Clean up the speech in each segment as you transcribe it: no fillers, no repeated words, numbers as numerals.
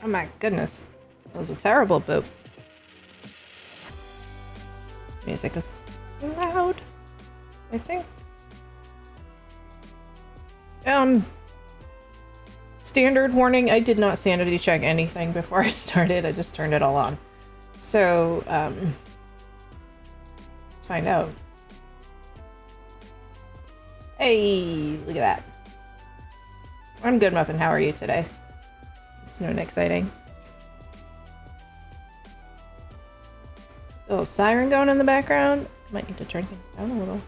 Oh my goodness. That was a terrible boop. Music is loud, I think. Standard warning, I did not sanity check anything before I started. I just turned it all on. So, let's find out. Hey, look at that. I'm good, Muffin. How are you today? It's new and exciting. Oh, siren going in the background. Might need to turn things down a little.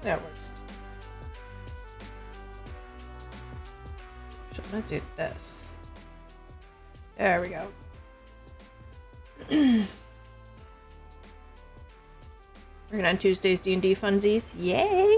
That works. So I'm gonna do this. There we go. Working on Tuesday's D&D funsies. Yay!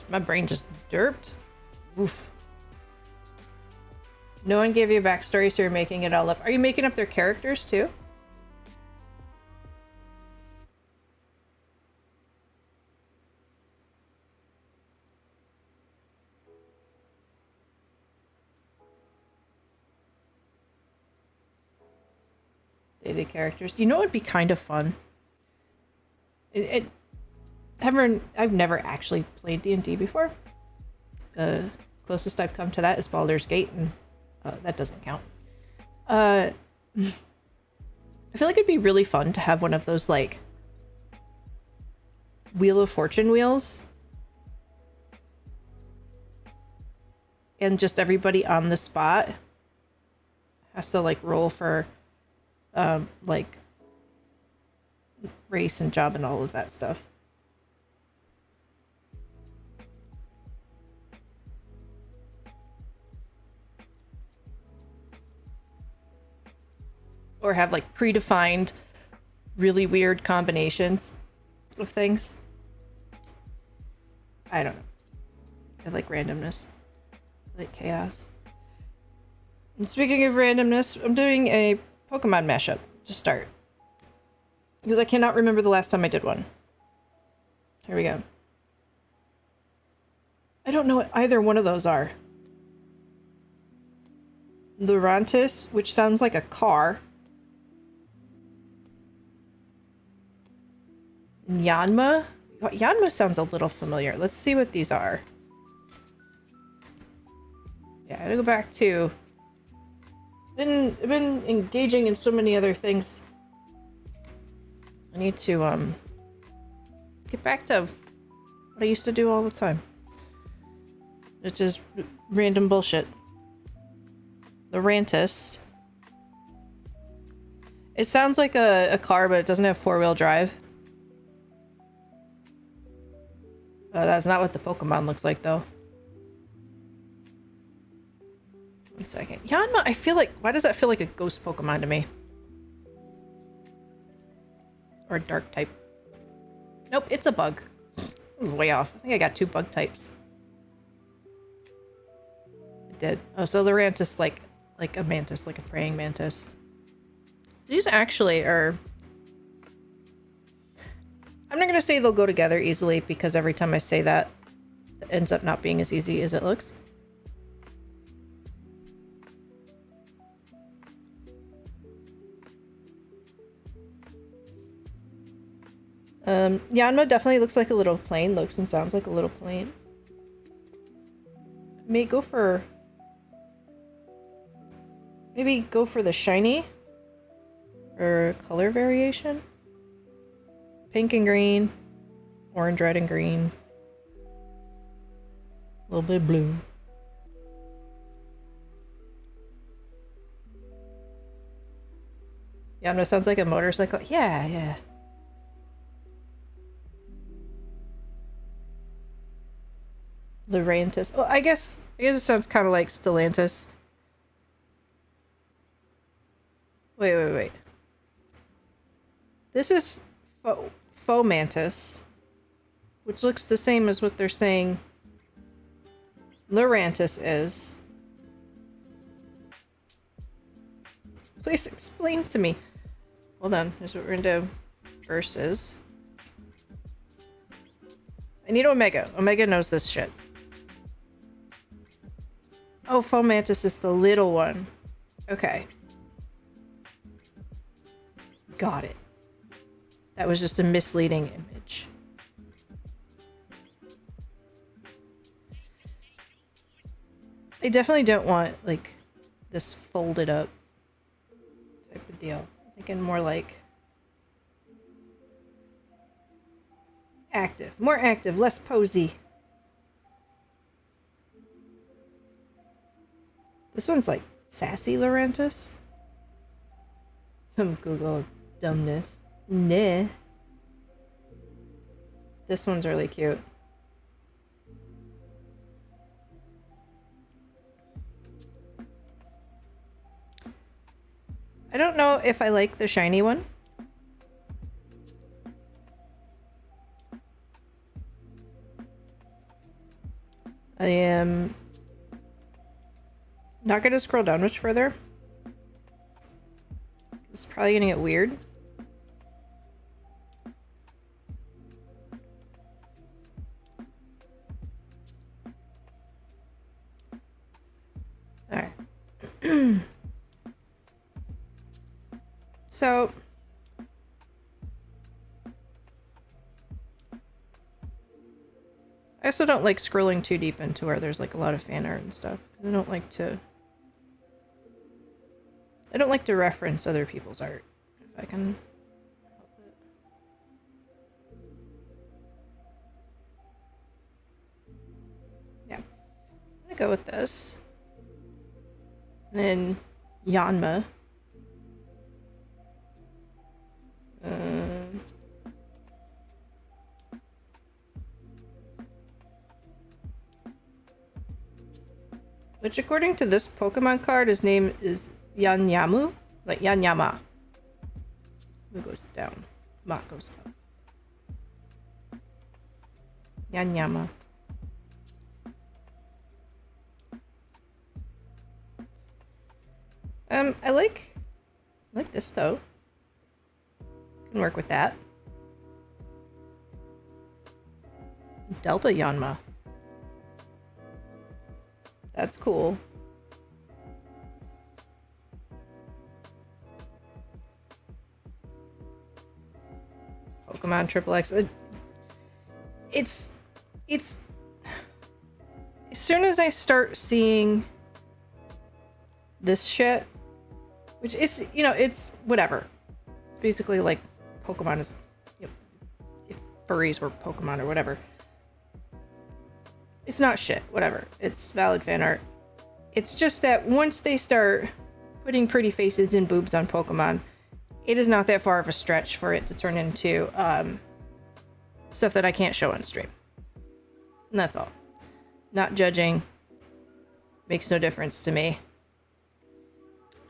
My brain just derped. Oof. No one gave you a backstory, so you're making it all up. Are you making up their characters too? The characters. You know what would be kind of fun? I've never actually played D&D before. The closest I've come to that is Baldur's Gate, and that doesn't count. I feel like it'd be really fun to have one of those, like, Wheel of Fortune wheels. And just everybody on the spot has to, like, roll for, like, race and job and all of that stuff. Or have, like, predefined really weird combinations of things. I don't know. I like randomness. I like chaos. And speaking of randomness, I'm doing a Pokemon mashup to start. Because I cannot remember the last time I did one. Here we go. I don't know what either one of those are. Lurantis, which sounds like a car. Yanma? Yanma sounds a little familiar. Let's see what these are. Yeah, I gotta go back to... I've been engaging in so many other things. I need to, get back to what I used to do all the time. Which is random bullshit. Lurantis. It sounds like a car, but it doesn't have four-wheel drive. That's not what the Pokemon looks like, though. 1 second. Yanma, I feel like... Why does that feel like a ghost Pokemon to me? Or a dark type. Nope, it's a bug. This is way off. I think I got 2 bug types. It did. Oh, so Lurantis, like a mantis, like a praying mantis. These actually are... I'm not going to say they'll go together easily, because every time I say that, it ends up not being as easy as it looks. Yanma definitely looks like a little plane, looks and sounds like a little plane. Maybe go for the shiny or color variation. Pink and green, orange, red, and green. A little bit of blue. Yanma sounds like a motorcycle. Yeah, yeah. Lurantis. Well, I guess it sounds kind of like Stellantis. Wait. This is Fomantis. which looks the same as what they're saying Lurantis is. Please explain to me. Hold on, here's what we're gonna do. Versus. I need Omega. Omega knows this shit. Oh, Fomantis is the little one. Okay. Got it. That was just a misleading image. I definitely don't want, like, this folded up type of deal. I'm thinking more like active. More active, less posy. This one's like sassy Lurantis. Some Google dumbness. Nah. This one's really cute. I don't know if I like the shiny one. I am not going to scroll down much further. It's probably going to get weird. Alright. So, I also don't like scrolling too deep into where there's like a lot of fan art and stuff. I don't like to reference other people's art if I can help it. Yeah. I'm gonna go with this. And then Yanma. Which, according to this Pokemon card, his name is Yanyamu? Like Yanyama. Who goes down? Ma goes up. Yanyama. I like this though. Can work with that. Delta Yanma. That's cool. Pokemon Triple X. It's as soon as I start seeing this shit, which it's, you know, it's whatever. It's basically like Pokemon is, you know, if furries were Pokemon or whatever. It's not shit, whatever. It's valid fan art. It's just that once they start putting pretty faces and boobs on Pokemon, it is not that far of a stretch for it to turn into stuff that I can't show on stream. And that's all. Not judging. Makes no difference to me.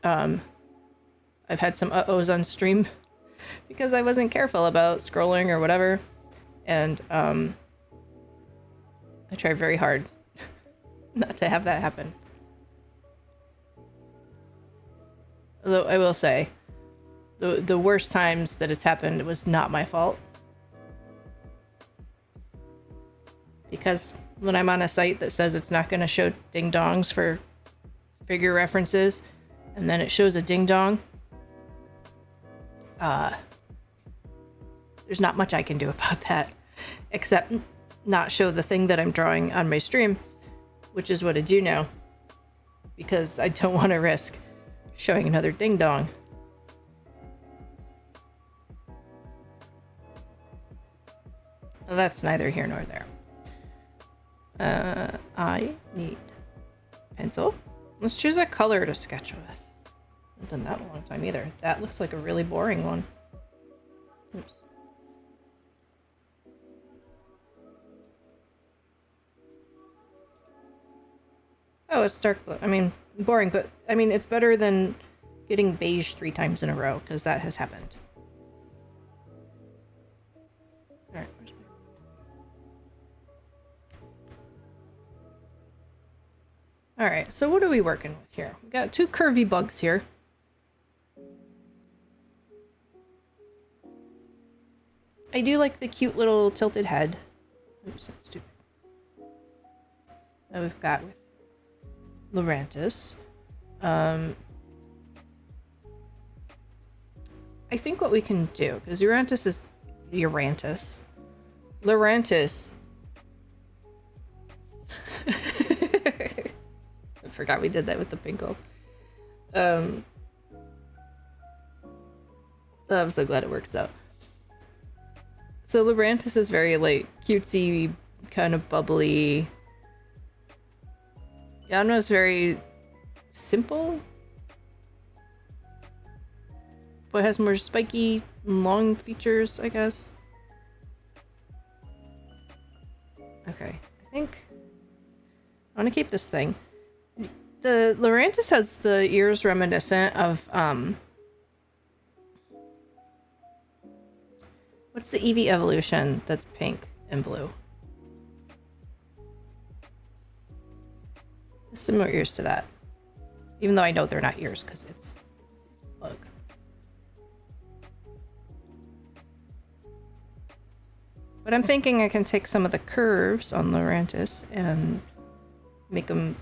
I've had some uh-ohs on stream because I wasn't careful about scrolling or whatever. And I try very hard not to have that happen. Although I will say, the worst times that it's happened was not my fault. Because when I'm on a site that says it's not going to show ding-dongs for figure references, and then it shows a ding-dong, there's not much I can do about that, except not show the thing that I'm drawing on my stream, which is what I do now, because I don't want to risk showing another ding-dong. Well, that's neither here nor there. I need pencil. Let's choose a color to sketch with. I haven't done that in a long time either. That looks like a really boring one. Oops. Oh, it's dark blue. I mean, boring, but I mean, it's better than getting beige 3 times in a row, because that has happened. Alright, Alright, so what are we working with here? We got 2 curvy bugs here. I do like the cute little tilted head. Oops, that's stupid. That we've got with Lurantis. I think what we can do, because Lurantis is Lurantis. I forgot we did that with the Pinkle. I'm so glad it works out. So Lurantis is very like cutesy, kind of bubbly. Yanma is very simple, but has more spiky, long features, I guess. Okay, I think I want to keep this thing. The Lurantis has the ears reminiscent of what's the Eevee evolution that's pink and blue? Similar ears to that. Even though I know they're not ears because it's a bug. But I'm thinking I can take some of the curves on Lurantis and make them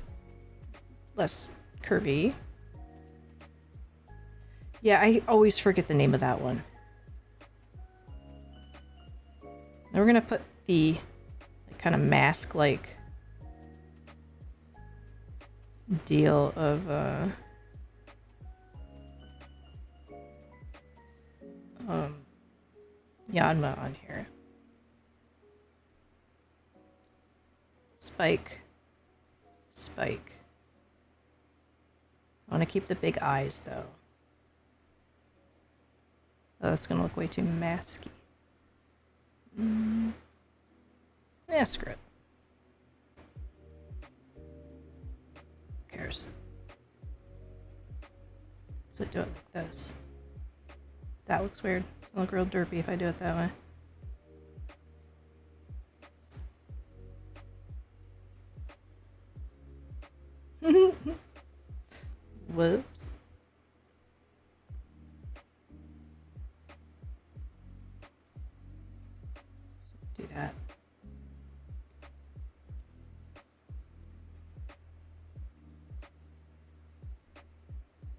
less curvy. Yeah, I always forget the name of that one. Now we're gonna put the kind of mask-like deal of Yanma on here. Spike. Spike. I want to keep the big eyes though. Oh, that's gonna look way too masky. Yeah, screw it. Who cares? So do it like this. That looks weird. It'll look real derpy if I do it that way. Whoops. Do that.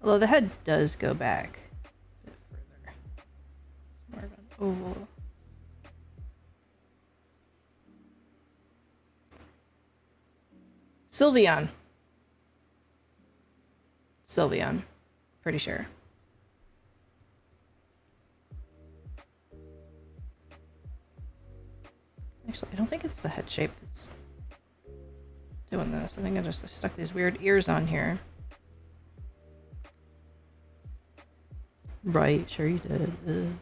Although the head does go back a bit further. It's more of an oval. Sylveon. Sylveon. Pretty sure. Actually, I don't think it's the head shape that's doing this. I think I just stuck these weird ears on here. Right, sure you did.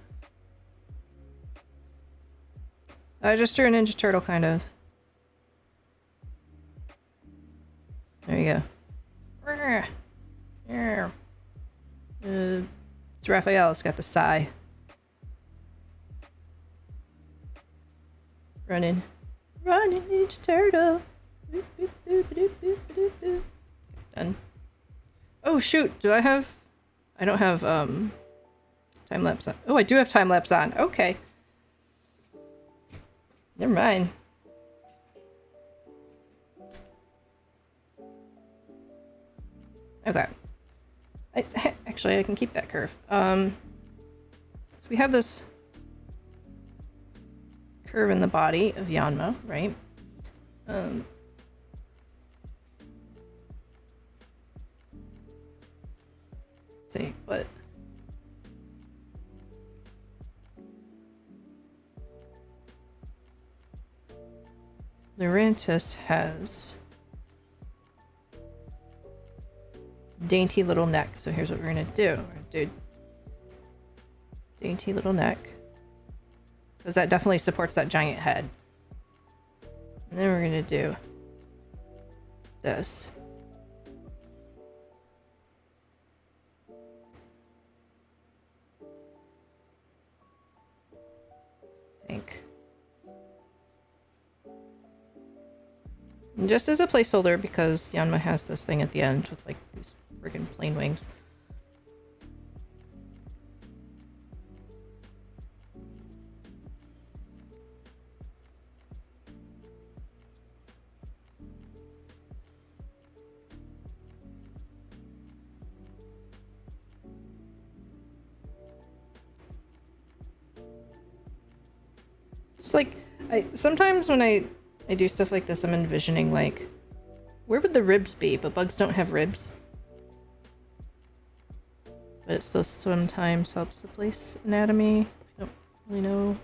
I just drew a Ninja Turtle, kind of. There you go. It's Raphael. It's got the sigh. Running. Running Ninja Turtle. Done. Oh, shoot. Do I have... I don't have, time-lapse on. Oh, I do have time-lapse on. Okay. Never mind. Okay. Actually, I can keep that curve. So we have this curve in the body of Yanma, right? Let's see, what? Lurantis has dainty little neck. So here's what we're gonna do. We're gonna do dainty little neck. Because that definitely supports that giant head. And then we're gonna do this. I think. Just as a placeholder, because Yanma has this thing at the end with like these friggin' plane wings. It's like, sometimes when I do stuff like this, I'm envisioning like, where would the ribs be? But bugs don't have ribs. But it still sometimes helps the place anatomy. I don't really know.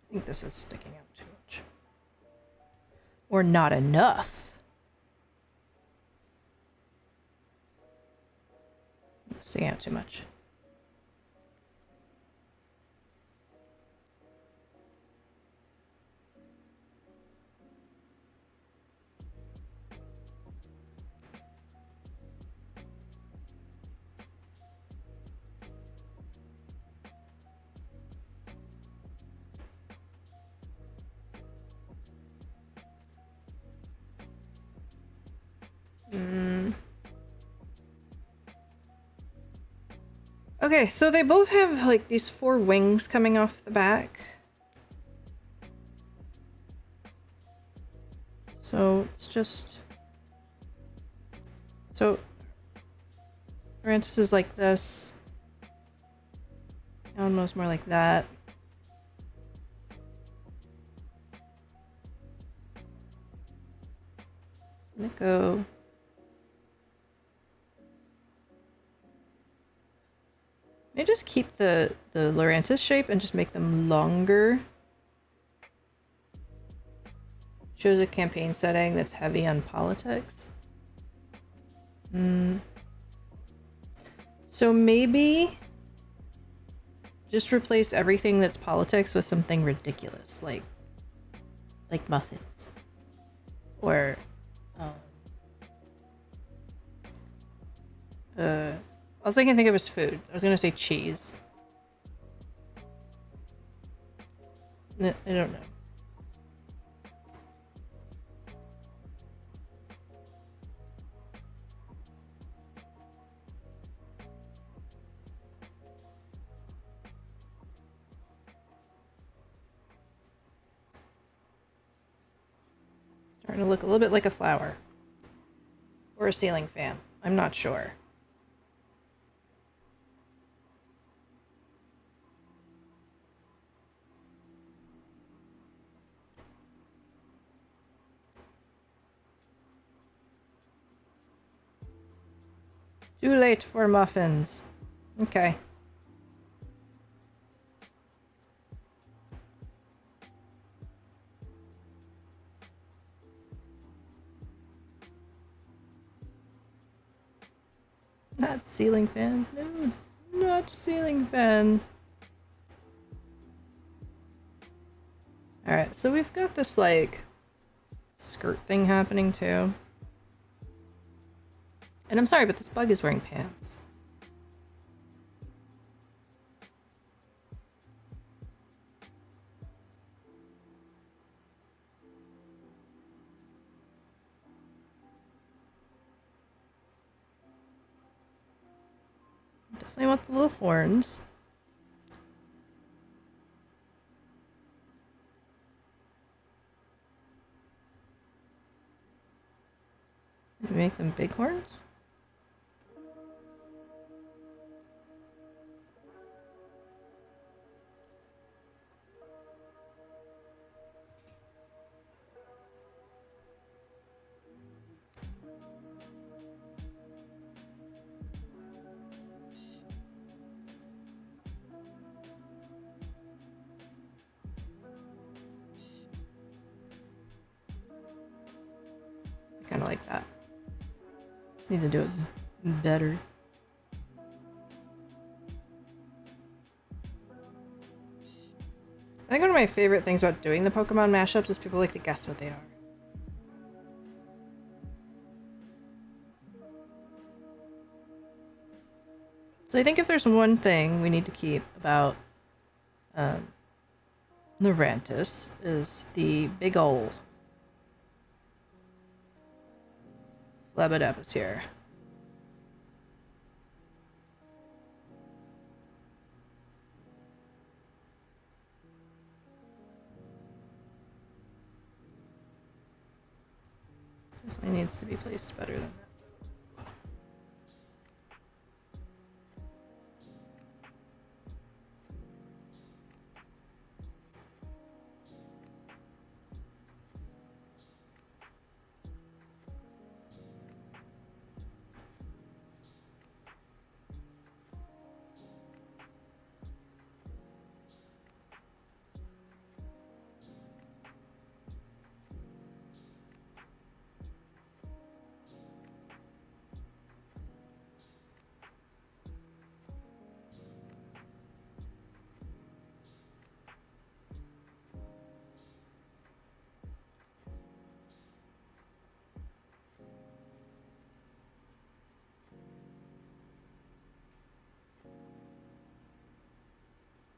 I think this is sticking out too much. Or not enough. Sticking out too much. Okay, so they both have like these 4 wings coming off the back. So it's just... So Francis is like this. Almost more like that. Nico. Maybe just keep the Lorantis shape and just make them longer. Shows a campaign setting that's heavy on politics. So maybe just replace everything that's politics with something ridiculous, like muffins, or all I can think of is food. I was gonna say cheese. I don't know. Starting to look a little bit like a flower. Or a ceiling fan. I'm not sure. Too late for muffins. Okay. Not ceiling fan. No, not ceiling fan. Alright, so we've got this, like, skirt thing happening, too. And I'm sorry, but this bug is wearing pants. Definitely want the little horns. Make them big horns? I kind of like that. Just need to do it better. I think one of my favorite things about doing the Pokemon mashups is people like to guess what they are. So I think if there's one thing we need to keep about Lurantis is the big ol' Flabadabas here. Definitely needs to be placed better than that.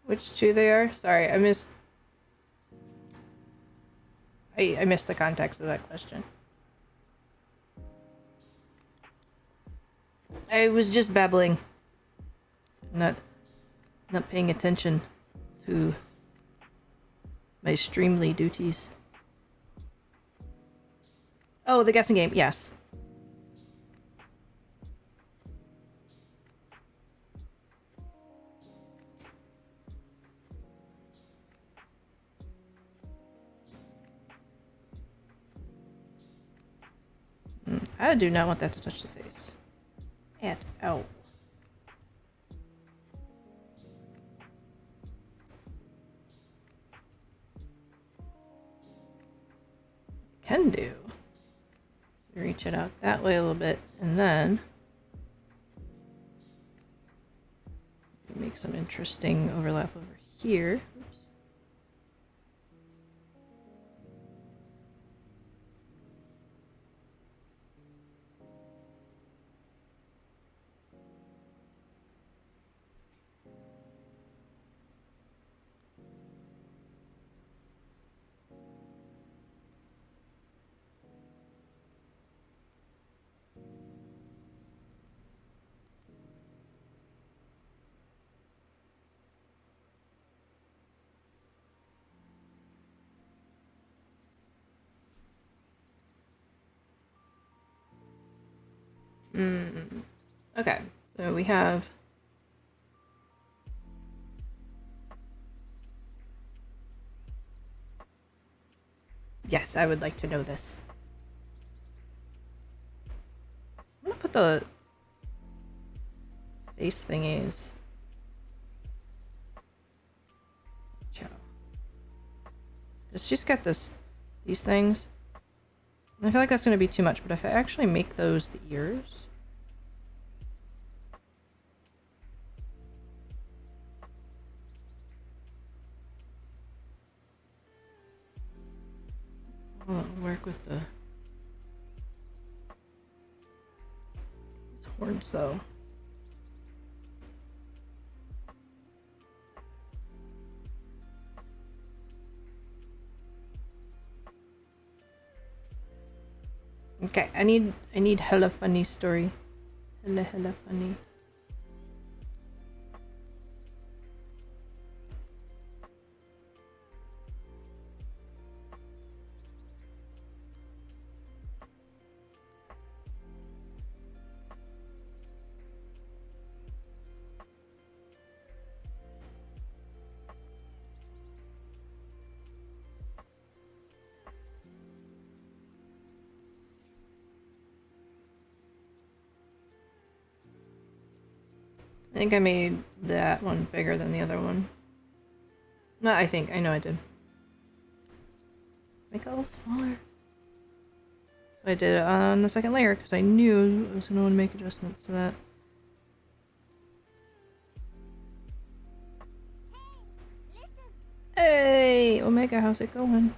Which two they are? Sorry, I missed the context of that question. I was just babbling. Not paying attention to my streamly duties. Oh, the guessing game, yes. I do not want that to touch the face. At all. Can do. Reach it out that way a little bit, and then make some interesting overlap over here. Oops. Okay, so we have yes, I would like to know this. I'm gonna put the face thingies. Ciao. Because she's got these things. I feel like that's gonna be too much, but if I actually make those the ears. I'll work with the these horns though. Okay, I need hella funny story. Hella funny. I think I made that one bigger than the other one. No, I know I did. Make it a little smaller. So I did it on the second layer because I knew I was going to want to make adjustments to that. Hey, Omega, how's it going?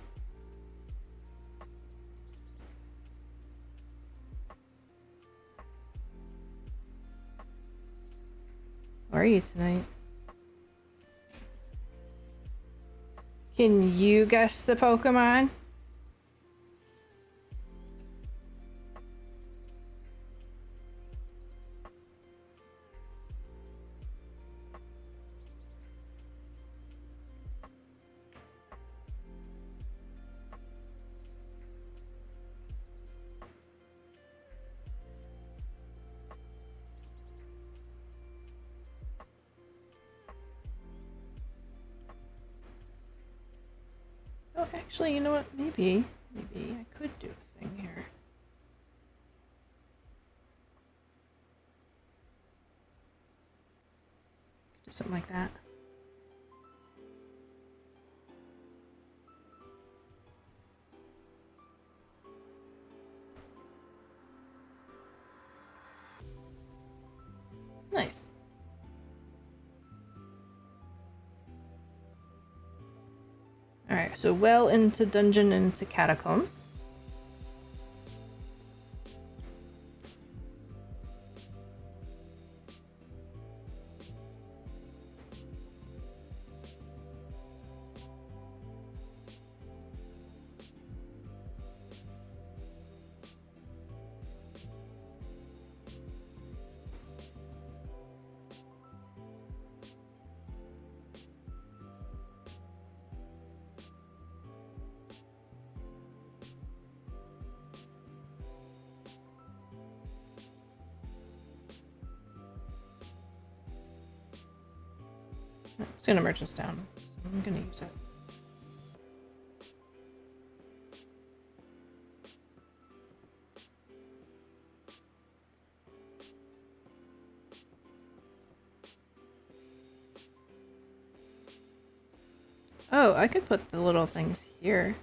How are you tonight? Can you guess the Pokemon? Oh, actually, you know what? Maybe I could do a thing here. Do something like that. Nice. Alright, so well into dungeon and into catacombs. It's gonna merge us down, so I'm gonna use it. Oh, I could put the little things here.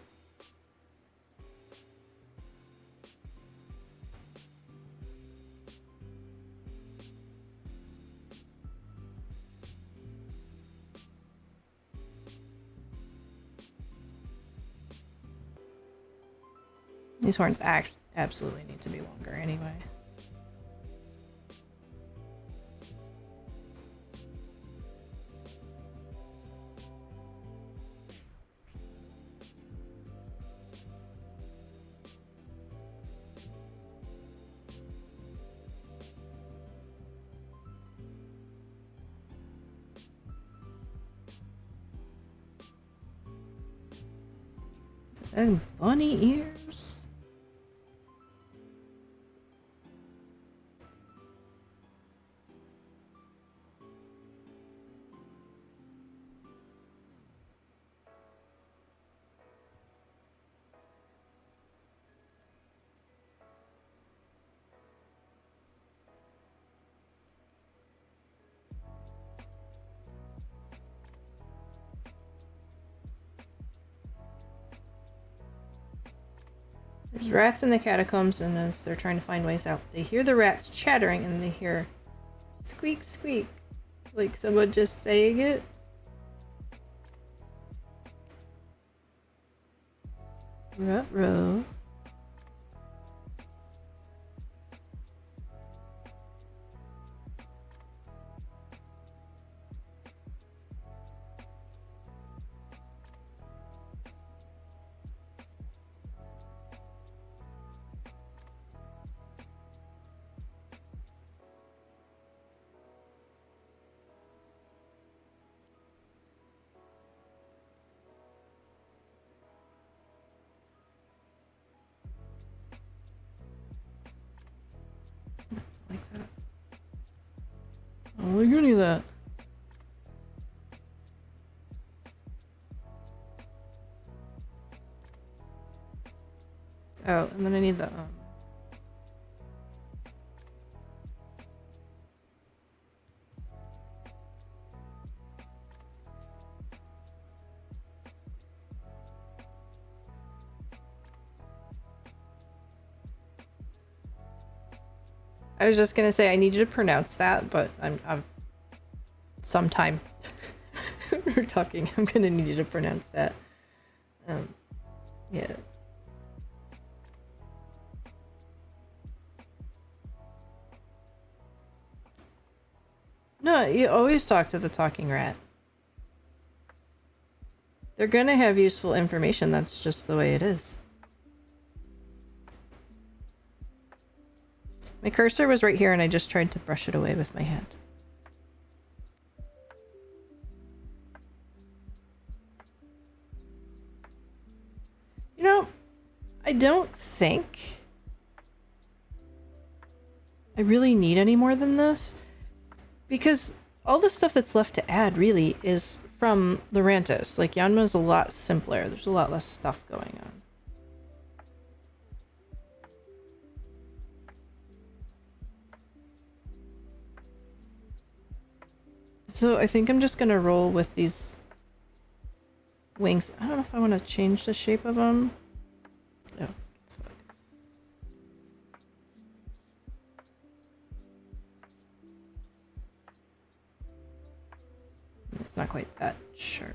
These horns absolutely need to be longer anyway. And bunny ears. There's rats in the catacombs, and as they're trying to find ways out, they hear the rats chattering, and they hear squeak, squeak, like someone just saying it. Ruh-roh. Like that. I don't like any of that. Oh, and then I need the I was just gonna say I need you to pronounce that, but I'm sometime we're talking. I'm gonna need you to pronounce that. Yeah. No, No, you always talk to the talking rat. They're gonna have useful information, that's just the way it is. My cursor was right here and I just tried to brush it away with my hand. You know, I don't think I really need any more than this, because all the stuff that's left to add really is from Lurantis. Like, Yanma's a lot simpler. There's a lot less stuff going on. So I think I'm just gonna roll with these wings. I don't know if I want to change the shape of them. No. It's not quite that sharp.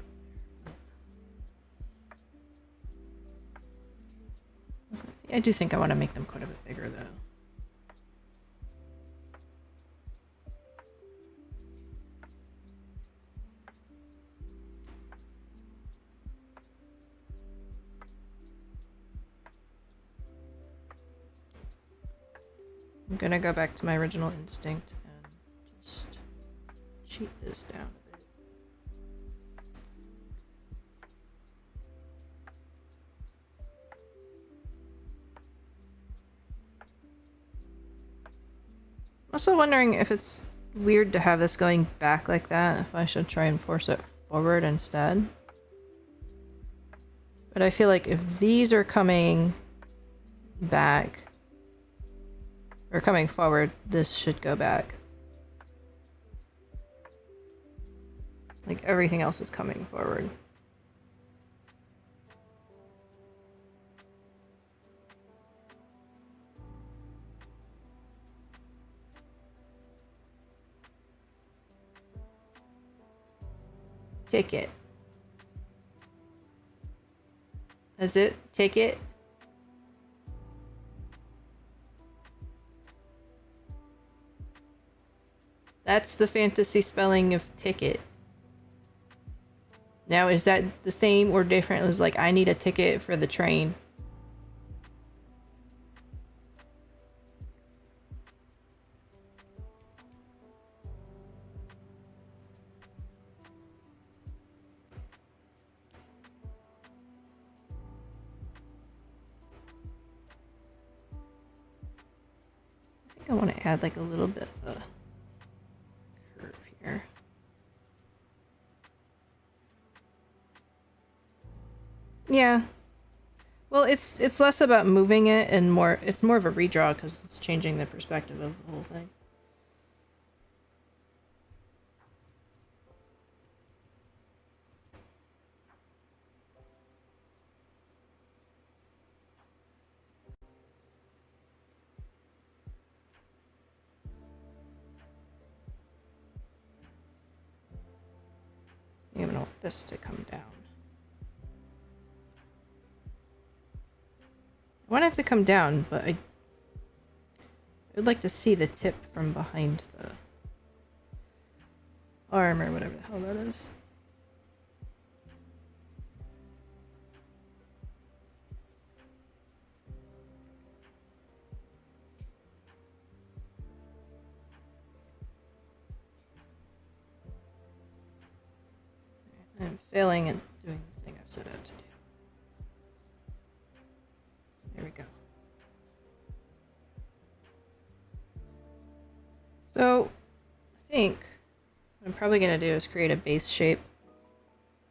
I do think I want to make them quite a bit bigger, though. I'm gonna go back to my original instinct and just cheat this down a bit. I'm also wondering if it's weird to have this going back like that, if I should try and force it forward instead. But I feel like if these are coming back, or coming forward, this should go back. Like, everything else is coming forward. Take it. That's it? Take it? That's the fantasy spelling of ticket. Now, is that the same or different as, like, I need a ticket for the train? I think I want to add, like, a little bit of a curve here. Yeah. Well, it's less about moving it and it's more of a redraw because it's changing the perspective of the whole thing. I'm gonna want this to come down. I want it to come down, but I would like to see the tip from behind the arm or whatever the hell that is. I'm failing at doing the thing I've set out to do. There we go. So, I think what I'm probably going to do is create a base shape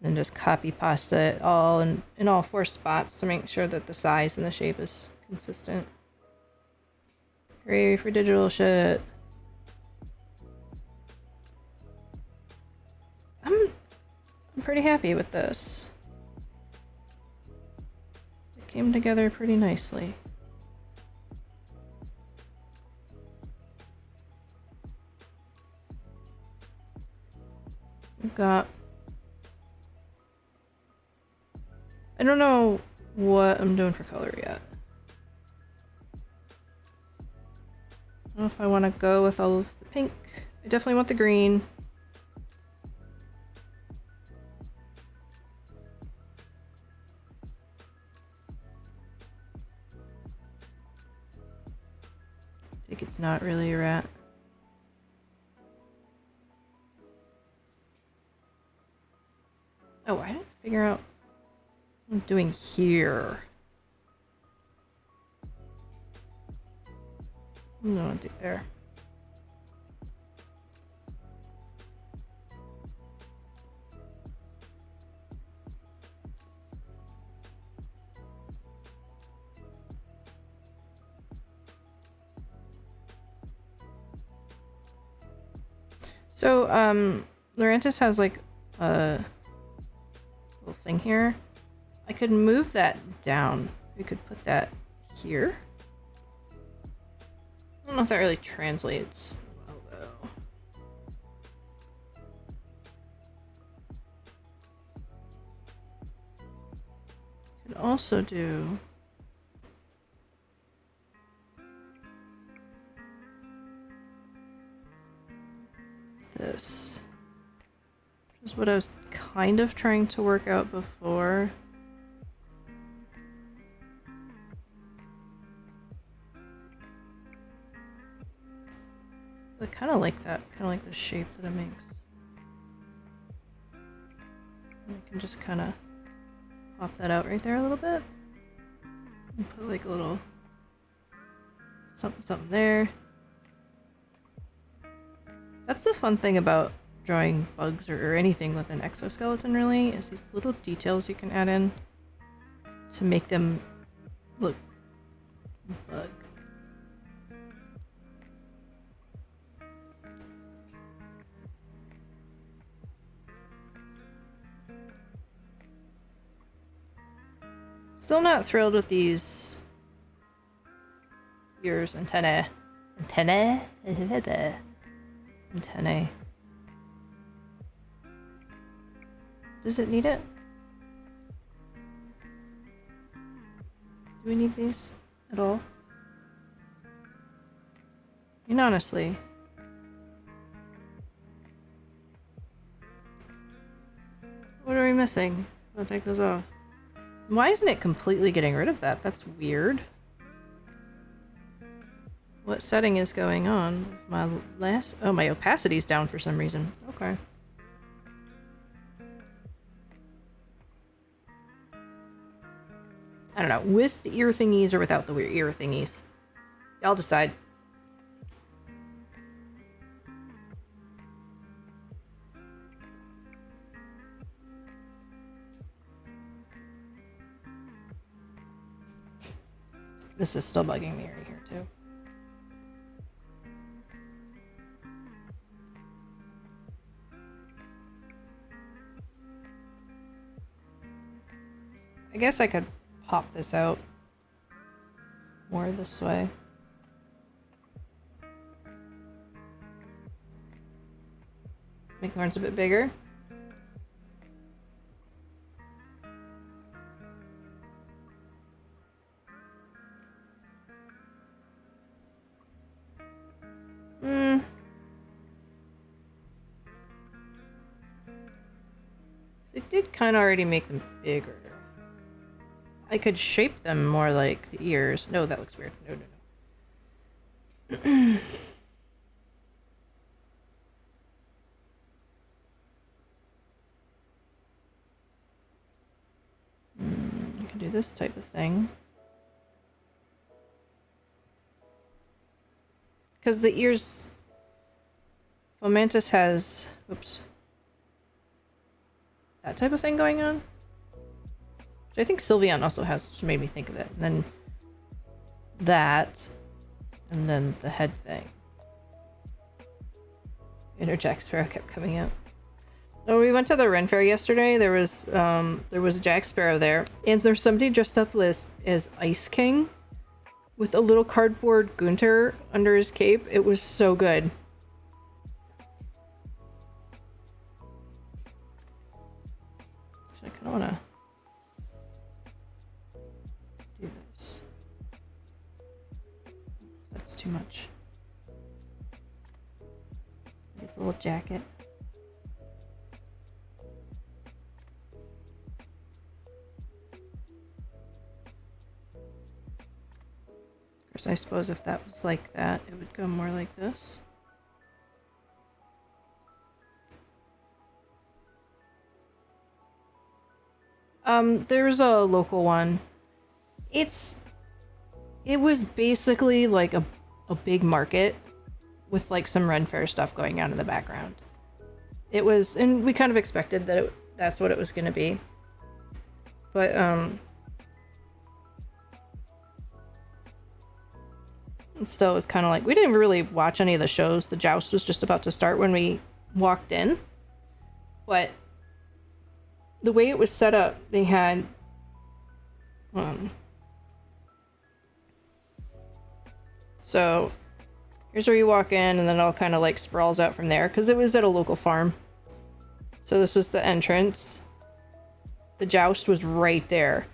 and just copy pasta it all in all 4 spots to make sure that the size and the shape is consistent. Hooray for digital shit. I'm pretty happy with this. It came together pretty nicely. We've got... I don't know what I'm doing for color yet. I don't know if I want to go with all of the pink. I definitely want the green. think it's not really a rat. Oh, I didn't figure out what I'm doing here. No, do there. So, Laurentis has like a little thing here. I could move that down. We could put that here. I don't know if that really translates well, though. Could also do this. Which is what I was kind of trying to work out before. I kind of like that. Kind of like the shape that it makes. And I can just kind of pop that out right there a little bit. And put like a little something there. That's the fun thing about drawing bugs or anything with an exoskeleton, really, is these little details you can add in to make them look bug. Still not thrilled with these ears, antennae. Does it need it? Do we need these at all? I mean, honestly. What are we missing? I'll take those off. Why isn't it completely getting rid of that? That's weird. What setting is going on? My last... Oh, my opacity's down for some reason. Okay. I don't know. With the ear thingies or without the weird ear thingies? Y'all decide. This is still bugging me right here, too. I guess I could pop this out more this way. Make the horns a bit bigger. It did kind of already make them bigger. I could shape them more like the ears. No, that looks weird. No, no, no. I can do this type of thing. Because the ears... Fomantis has... Oops. That type of thing going on. Which I think Sylveon also has, which made me think of it. And then that. And then the head thing. Inner Jack Sparrow kept coming out. Oh, we went to the Ren Fair yesterday. There was a Jack Sparrow there. And there's somebody dressed up as Ice King with a little cardboard Gunter under his cape. It was so good. I kind of want to do this. That's too much. It's a little jacket. course, I suppose if that was like that, it would go more like this. There's a local one. It was basically like a big market with like some Ren Fair stuff going on in the background. It was, and we kind of expected that that's what it was going to be. But still, it was kind of like we didn't really watch any of the shows. The joust was just about to start when we walked in. But the way it was set up, they had so here's where you walk in, and then it all kind of like sprawls out from there because it was at a local farm. So this was the entrance. The joust was right there,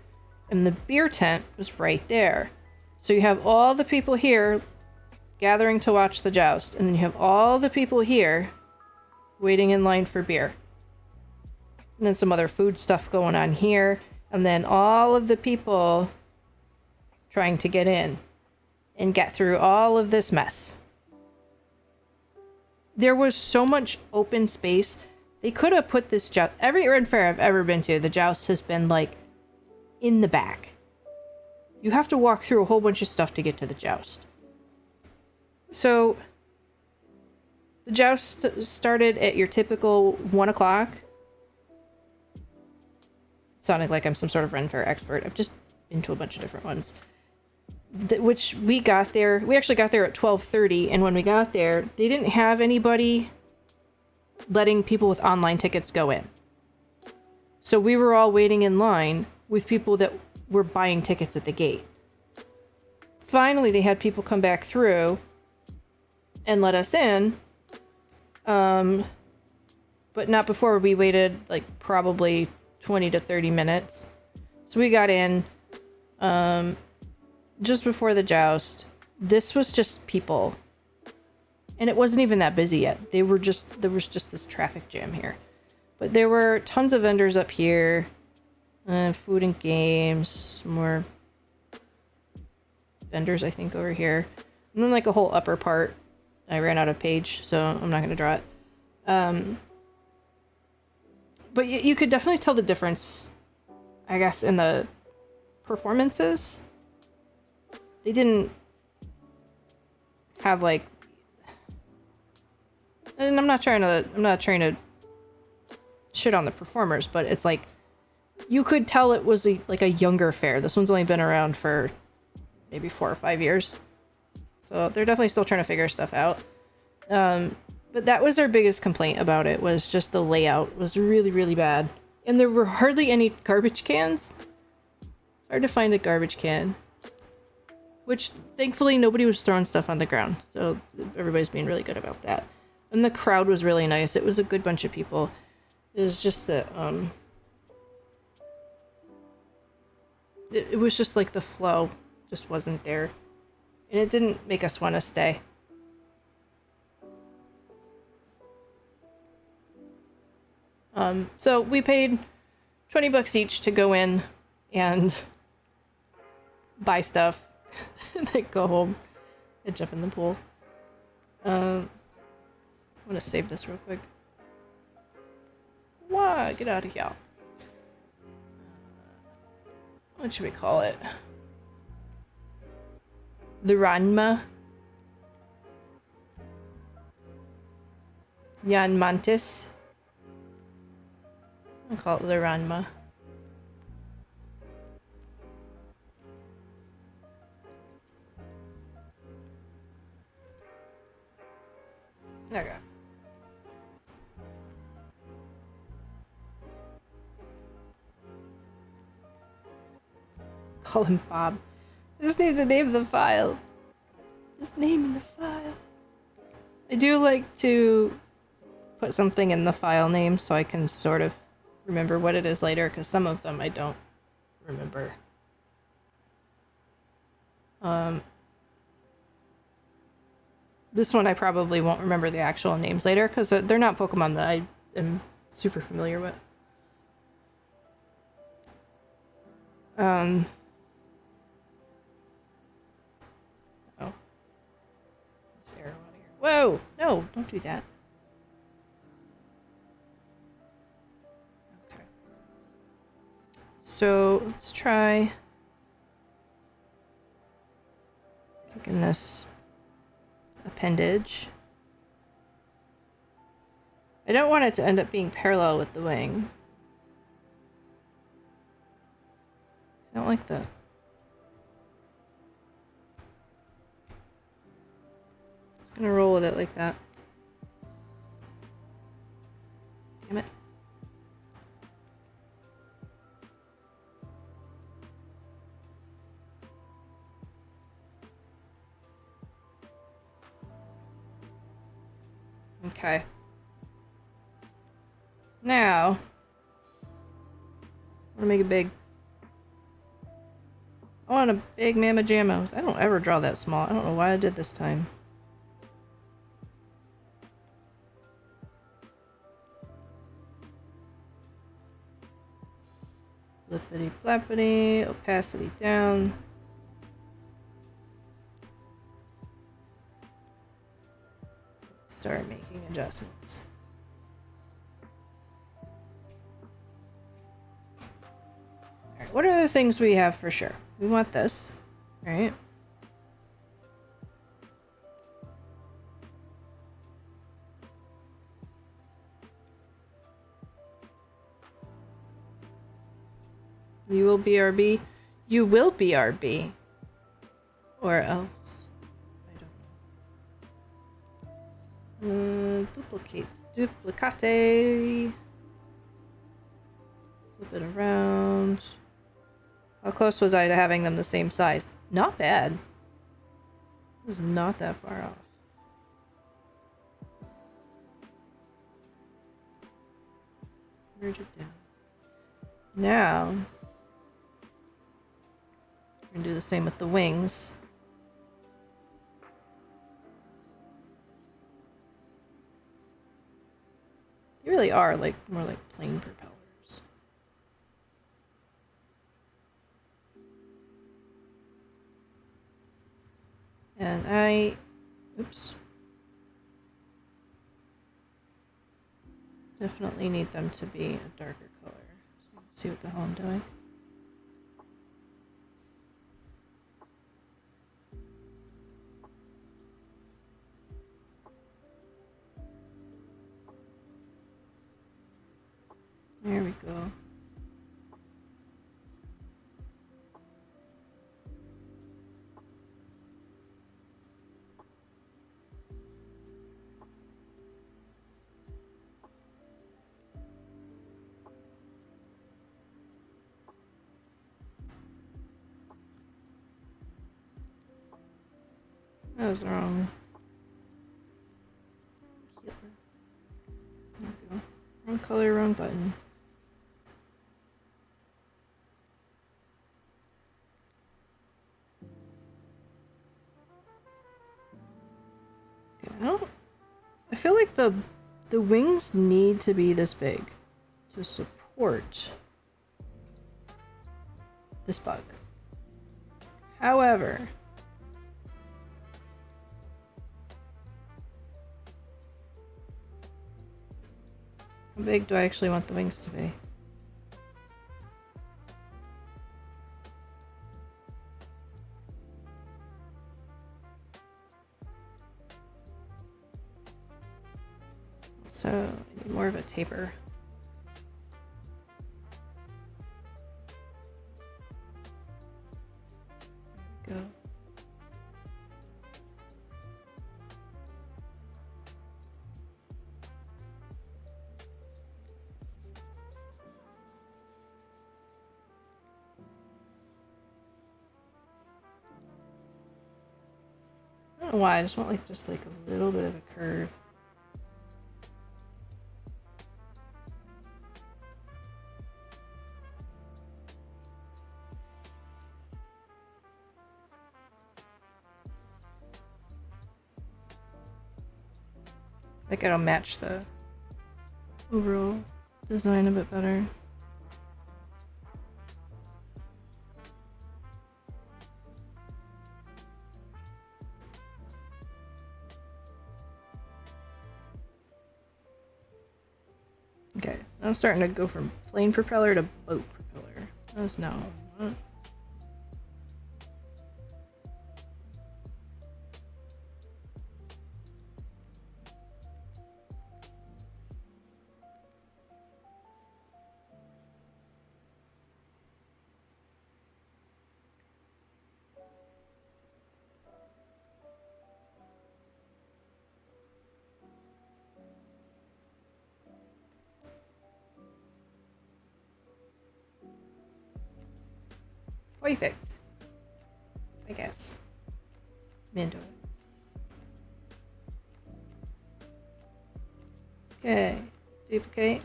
and the beer tent was right there. So you have all the people here gathering to watch the joust, and then you have all the people here waiting in line for beer. And then some other food stuff going on here, and then all of the people trying to get in and get through all of this mess. There was so much open space. They could have put this joust. Every Ren Fair I've ever been to, the joust has been like in the back. You have to walk through a whole bunch of stuff to get to the joust. So the joust started at your typical 1 o'clock. Sounding like I'm some sort of Ren Fair expert. I've just been to a bunch of different ones. Which we got there. We actually got there at 12:30, and when we got there, they didn't have anybody letting people with online tickets go in. So we were all waiting in line with people that were buying tickets at the gate. Finally, they had people come back through and let us in. But not before we waited like probably 20 to 30 minutes. So we got in just before the joust. This was just people. And it wasn't even that busy yet. There was just this traffic jam here. But there were tons of vendors up here. Food and games. Some more vendors, I think, over here. And then like a whole upper part. I ran out of page, so I'm not going to draw it. But you could definitely tell the difference, I guess, in the performances. They didn't have like, and I'm not trying to shit on the performers, but it's like you could tell it was like a younger fair. This one's only been around for maybe 4 or 5 years, so they're definitely still trying to figure stuff out. But that was our biggest complaint about it, was just the layout was really, really bad. And there were hardly any garbage cans. It's hard to find a garbage can. Which, thankfully, nobody was throwing stuff on the ground. So everybody's being really good about that. And the crowd was really nice. It was a good bunch of people. It was just that, it was just like the flow just wasn't there. And it didn't make us want to stay. So we paid $20 each to go in and buy stuff and then go home and jump in the pool. I want to save this real quick. Why? Get out of here. What should we call it? The Ranma? Jan Mantis? I'll call it the Ranma. Okay. Call him Bob. I just need to name the file. Just name the file. I do like to put something in the file name so I can sort of remember what it is later, because some of them I don't remember. This one I probably won't remember the actual names later, because they're not Pokemon that I am super familiar with. Whoa! No, don't do that. Okay. So let's try kicking this appendage. I don't want it to end up being parallel with the wing. I don't like that. Just gonna roll with it like that. Damn it. Okay. Now, I'm gonna make it big. I want a big mamma jamma. I don't ever draw that small. I don't know why I did this time. Flippity flappity, opacity down. Start making adjustments. Alright, what are the things we have for sure? We want this, right? You will BRB. You will BRB. Or else. I don't know. Duplicate. Duplicate. Flip it around. How close was I to having them the same size? Not bad. It was not that far off. Merge it down. Now, we're gonna do the same with the wings. They really are like more like plain propellers. And oops. Definitely need them to be a darker color. So let's see what the hell I'm doing. There we go. That was wrong. There we go. Wrong color, wrong button. Okay, I feel like the wings need to be this big to support this bug. However, how big do I actually want the wings to be? So, I need more of a taper. Go. I don't know why, I just want like a little bit of a curve. I think it'll match the overall design a bit better. Okay, I'm starting to go from plane propeller to boat propeller. That's not what I want. Perfect. I guess. I'm into it. Okay. Duplicate.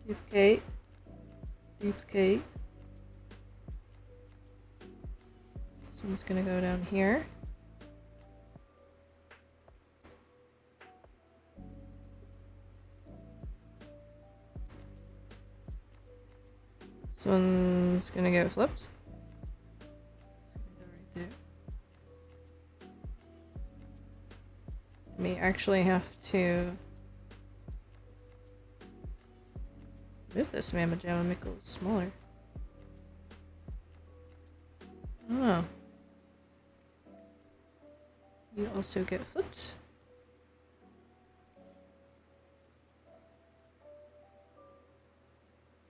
Duplicate. Duplicate. This one's gonna go down here. This one's gonna get flipped. Right there. May actually have to move this Mamma Jamma and make it a little smaller. Oh. You also get flipped.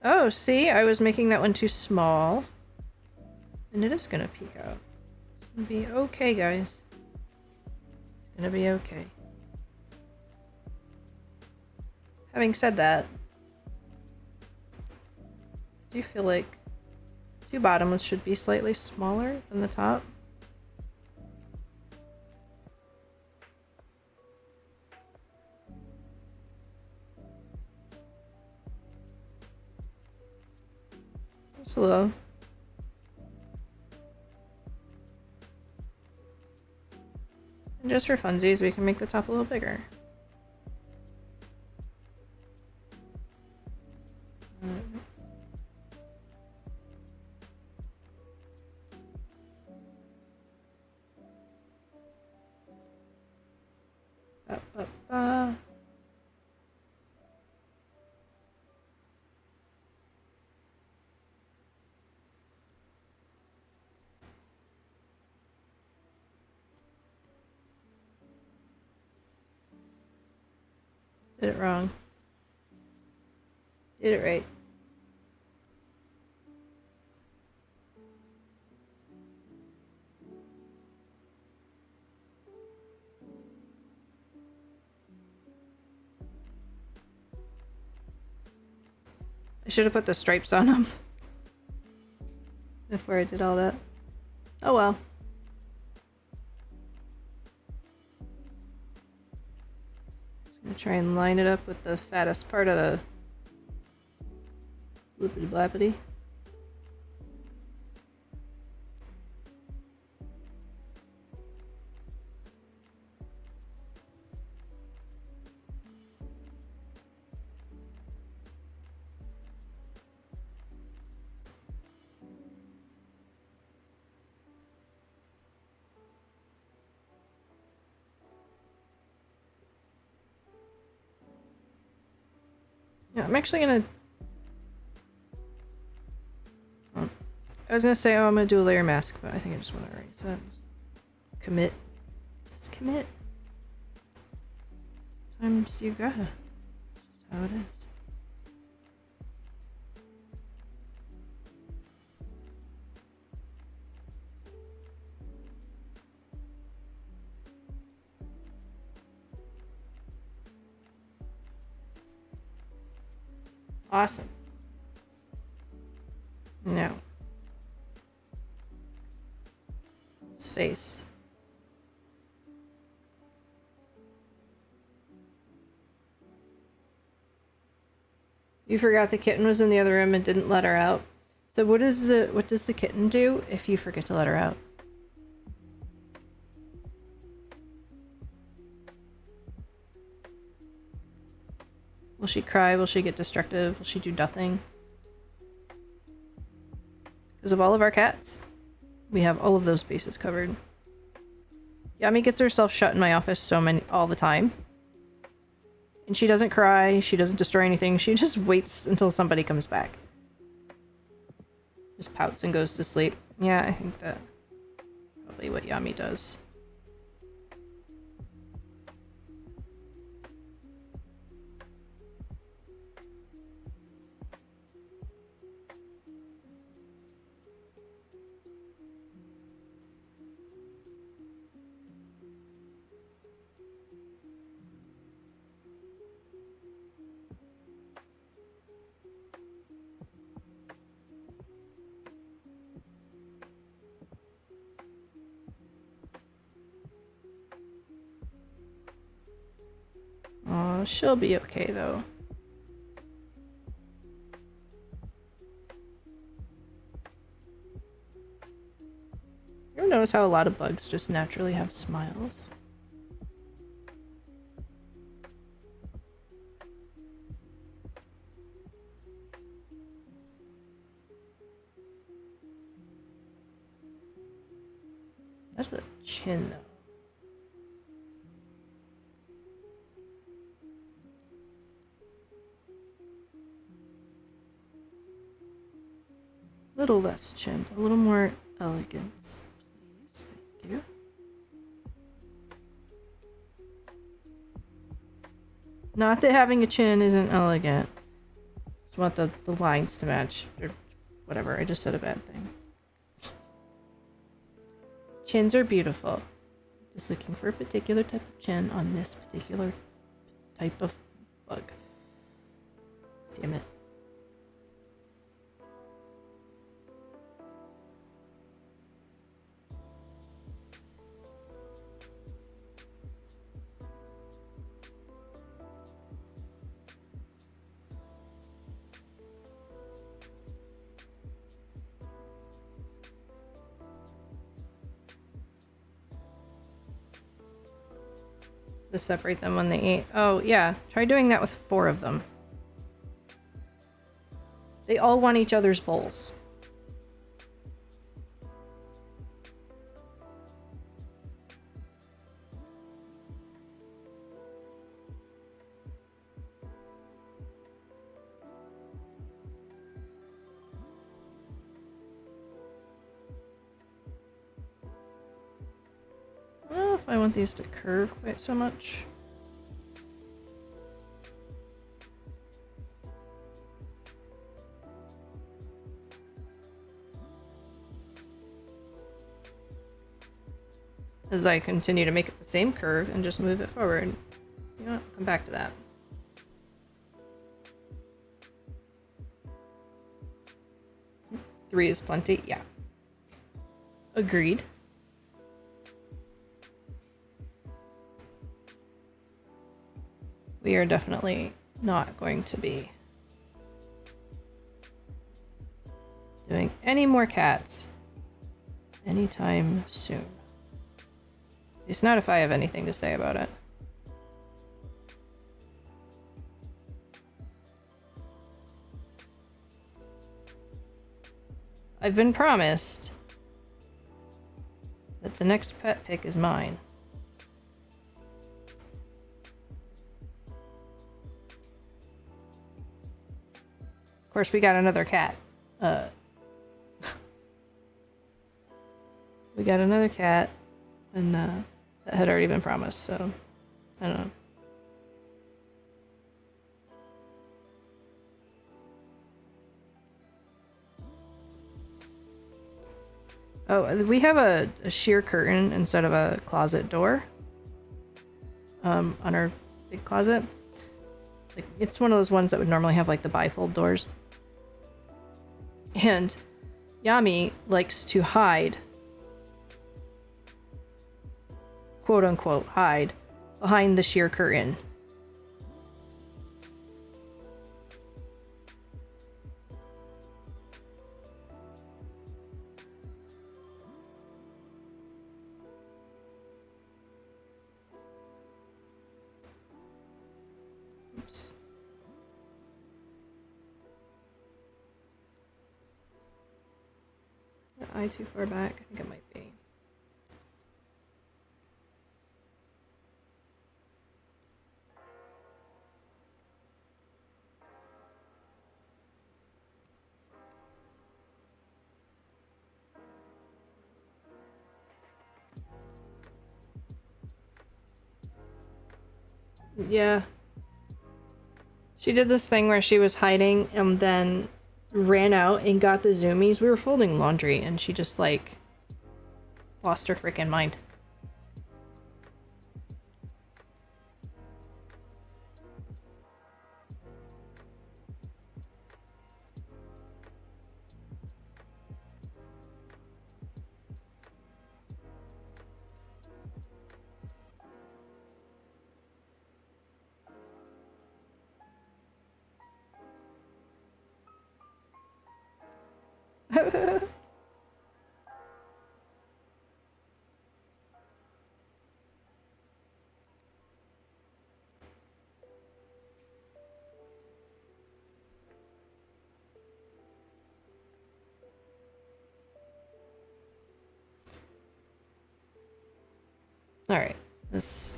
Oh, see? I was making that one too small. And it is gonna peek out. It's gonna be okay, guys. It's gonna be okay. Having said that, I do feel like two bottoms should be slightly smaller than the top. Just a little. And just for funsies, we can make the top a little bigger. Did it wrong. Did it right. I should have put the stripes on them before I did all that. Oh well. I'm gonna try and line it up with the fattest part of the blippity blappity. Yeah, I'm actually gonna... Oh. I was gonna say, oh, I'm gonna do a layer mask, but I think I just want to erase that. Commit. Just commit. Sometimes you gotta. That's just how it is. Awesome. Now. His face. You forgot the kitten was in the other room and didn't let her out. So what does the kitten do if you forget to let her out? Will she cry? Will she get destructive? Will she do nothing? Because of all of our cats, we have all of those bases covered. Yami gets herself shut in my office all the time. And she doesn't cry, she doesn't destroy anything, she just waits until somebody comes back. Just pouts and goes to sleep. Yeah, I think that's probably what Yami does. Oh, she'll be okay though. You ever notice how a lot of bugs just naturally have smiles? That's a chin though. A little less chin, a little more elegance, please. Thank you. Not that having a chin isn't elegant. Just want the lines to match. Or whatever, I just said a bad thing. Chins are beautiful. Just looking for a particular type of chin on this particular type of bug. Damn it. To separate them when they eat. Oh, yeah. Try doing that with 4 of them. They all want each other's bowls. I don't know if I want these to curve quite so much. As I continue to make it the same curve and just move it forward. You know what? Come back to that. Three is plenty, yeah. Agreed. We are definitely not going to be doing any more cats anytime soon. It's not if I have anything to say about it. I've been promised that the next pet pick is mine. Of course, we got another cat. We got another cat, and that had already been promised, so I don't know. Oh, we have a sheer curtain instead of a closet door on our big closet. Like, it's one of those ones that would normally have like the bifold doors. And Yami likes to hide, quote unquote, hide behind the sheer curtain. Oops. Is that eye too far back? I think it might be. Yeah. She did this thing where she was hiding and then ran out and got the zoomies. We were folding laundry and she just like lost her freaking mind. Alright, this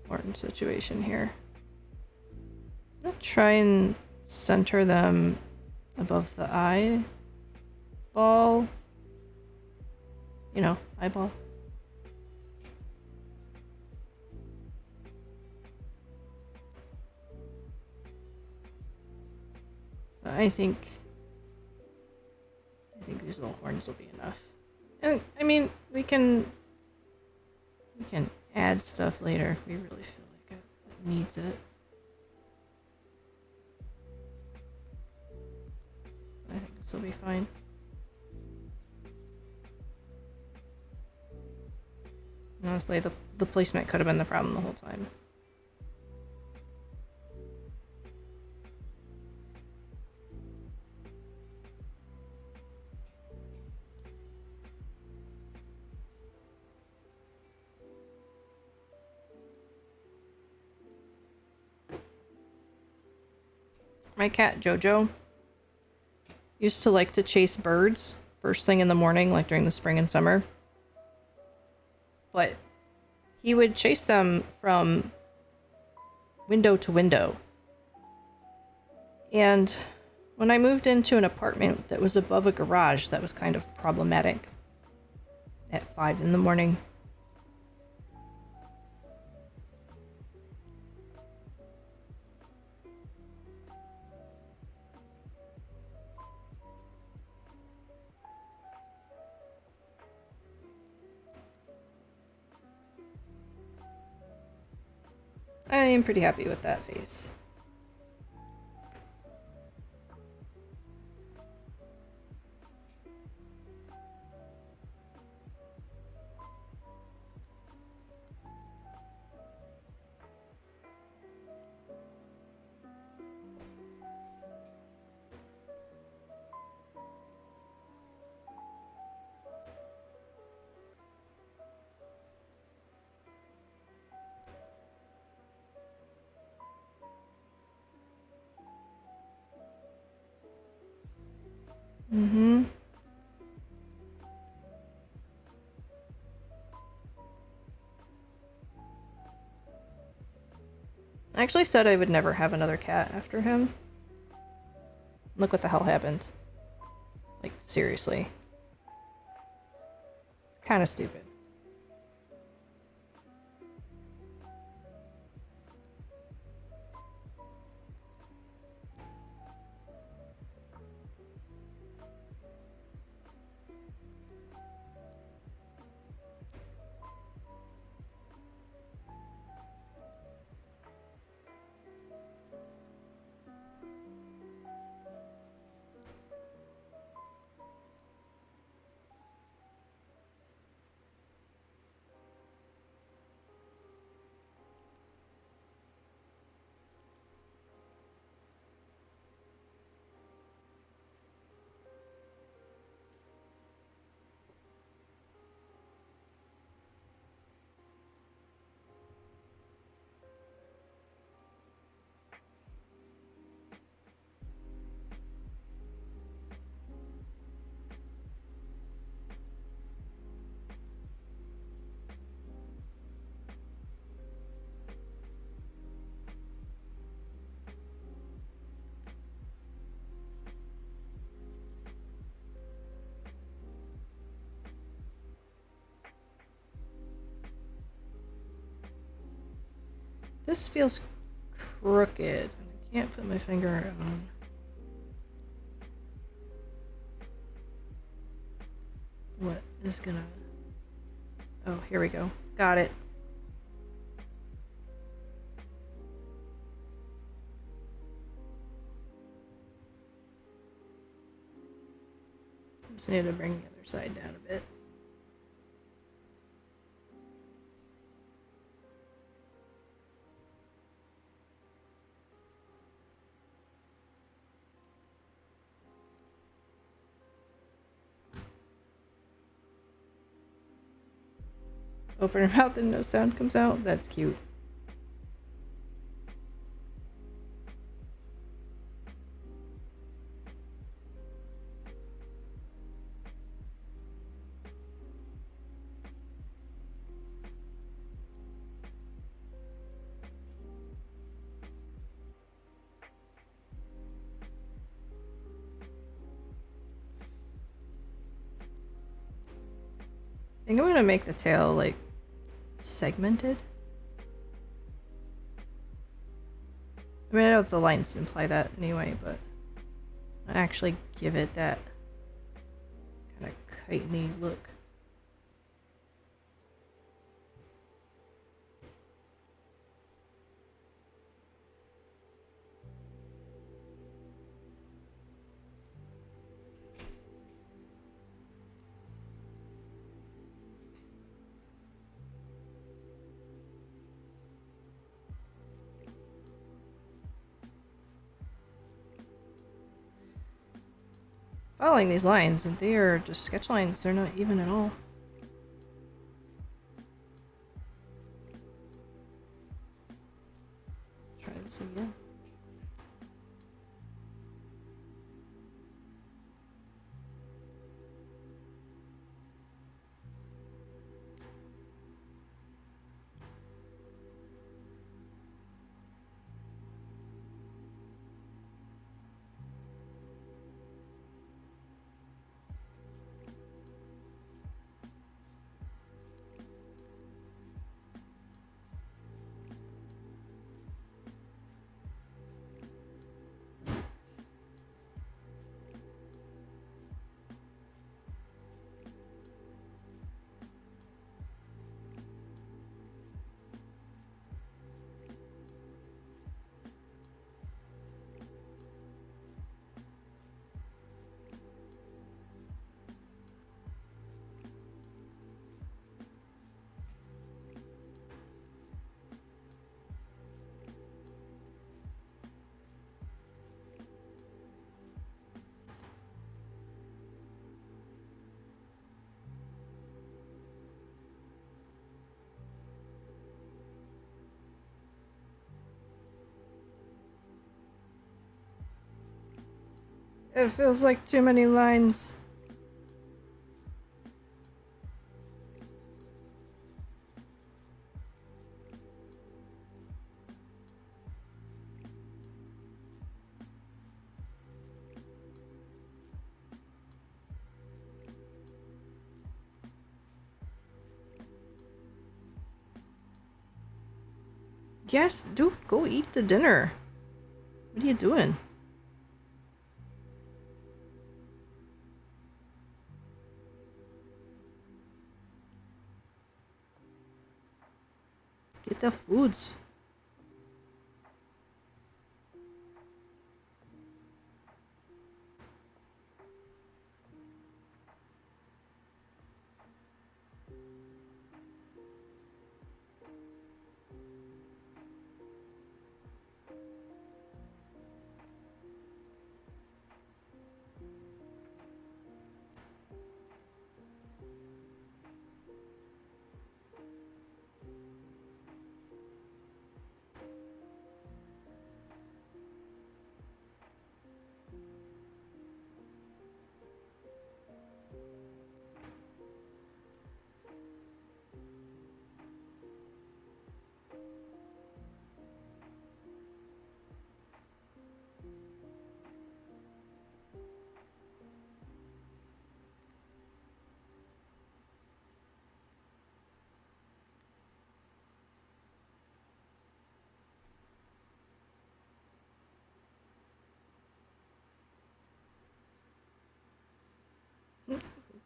important situation here. I'm gonna try and center them above the eye ball. You know, eyeball. I think these little horns will be enough. And I mean, we can add stuff later if we really feel like it needs it. I think this will be fine. Honestly, the placement could have been the problem the whole time. My cat Jojo used to like to chase birds first thing in the morning, like during the spring and summer. But he would chase them from window to window. And when I moved into an apartment that was above a garage, that was kind of problematic at 5 in the morning. I am pretty happy with that face. Mm-hmm. I actually said I would never have another cat after him. Look what the hell happened. Like, seriously. Kind of stupid. This feels crooked. I can't put my finger on. What is gonna... Oh, here we go. Got it. Just need to bring the other side down a bit. Open her mouth and no sound comes out? That's cute. I think I'm gonna make the tail like segmented. I mean, I know the lines imply that anyway, but I actually give it that kind of kite-y look. Following these lines, and they are just sketch lines, they're not even at all. Try this again. It feels like too many lines. Yes, dude, go eat the dinner. What are you doing? Get the foods.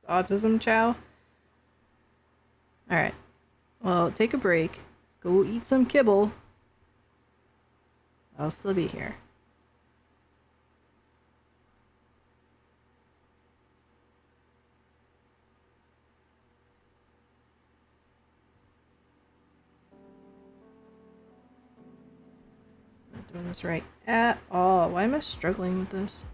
autism chow. Alright. Well, take a break. Go eat some kibble. I'll still be here. Not doing this right at all. Why am I struggling with this?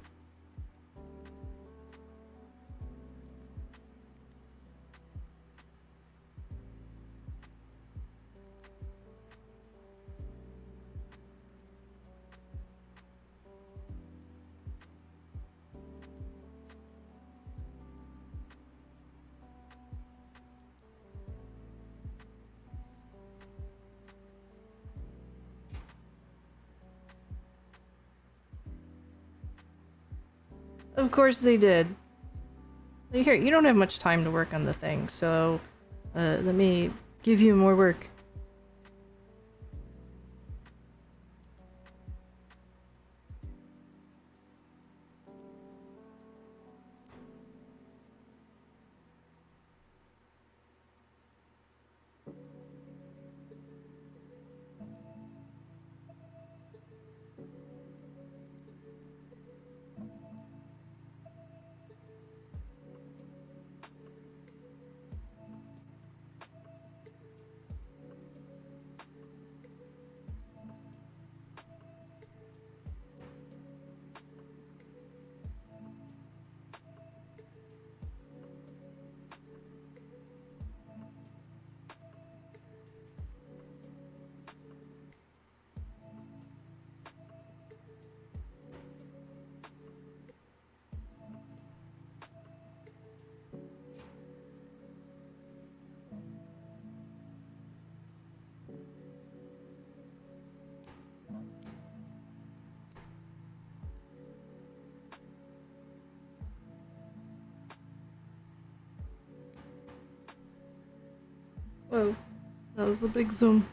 Of course they did. Here, you don't have much time to work on the thing, so let me give you more work. Whoa, that was a big zoom.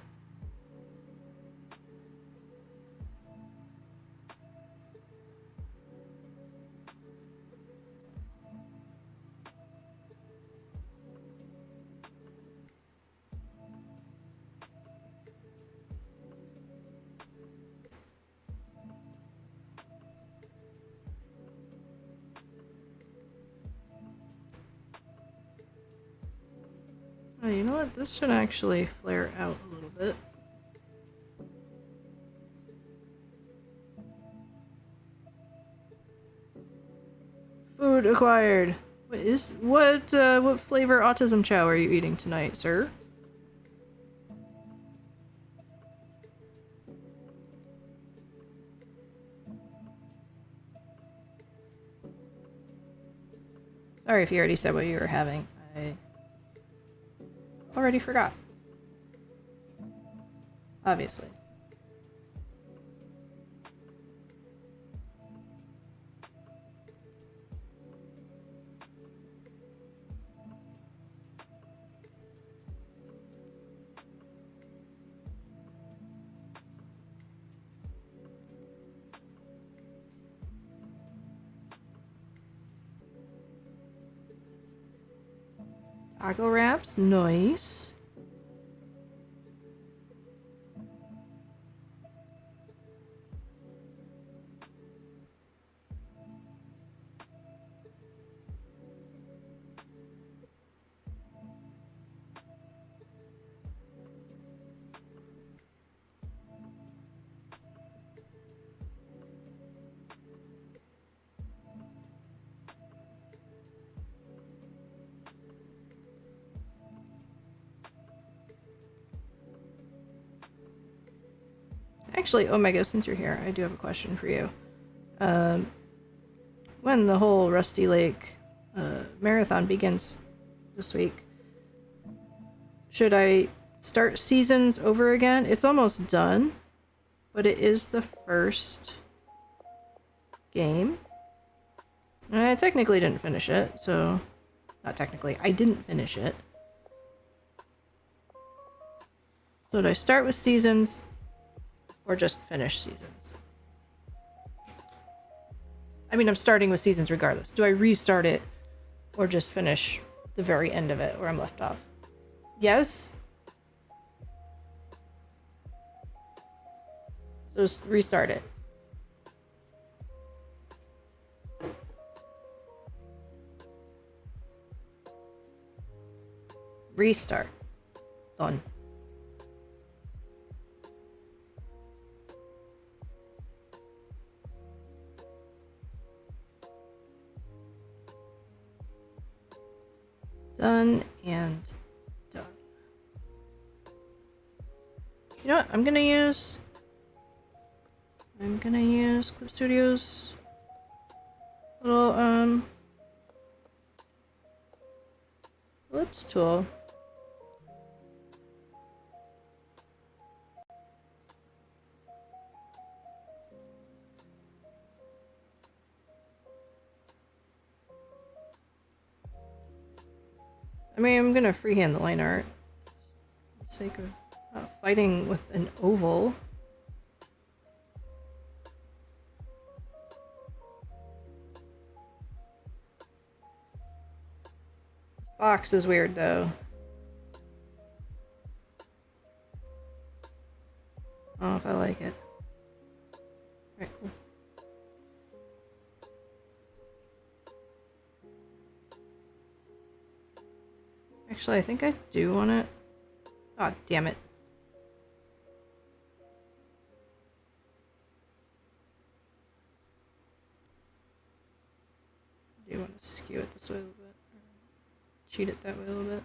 Oh, you know what? This should actually flare out a little bit. Food acquired. What flavor autism chow are you eating tonight, sir? Sorry if you already said what you were having. I already forgot. Obviously. Taco wraps, nice. Actually, Omega, since you're here, I do have a question for you. When the whole Rusty Lake marathon begins this week, should I start seasons over again? It's almost done, but it is the first game. I technically didn't finish it, so... Not technically, I didn't finish it. So do I start with seasons, or just finish seasons? I mean, I'm starting with seasons regardless. Do I restart it, or just finish the very end of it where I'm left off. Yes? So just restart it. Restart. Done. Done and done. You know what? I'm gonna use Clip Studio's little ellipse tool. I mean, I'm gonna freehand the line art for the sake of not fighting with an oval. This box is weird though. I don't know if I like it. Alright, cool. Actually, I think I do want it. Oh, damn it. I do want to skew it this way a little bit. Or cheat it that way a little bit.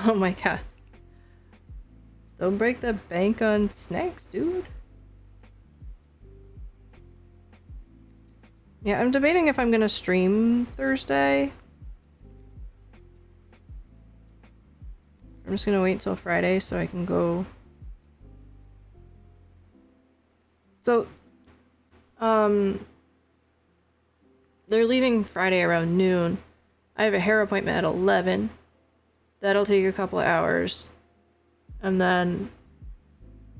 Oh my god. Don't break the bank on snacks, dude. Yeah, I'm debating if I'm gonna stream Thursday. I'm just gonna wait until Friday so I can go. So, they're leaving Friday around noon. I have a hair appointment at 11. That'll take a couple of hours. And then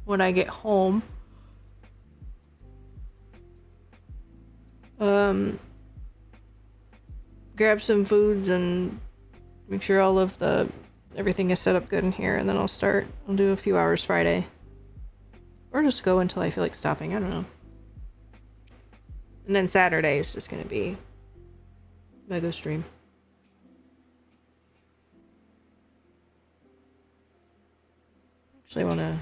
when I get home, grab some foods and make sure all of everything is set up good in here, and then I'll do a few hours Friday. Or just go until I feel like stopping, I don't know. And then Saturday is just gonna be mega stream. Actually, I want to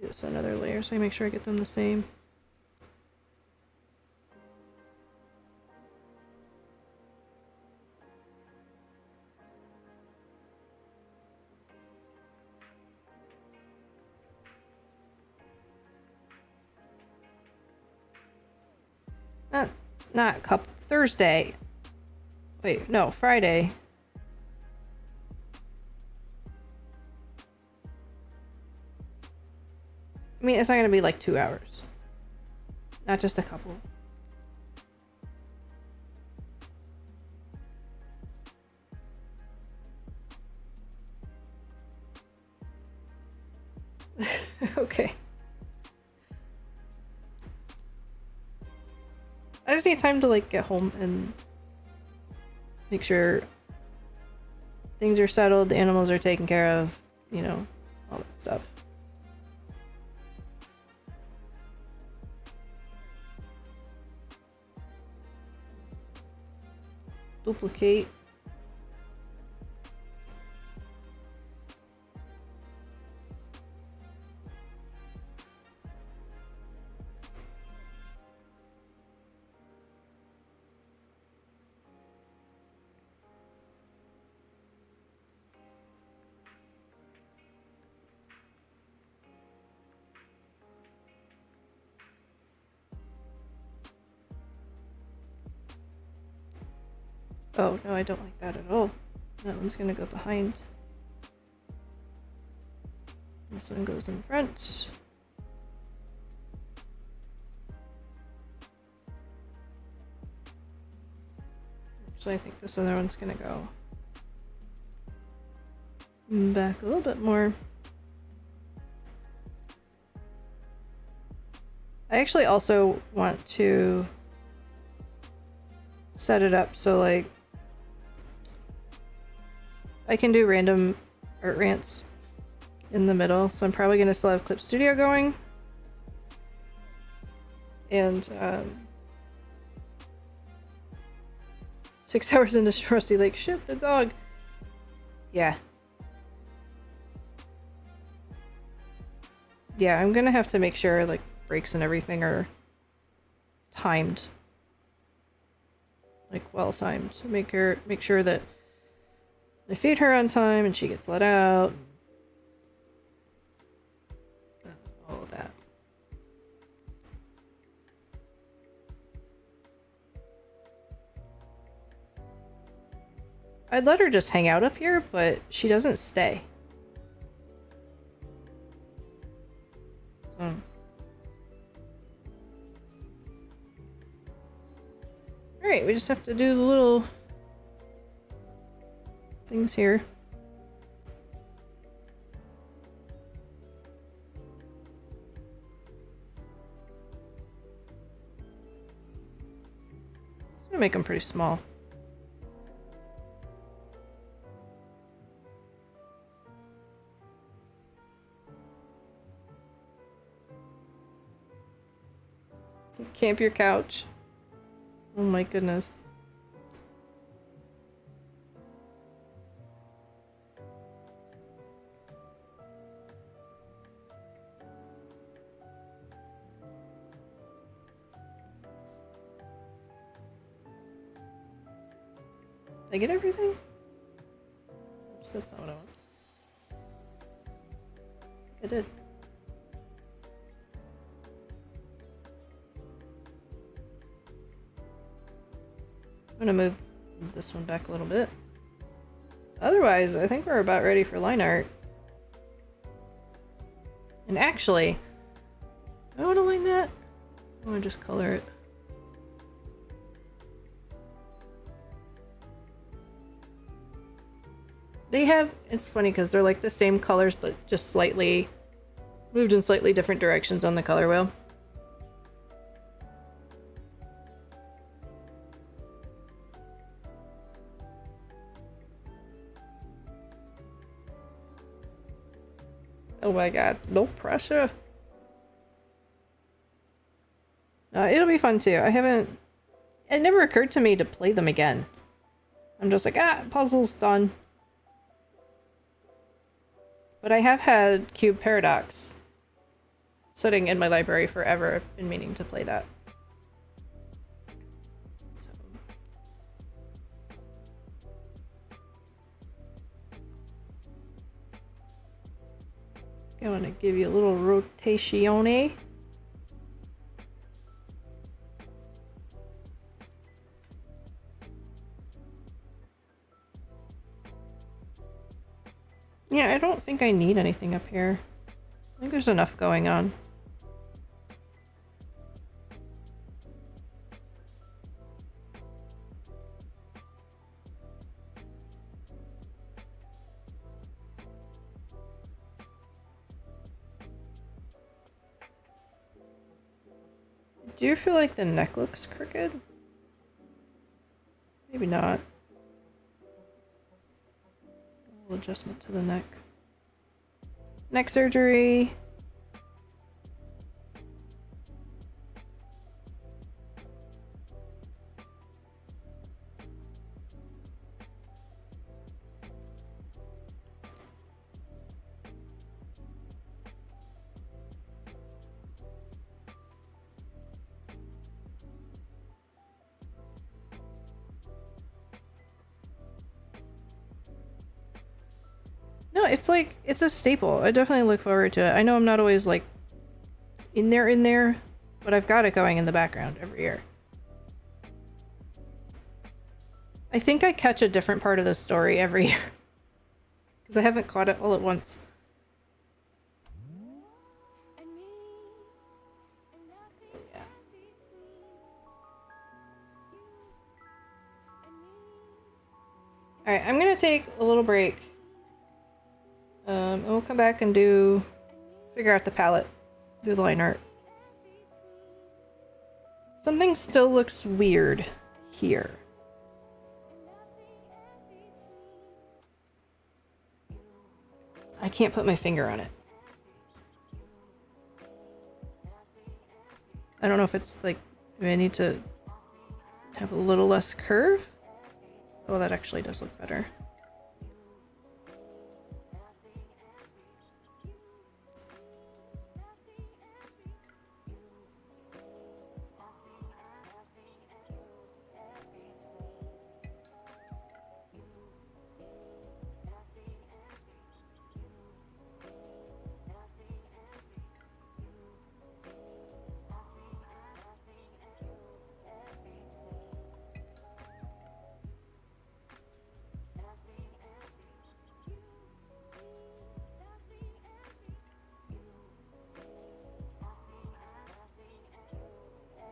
do this another layer so I make sure I get them the same. Not Thursday. Wait, no, Friday. I mean, it's not gonna be like 2 hours. Not just a couple. Okay. I just need time to like get home and make sure things are settled, the animals are taken care of, you know, all that stuff. Duplicate. Oh, no, I don't like that at all. That one's gonna go behind. This one goes in front. So I think this other one's gonna go back a little bit more. I actually also want to set it up so like I can do random art rants in the middle, so I'm probably gonna still have Clip Studio going. And 6 hours into Rusty Lake. Shit, the dog. Yeah. Yeah, I'm gonna have to make sure like breaks and everything are timed. Like well timed. Make sure that I feed her on time and she gets let out. All of that. I'd let her just hang out up here, but she doesn't stay. Alright, we just have to do the little things here. I'm gonna make them pretty small. Camp your couch. Oh my goodness. Did I get everything? Oops, that's not what I want. I did. I'm gonna move this one back a little bit. Otherwise, I think we're about ready for line art. And actually, I want to line that. I want to just color it. They have, it's funny because they're like the same colors, but just slightly moved in slightly different directions on the color wheel. Oh my god, no pressure. It'll be fun too. It never occurred to me to play them again. I'm just like, puzzle's done. But I have had Cube Paradox sitting in my library forever. I've been meaning to play that. I want to give you a little rotatione. Yeah, I don't think I need anything up here. I think there's enough going on. Do you feel like the neck looks crooked? Maybe not. A little adjustment to the neck. Neck surgery. No, it's like, it's a staple. I definitely look forward to it. I know I'm not always like in there, but I've got it going in the background every year. I think I catch a different part of the story every year. Because I haven't caught it all at once. Yeah. Alright, I'm gonna take a little break. And we'll come back and figure out the palette, do the line art. Something still looks weird here. I can't put my finger on it. I don't know if it's like, maybe I need to have a little less curve. Oh, that actually does look better.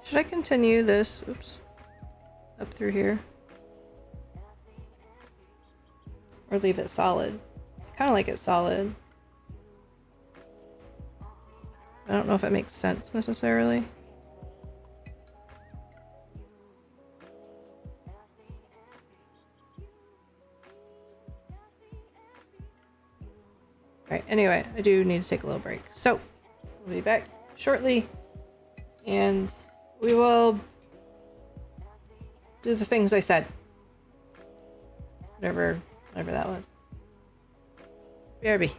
Should I continue this? Oops. Up through here. Or leave it solid? I kind of like it solid. I don't know if it makes sense necessarily. Alright, anyway, I do need to take a little break. So, we'll be back shortly. And we will do the things I said. Whatever that was. BRB.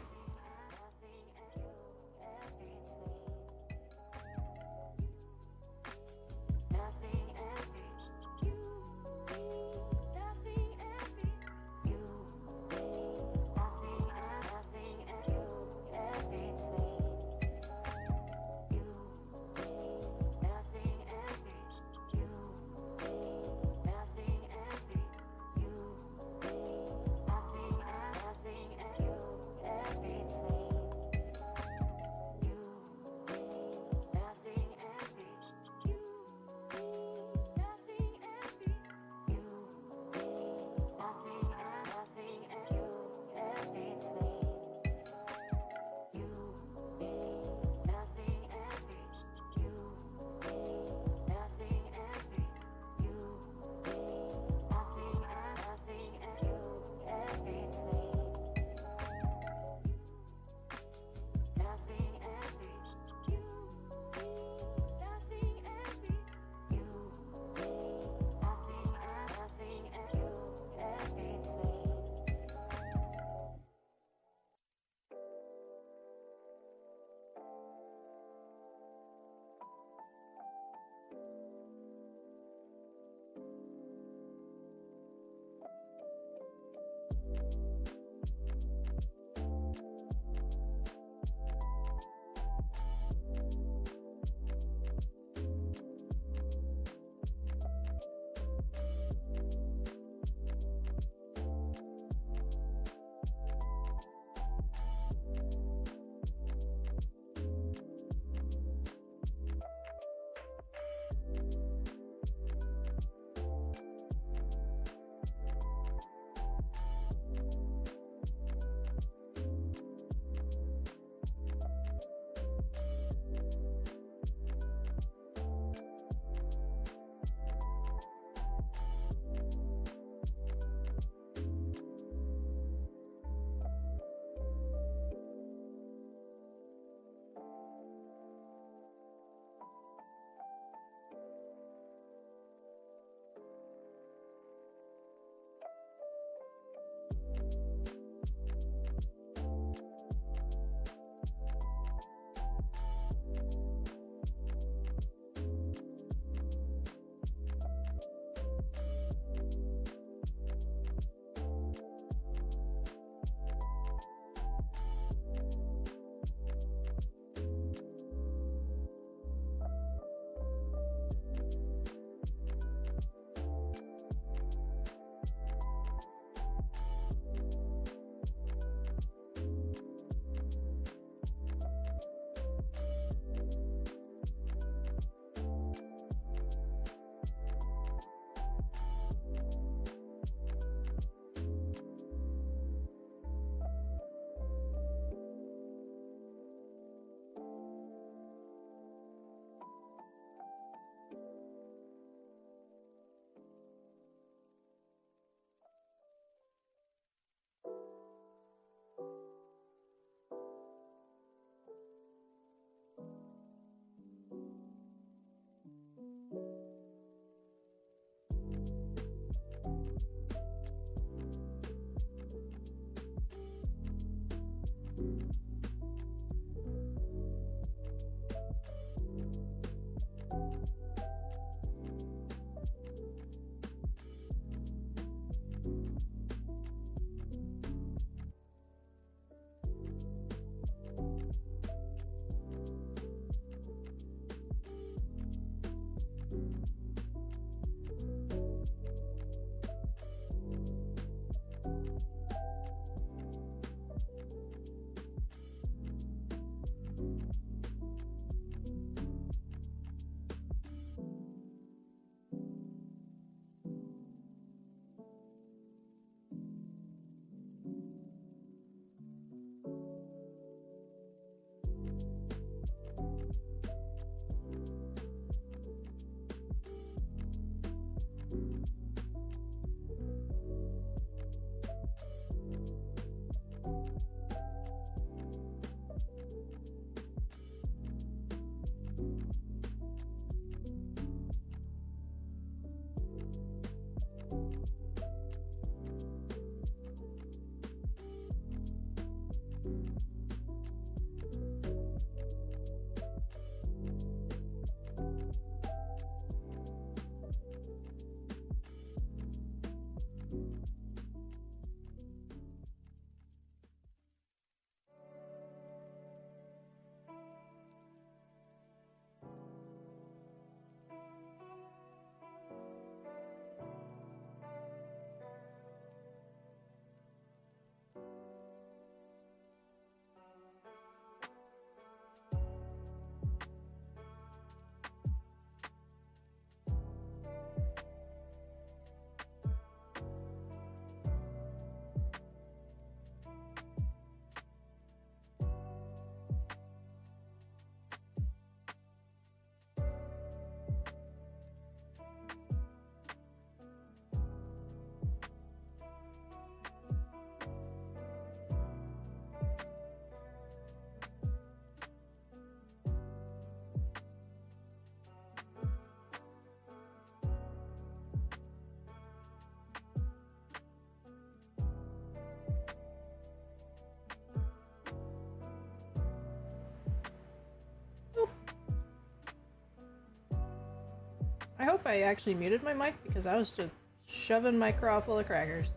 hope I actually muted my mic because I was just shoving my craw full of crackers.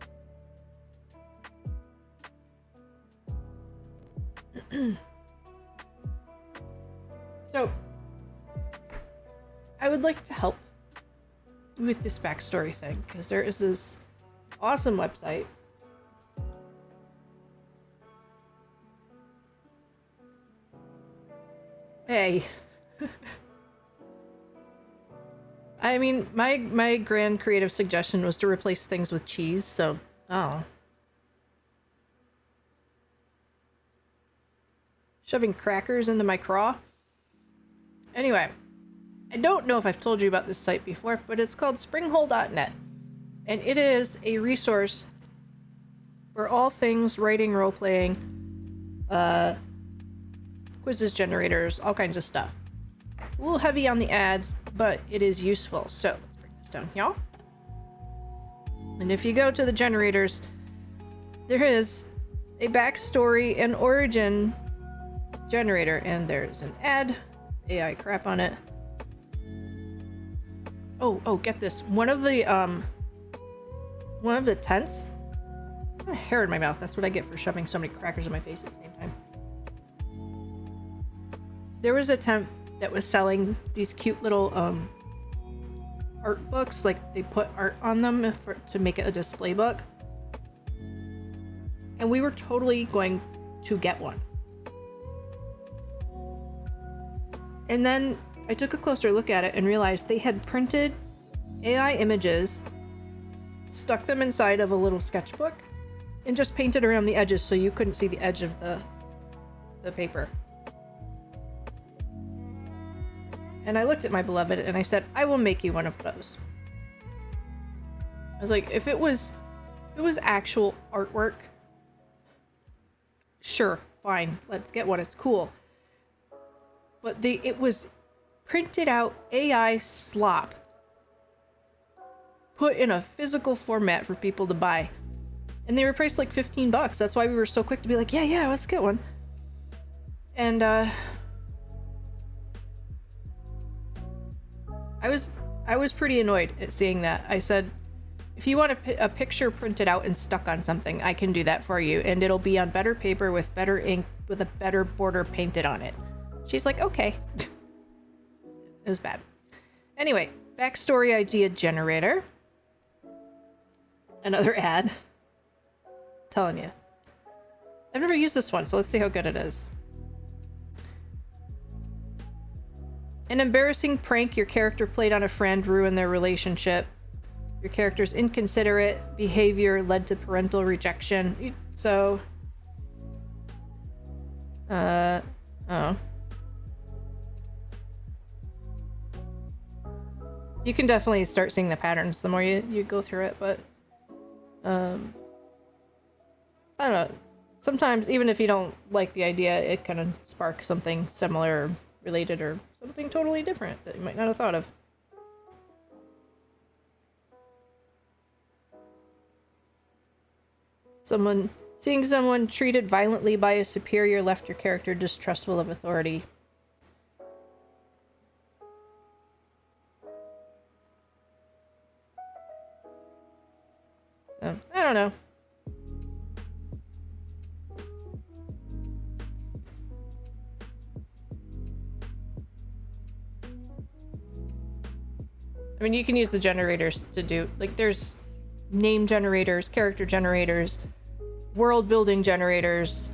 So, I would like to help with this backstory thing because there is this awesome website. Hey. I mean, my grand creative suggestion was to replace things with cheese, so oh. Shoving crackers into my craw. Anyway, I don't know if I've told you about this site before, but it's called springhole.net. And it is a resource for all things writing, role-playing, quizzes, generators, all kinds of stuff. It's a little heavy on the ads, but it is useful. So let's bring this down here. And if you go to the generators, there is a backstory and origin generator, and there's an ad, AI crap on it. Oh, get this. One of the 10th. I have hair in my mouth. That's what I get for shoving so many crackers in my face at the same time. There was a temp that was selling these cute little art books, like they put art on them to make it a display book. And we were totally going to get one. And then I took a closer look at it and realized they had printed AI images, stuck them inside of a little sketchbook, and just painted around the edges so you couldn't see the edge of the paper. And I looked at my beloved and I said, I will make you one of those. I was like, if it was actual artwork, sure, fine, let's get one, it's cool. But it was printed out AI slop, put in a physical format for people to buy. And they were priced like $15. That's why we were so quick to be like, yeah, let's get one. And I was pretty annoyed at seeing that. I said, if you want a picture printed out and stuck on something, I can do that for you, and it'll be on better paper with better ink with a better border painted on it. She's like, okay. It was bad. Anyway, backstory idea generator. Another ad. Telling you. I've never used this one, so let's see how good it is. An embarrassing prank your character played on a friend ruined their relationship. Your character's inconsiderate behavior led to parental rejection. So... oh. You can definitely start seeing the patterns the more you go through it, but... I don't know. Sometimes, even if you don't like the idea, it kind of sparks something similar or related or something totally different that you might not have thought of. Seeing someone treated violently by a superior left your character distrustful of authority. So, I don't know. I mean, you can use the generators to do, like, there's name generators, character generators, world building generators,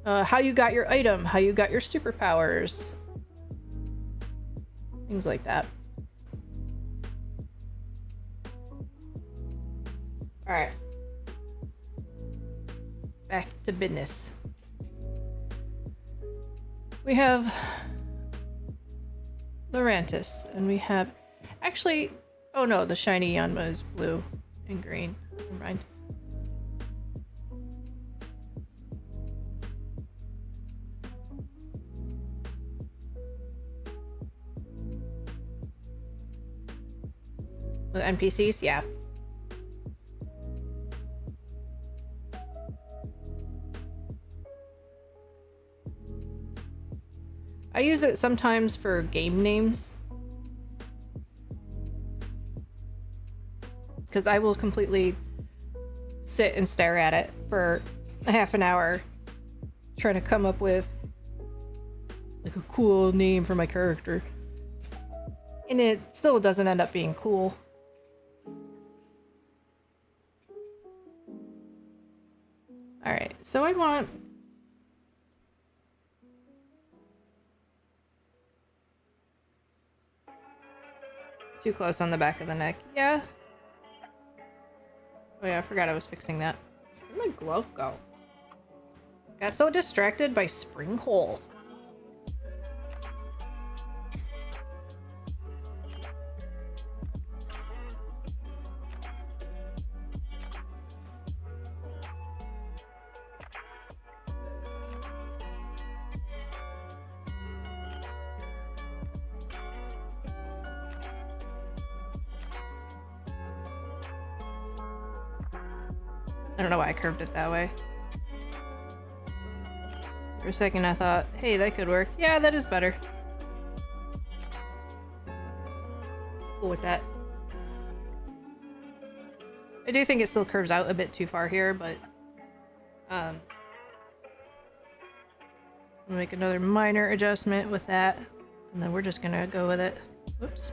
how you got your item, how you got your superpowers, things like that. All right, back to business. We have Lorantis, and we have... Actually, oh no, the shiny Yanma is blue and green. Never mind. The NPCs, yeah. I use it sometimes for game names. Because I will completely sit and stare at it for a half an hour trying to come up with like a cool name for my character. And it still doesn't end up being cool. Alright, so I want... Too close on the back of the neck. Yeah. Oh yeah, I forgot I was fixing that. Where'd my glove go? Got so distracted by Spring Hole. I don't know why I curved it that way. For a second I thought, hey, that could work. Yeah, that is better. Cool with that. I do think it still curves out a bit too far here, but I'll make another minor adjustment with that, and then we're just gonna go with it. Whoops.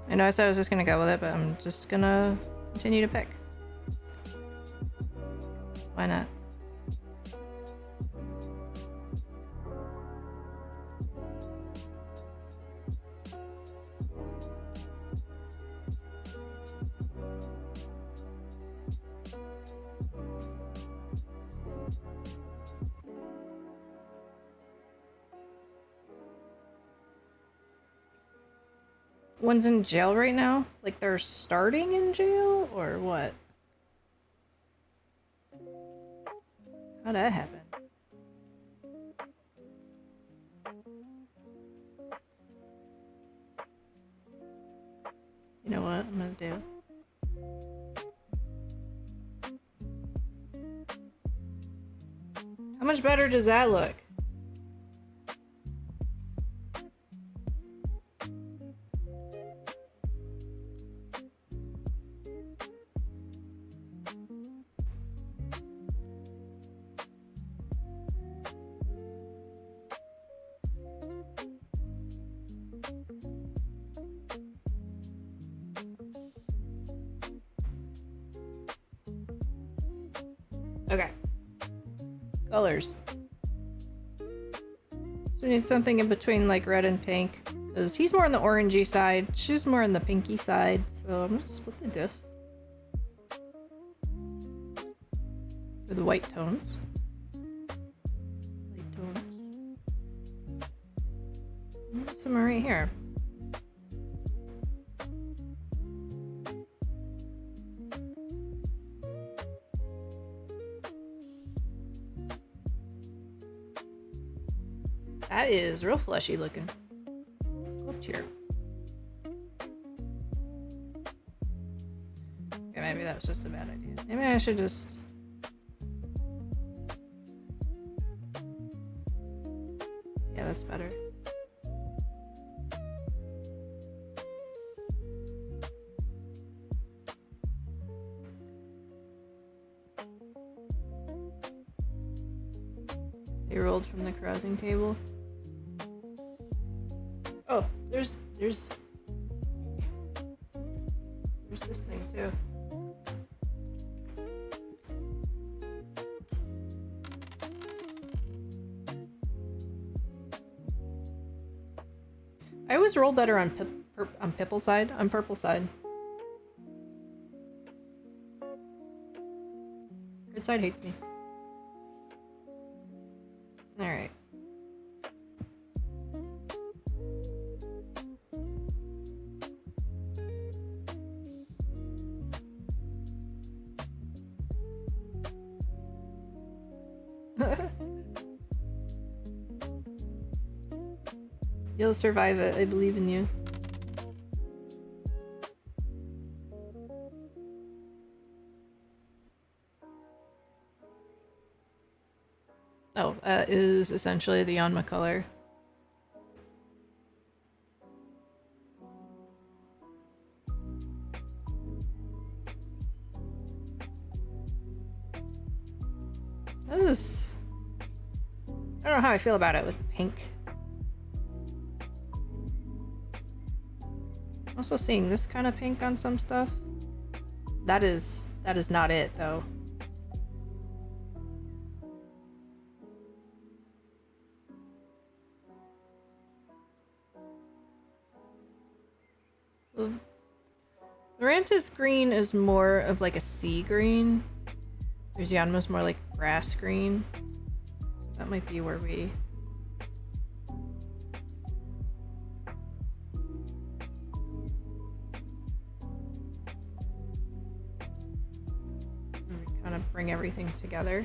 I know I said I was just gonna go with it, but I'm just gonna continue to pick. Why not? One's in jail right now? Like they're starting in jail? Or what? How'd that happen? You know what I'm gonna do? How much better does that look? Okay. Colors. So we need something in between like red and pink. Because he's more on the orangey side, she's more on the pinky side. So I'm gonna split the diff. For the white tones. Light tones. Somewhere right here. That is real fleshy looking. Let's go up here. Okay, maybe that was just a bad idea. Maybe I should just... Yeah, that's better. They rolled from the carousing table. Oh, there's this thing too. I always roll better on purple side. On purple side. Red side hates me. Alright. You'll survive it. I believe in you. Oh, is essentially the Yanma color. That is... I don't know how I feel about it with pink. I'm also seeing this kind of pink on some stuff. That is not it, though. Lorantis green is more of like a sea green. Whereas Yanma's more like grass green. So that might be where we... kind of bring everything together.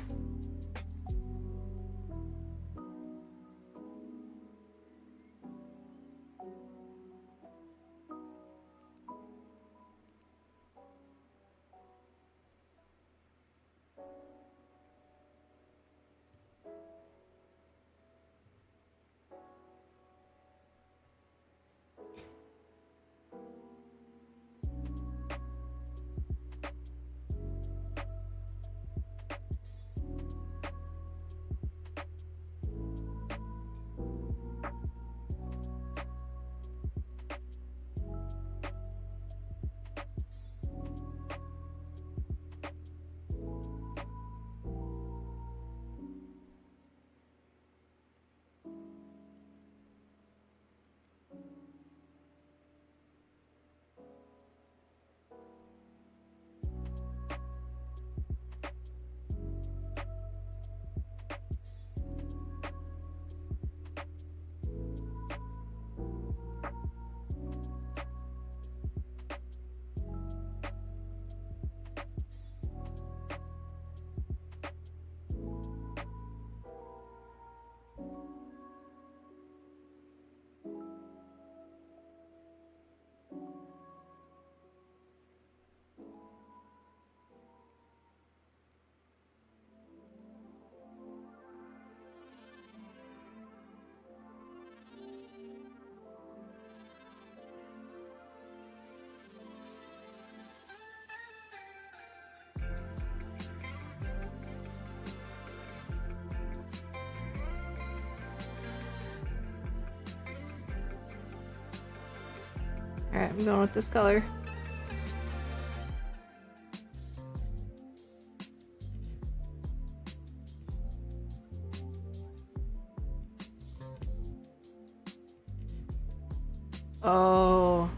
Alright, I'm going with this color. Oh.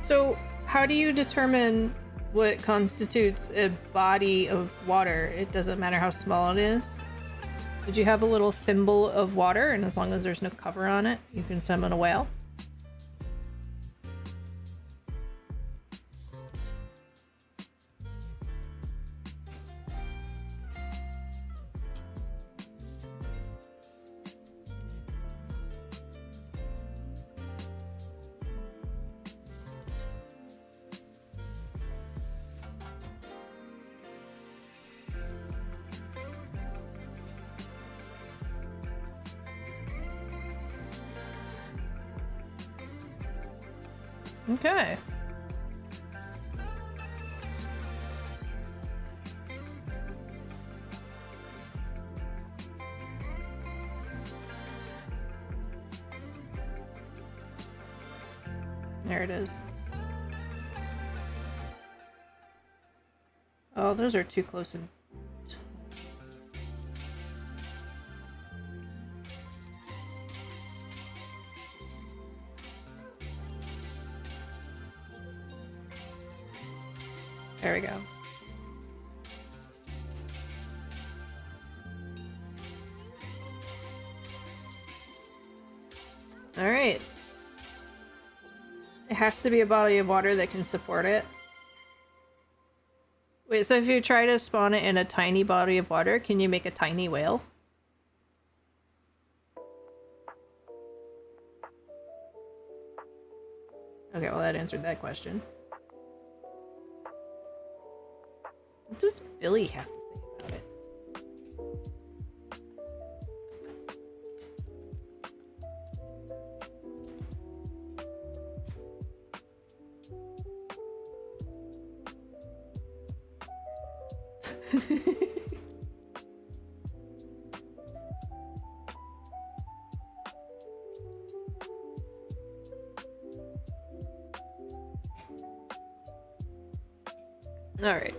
So, how do you determine what constitutes a body of water? It doesn't matter how small it is. Did you have a little thimble of water, and as long as there's no cover on it, you can summon a whale? Okay. There it is. Oh, those are too close in. There we go. Alright. It has to be a body of water that can support it. Wait, so if you try to spawn it in a tiny body of water, can you make a tiny whale? Okay, well that answered that question. What does Billy have to say about it? Alright.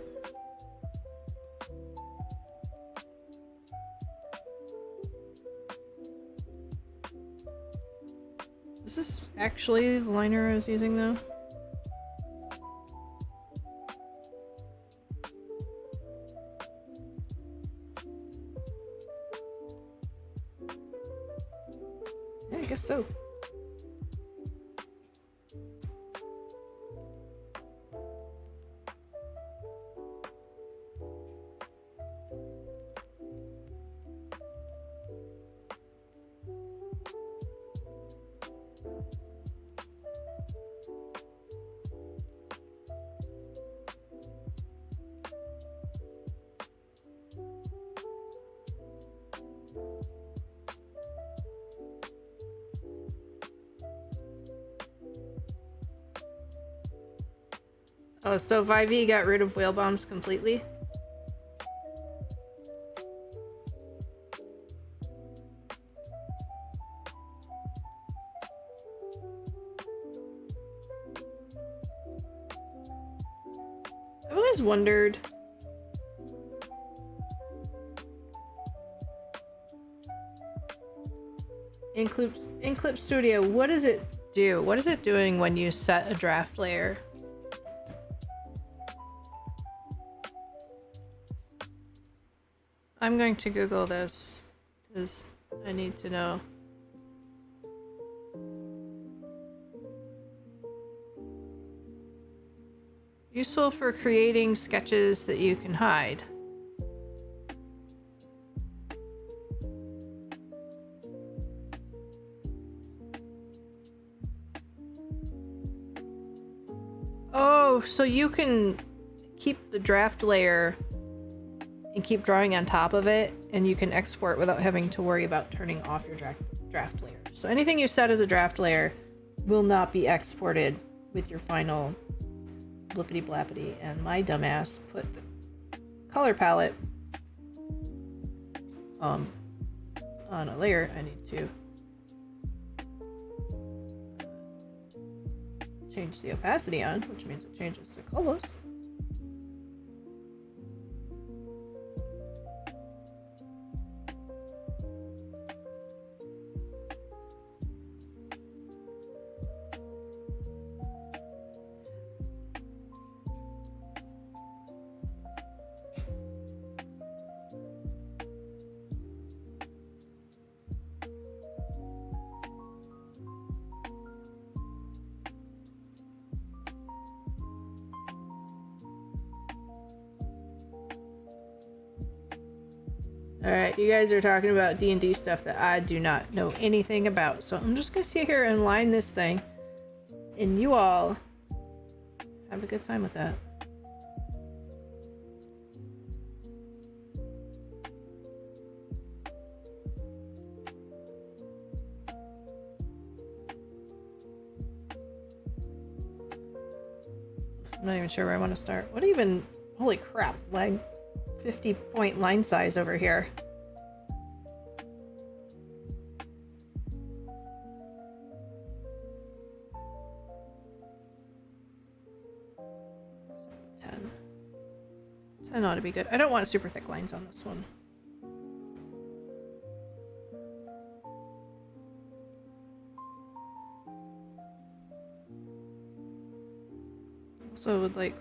Is this actually the liner I was using though? Yeah, I guess so. Oh, so 5e got rid of whale bombs completely? I've always wondered. In Clip Studio, what does it do? What is it doing when you set a draft layer? I'm going to Google this because I need to know. Useful for creating sketches that you can hide. Oh, so you can keep the draft layer and keep drawing on top of it, and you can export without having to worry about turning off your draft layer. So anything you set as a draft layer will not be exported with your final blippity blappity. And my dumbass put the color palette on a layer. I need to change the opacity on, which means it changes the colors. Alright, you guys are talking about D&D stuff that I do not know anything about, so I'm just gonna sit here and line this thing, and you all have a good time with that. even sure where I want to start. What even... Holy crap, lag 50-point line size over here. Ten ought to be good. I don't want super thick lines on this one. Also would like...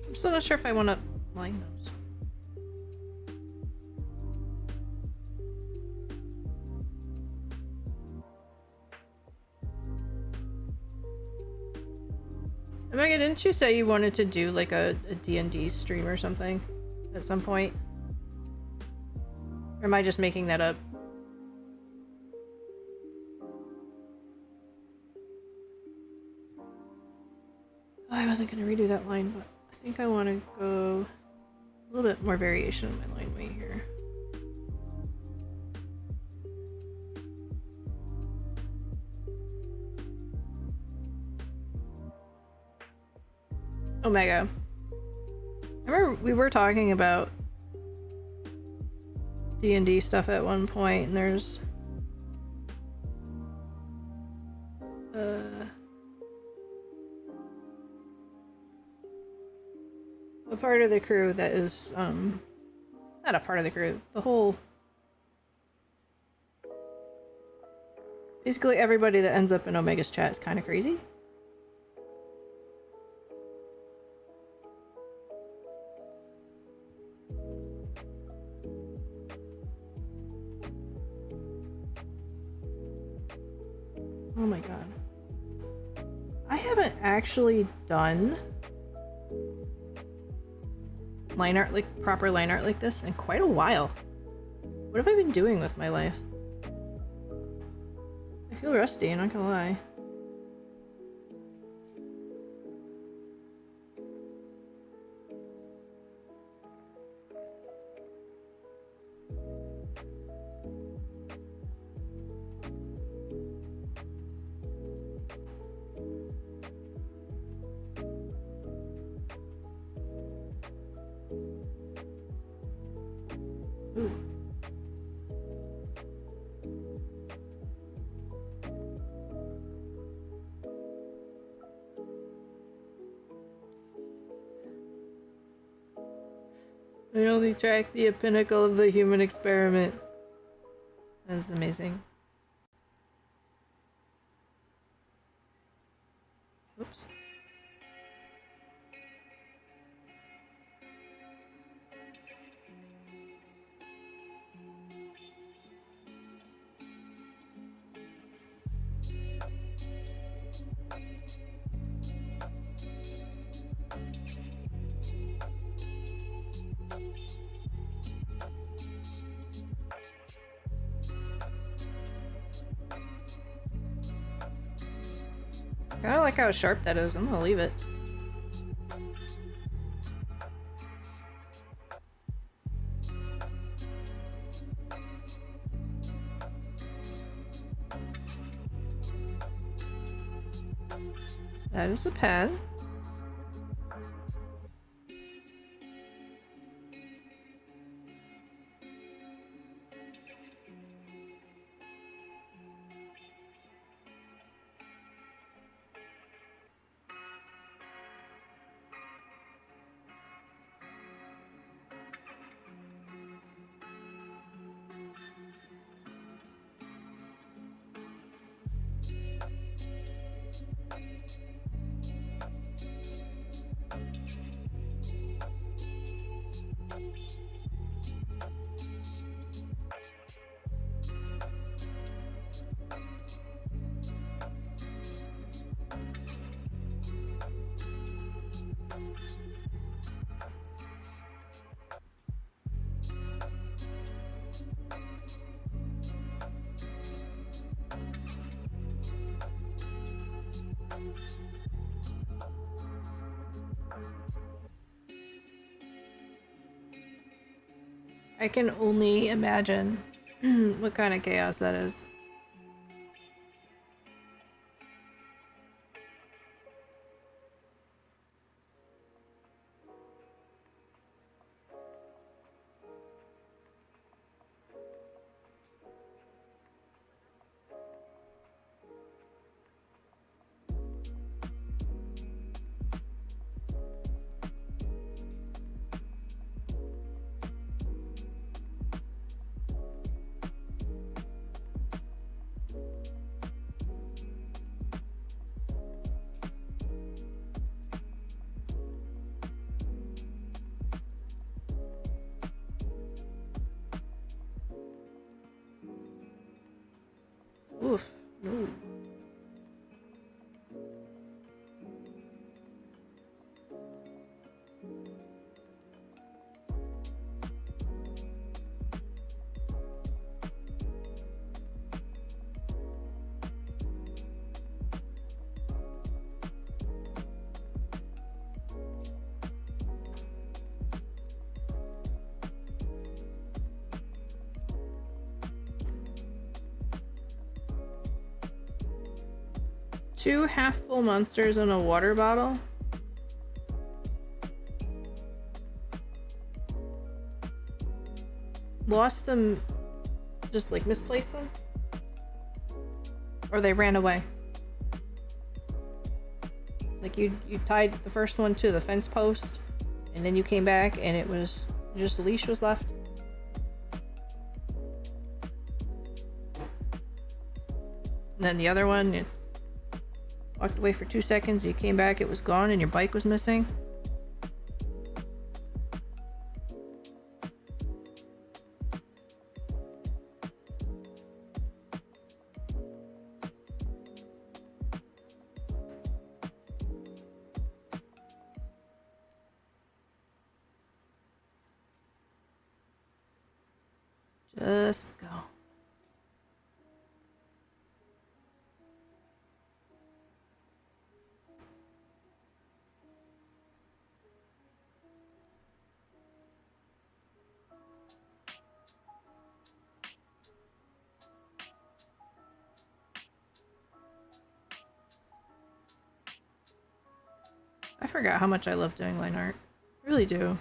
I'm still not sure if I want to line those. Omega, didn't you say you wanted to do like a D&D stream or something at some point? Or am I just making that up? Oh, I wasn't going to redo that line, but I think I want to go a little bit more variation in my line weight here. Omega. I remember we were talking about D&D stuff at one point, and there's a part of the crew that is not a part of the crew, the whole, basically everybody that ends up in Omega's chat is kind of crazy. Oh my god. I haven't actually done line art, like proper line art like this in quite a while. What have I been doing with my life? I feel rusty, I'm not gonna lie. Ooh. We only track the pinnacle of the human experiment. That's amazing. Oops. I kinda like how sharp that is. I'm gonna leave it. That is a pen. I can only imagine what kind of chaos that is. Oof. No. Two half-full monsters in a water bottle? Lost them, just like misplaced them? Or they ran away? Like you tied the first one to the fence post, and then you came back and it was just a leash was left? And then the other one, you walked away for 2 seconds, you came back, it was gone, and your bike was missing? Just go. I forgot how much I love doing line art. I really do.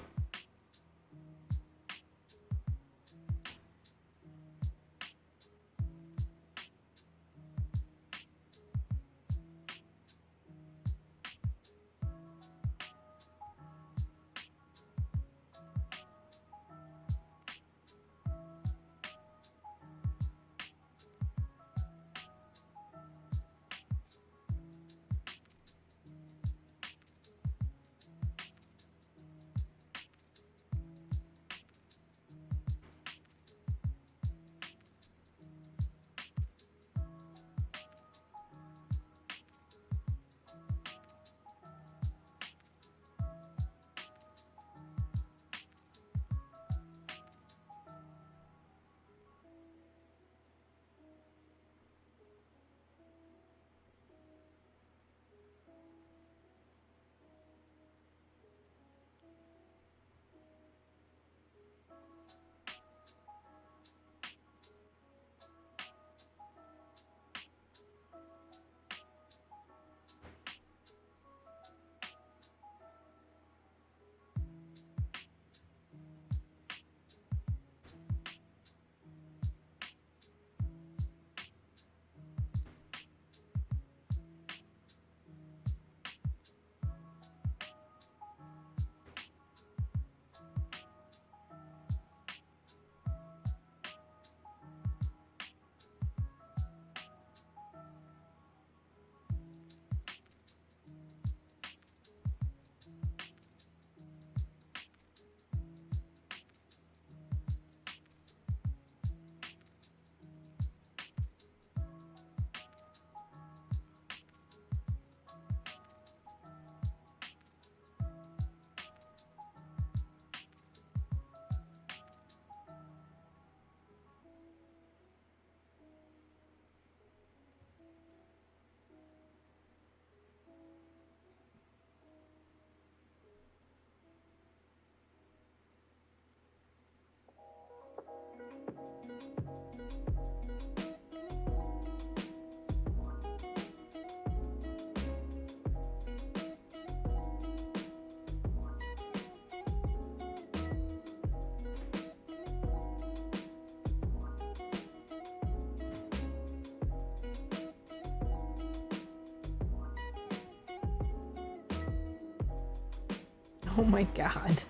Oh my god.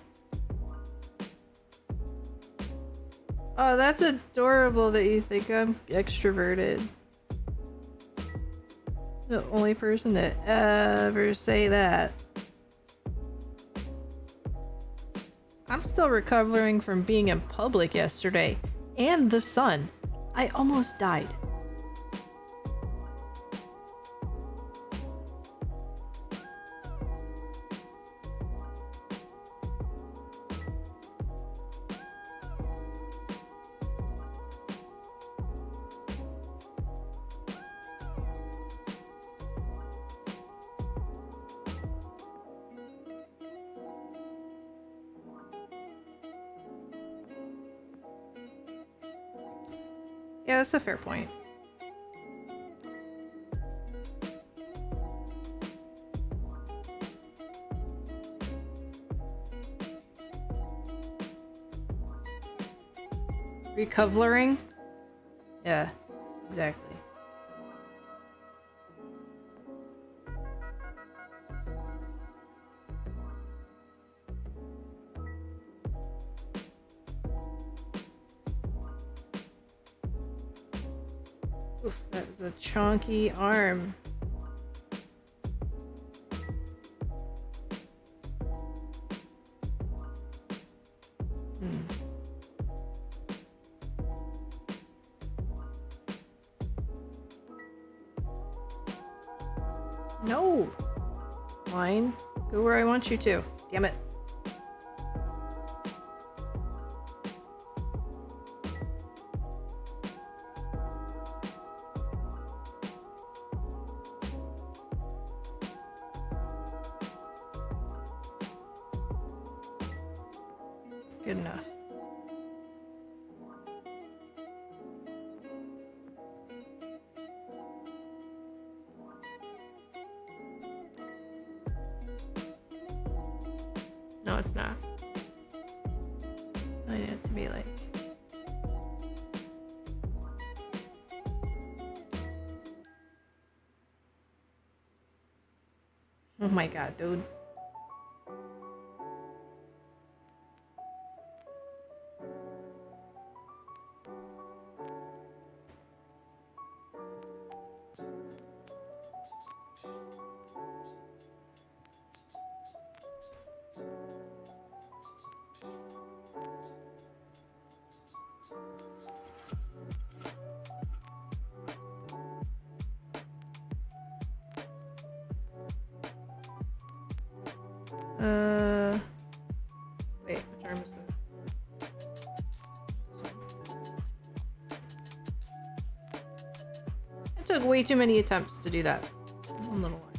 Oh, that's adorable that you think I'm extroverted. The only person to ever say that. I'm still recovering from being in public yesterday. And the sun. I almost died. Yeah, that's a fair point. Recovering? Yeah, exactly. Oof, that was a chunky arm. No! Line, go where I want you to. Damn it. Good enough. No, it's not. I need it to be like... Oh my god, dude. Wait, which arm is this? It took way too many attempts to do that. One little line.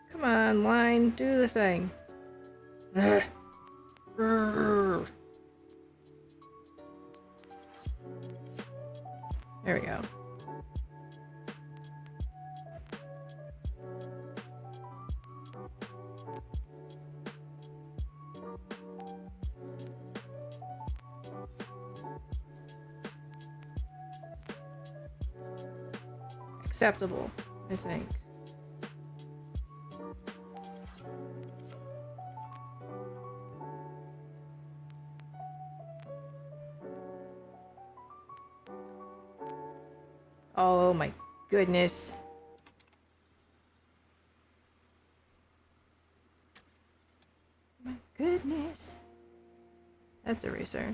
Come on, line, do the thing. There we go. Acceptable, I think. Oh my goodness. goodness. That's Eraser.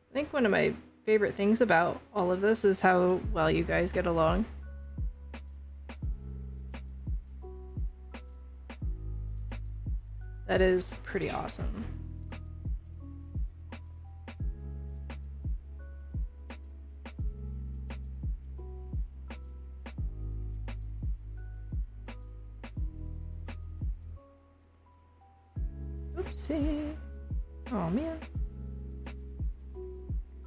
I think one of my favorite things about all of this is how well you guys get along. That is pretty awesome. Oopsie. Oh man.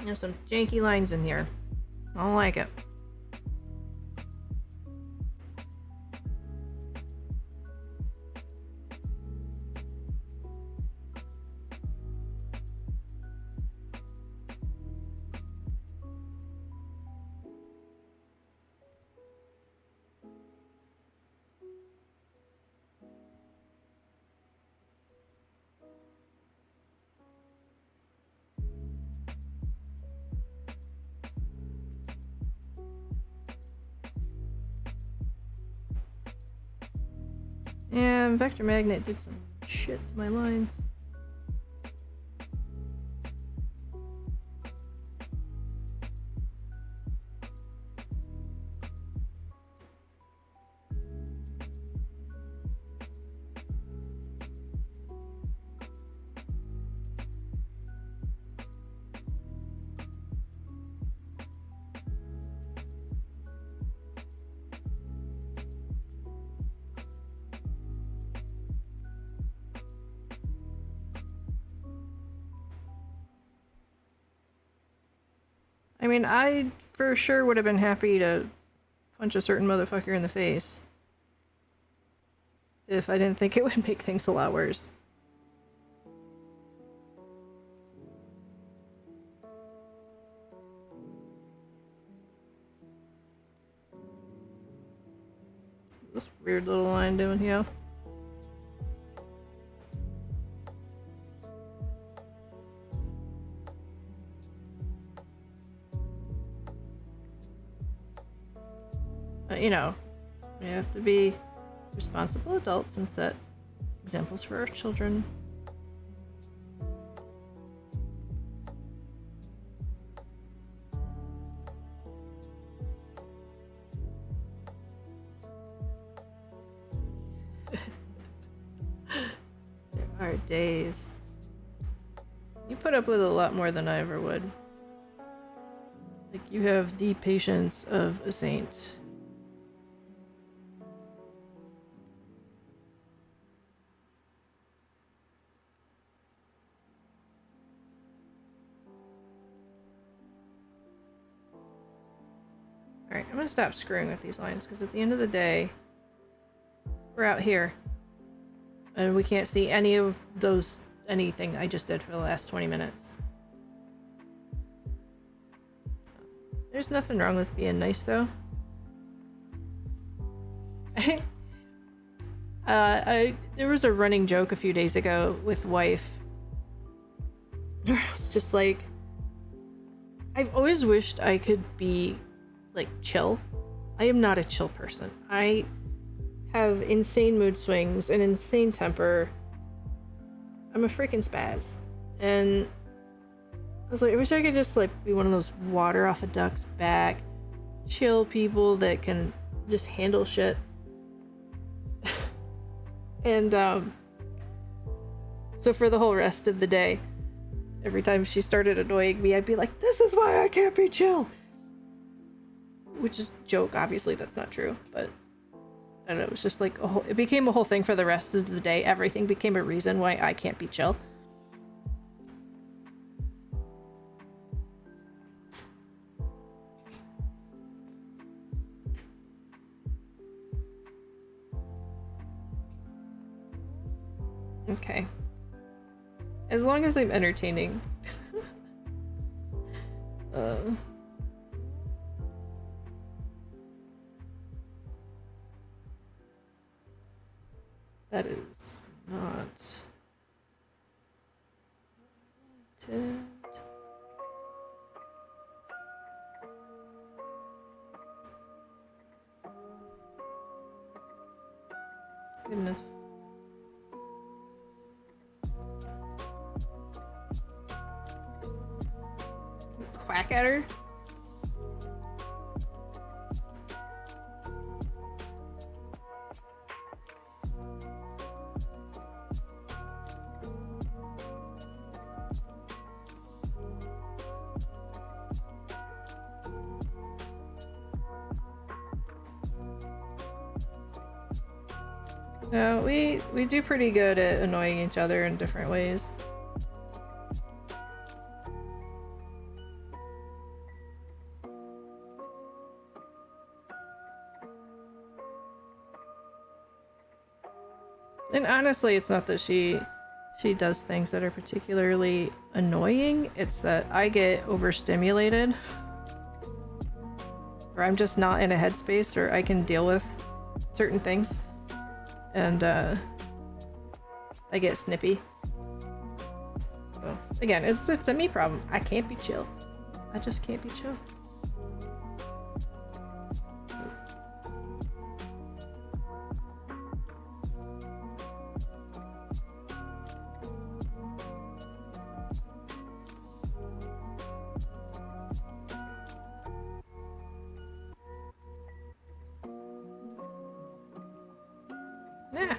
There's some janky lines in here. I don't like it. And Vector Magnet did some shit to my lines. I mean, I for sure would have been happy to punch a certain motherfucker in the face if I didn't think it would make things a lot worse. This weird little line doing here. You know, we have to be responsible adults and set examples for our children. There are days. You put up with a lot more than I ever would. Like, you have the patience of a saint. Alright, I'm gonna stop screwing with these lines, because at the end of the day, we're out here. And we can't see any of anything I just did for the last 20 minutes. There's nothing wrong with being nice, though. There was a running joke a few days ago with wife. It's just like, I've always wished I could be, like, chill. I am not a chill person. I have insane mood swings, an insane temper. I'm a freaking spaz. And I was like, I wish I could just like be one of those water off a duck's back, chill people that can just handle shit. And so for the whole rest of the day, every time she started annoying me, I'd be like, this is why I can't be chill. Which is a joke, obviously that's not true, but I don't know, it was just like it became a whole thing for the rest of the day. Everything became a reason why I can't be chill. Okay. As long as I'm entertaining. That is not... Goodness. Quack at her? No, we do pretty good at annoying each other in different ways. And honestly, it's not that she does things that are particularly annoying, it's that I get overstimulated. Or I'm just not in a headspace where I can deal with certain things. And I get snippy. So again, it's a me problem. I can't be chill. I just can't be chill. Yeah.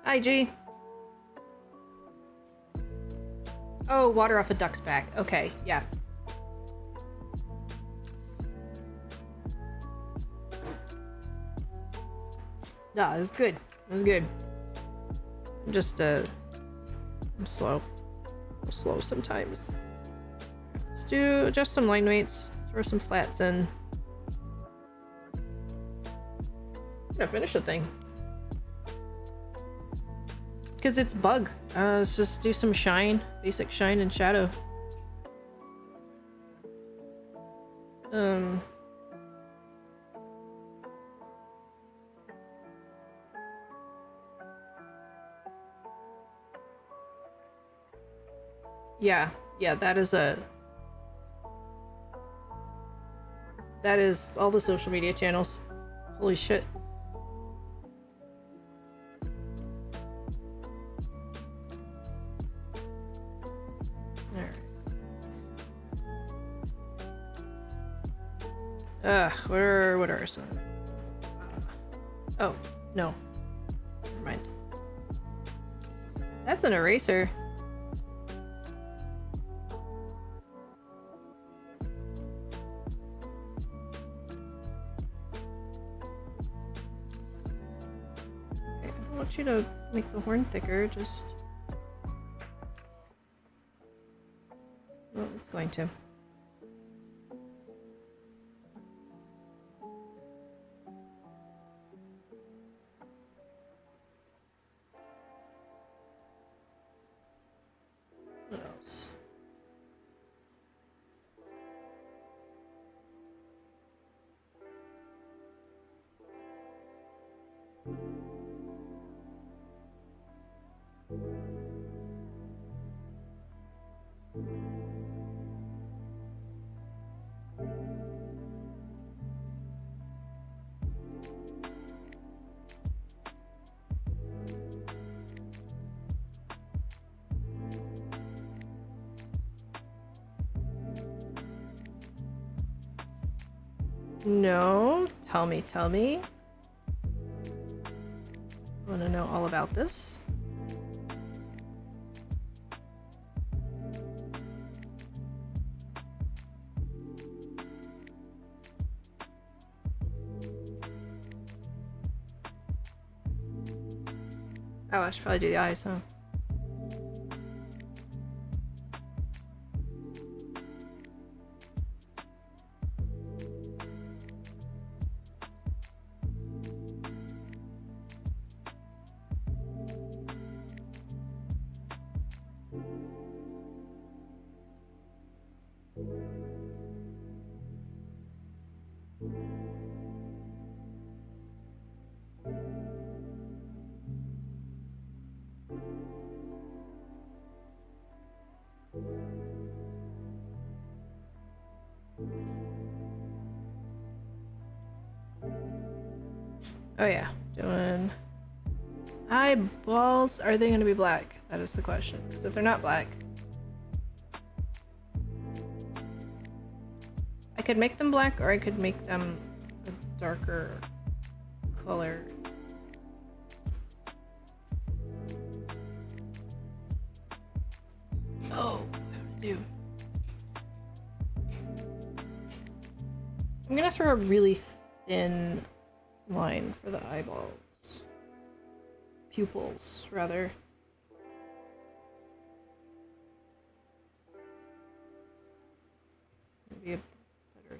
IG. Oh, water off a duck's back. Okay, yeah. Nah, that's good. That's good. I'm just, I'm slow. I'm slow sometimes. Let's do just some line weights. Throw some flats in. I'm gonna finish the thing. Because it's bug. Let's just do some shine. Basic shine and shadow. Yeah, that is all the social media channels. Holy shit. What are some? Oh, no. Never mind. That's an eraser. Okay, I don't want you to make the horn thicker, just... Well, it's going to. What else? No, tell me, tell me. I want to know all about this. Oh, I should probably do the eyes, huh? Oh yeah, doing eyeballs. Are they going to be black? That is the question. Because if they're not black, I could make them black, or I could make them a darker color. Oh, what do I do? I'm gonna throw a really thin line for the eyeballs. Pupils, rather. Maybe a better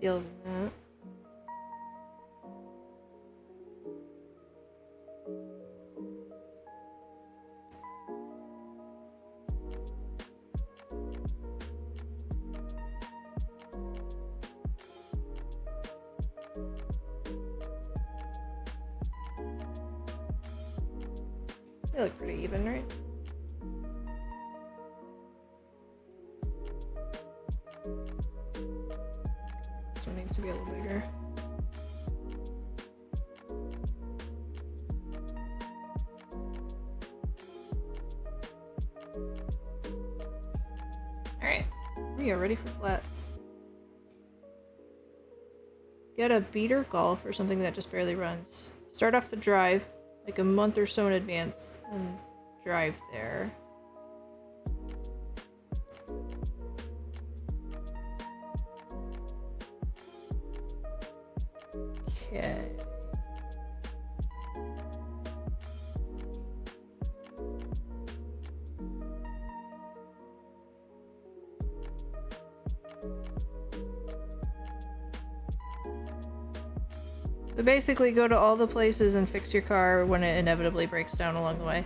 deal than that. They look pretty even, right? This one needs to be a little bigger. Alright, we are ready for flats. Get a beater golf or something that just barely runs. Start off the drive like a month or so in advance and drive there. Okay. So basically go to all the places and fix your car when it inevitably breaks down along the way.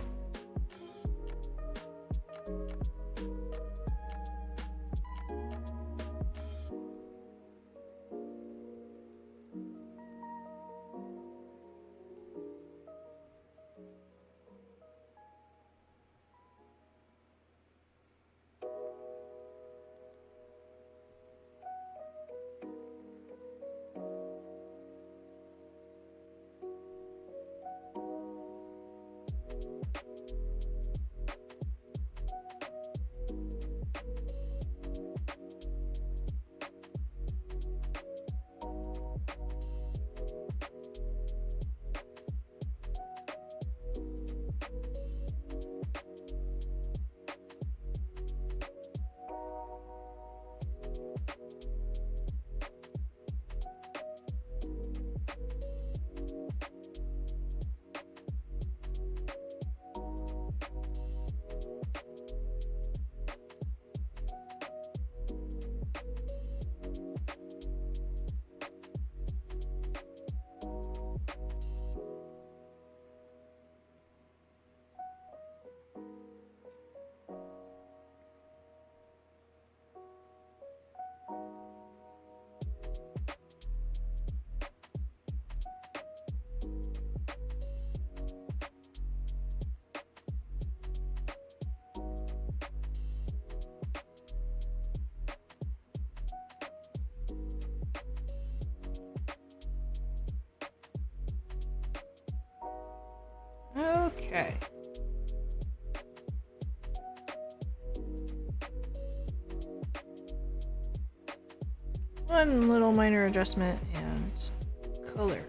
Okay. One little minor adjustment and color.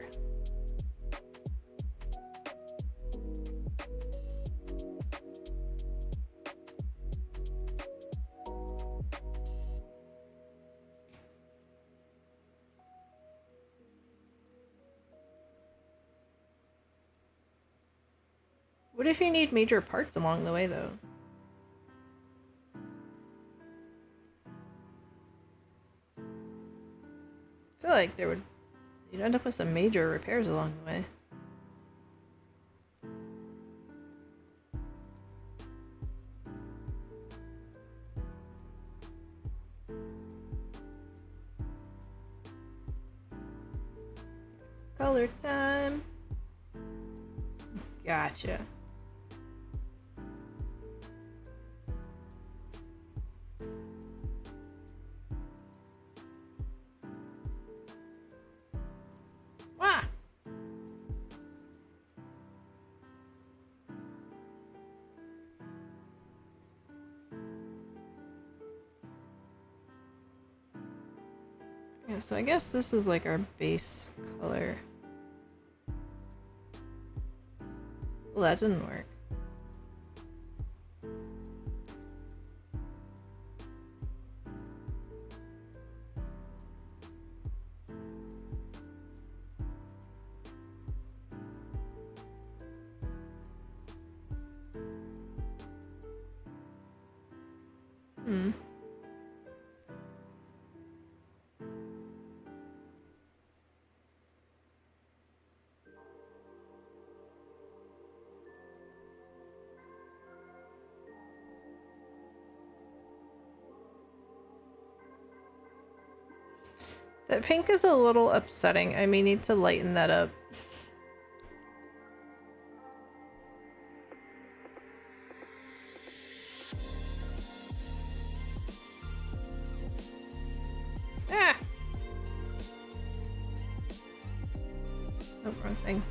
What if you need major parts along the way, though? I feel like you'd end up with some major repairs along the way. Color time. Gotcha. Wow. Yeah, so I guess this is like our base color. Well, that didn't work. Hmm. That pink is a little upsetting. I may need to lighten that up. Ah! Oh, wrong thing.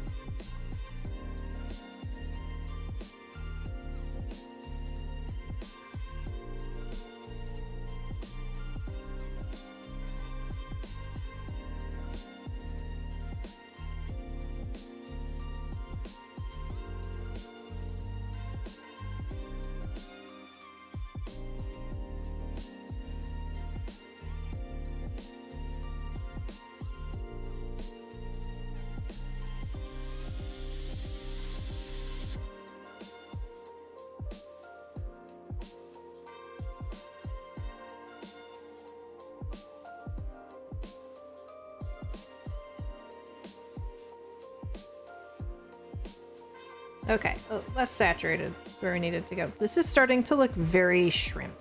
Okay, less saturated where we needed to go. This is starting to look very shrimp.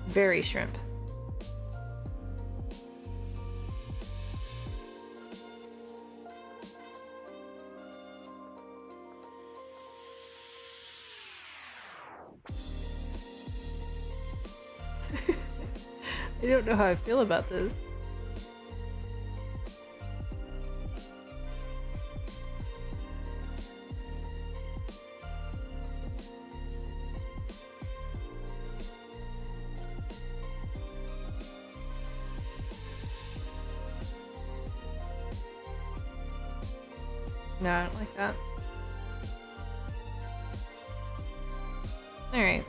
Very shrimp. I don't know how I feel about this. No, I don't like that. Alright.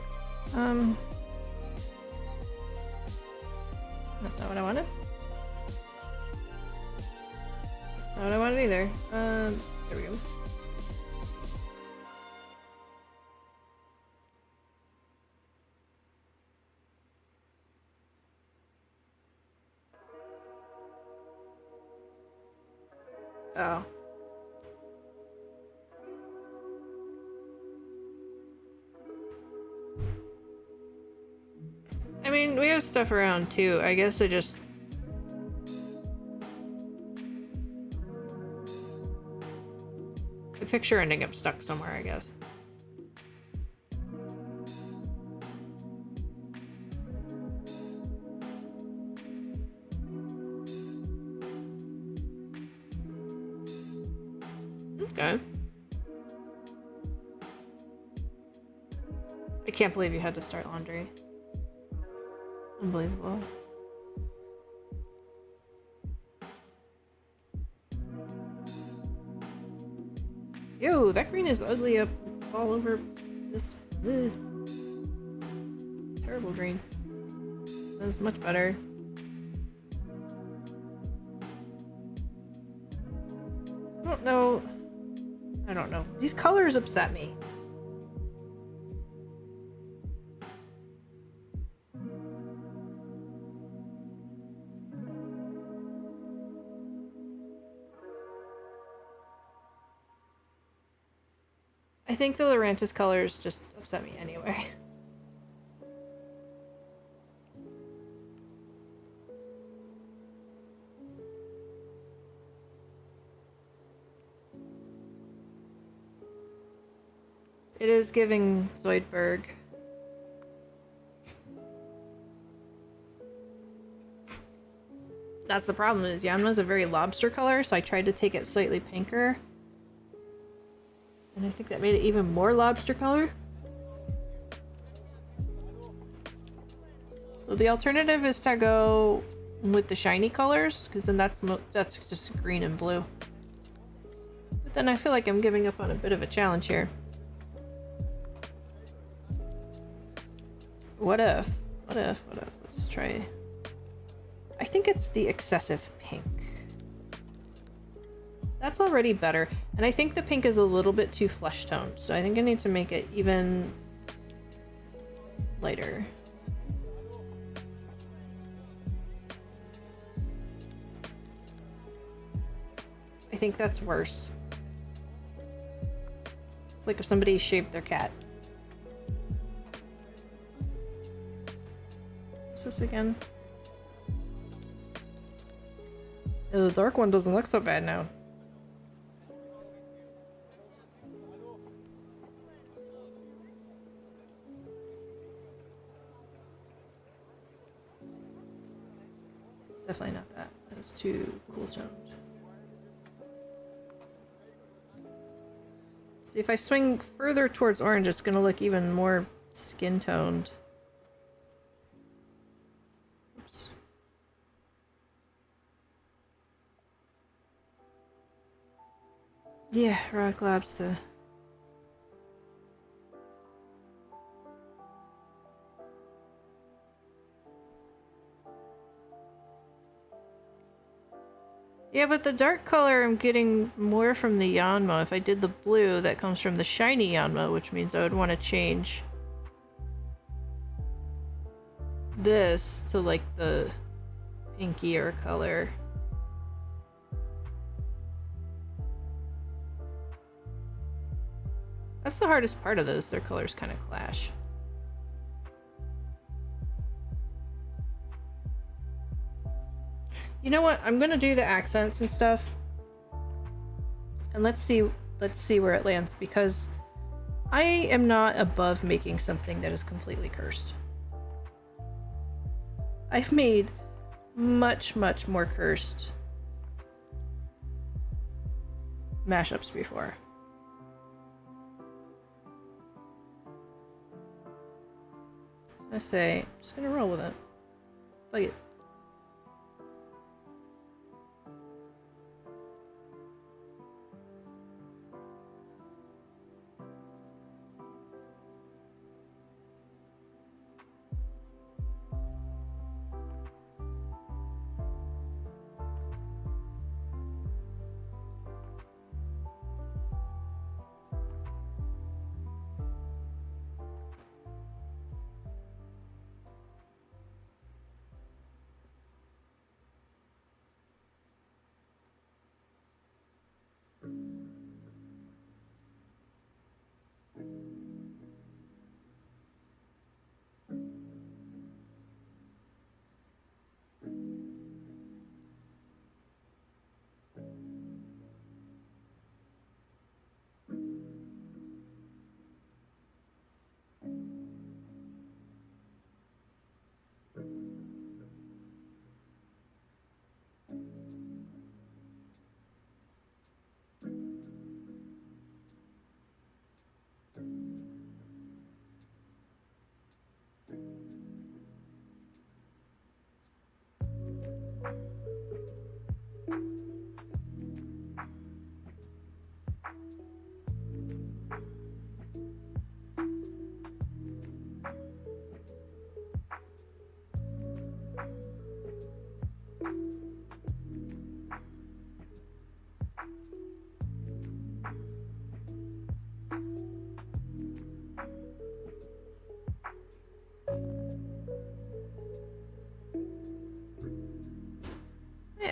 That's not what I wanted. Not what I wanted either. There we go. Oh. I mean, we have stuff around too. I guess I just... The picture ending up stuck somewhere, I guess. Okay. I can't believe you had to start laundry. Unbelievable. Ew, that green is ugly up all over this. Ugh. Terrible green. That's much better. I don't know. These colors upset me. I think the Lurantis colors just upset me anyway. It is giving Zoidberg. That's the problem, is Yanma's a very lobster color, so I tried to take it slightly pinker. And I think that made it even more lobster color. So the alternative is to go with the shiny colors, because then that's just green and blue. But then I feel like I'm giving up on a bit of a challenge here. What if? Let's try. I think it's the excessive pink. That's already better. And I think the pink is a little bit too flesh toned, so I think I need to make it even lighter. I think that's worse. It's like if somebody shaved their cat. What's this again? Oh, the dark one doesn't look so bad now. Definitely not that. That is too cool toned. If I swing further towards orange, it's gonna look even more skin toned. Oops. Yeah, Rock Lobster. Yeah, but the dark color I'm getting more from the Yanma. If I did the blue, that comes from the shiny Yanma, which means I would want to change this to like the pinkier color. That's the hardest part of this. Their colors kind of clash. You know what? I'm gonna do the accents and stuff, and let's see where it lands, because I am not above making something that is completely cursed. I've made much more cursed mashups before. So I say, I'm just gonna roll with it. Fuck it.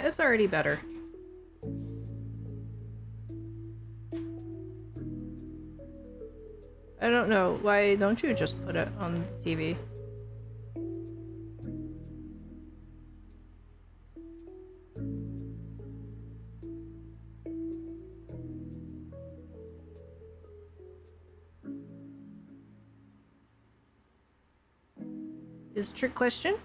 it's already better. I don't know. Why don't you just put it on the TV? Is a trick question?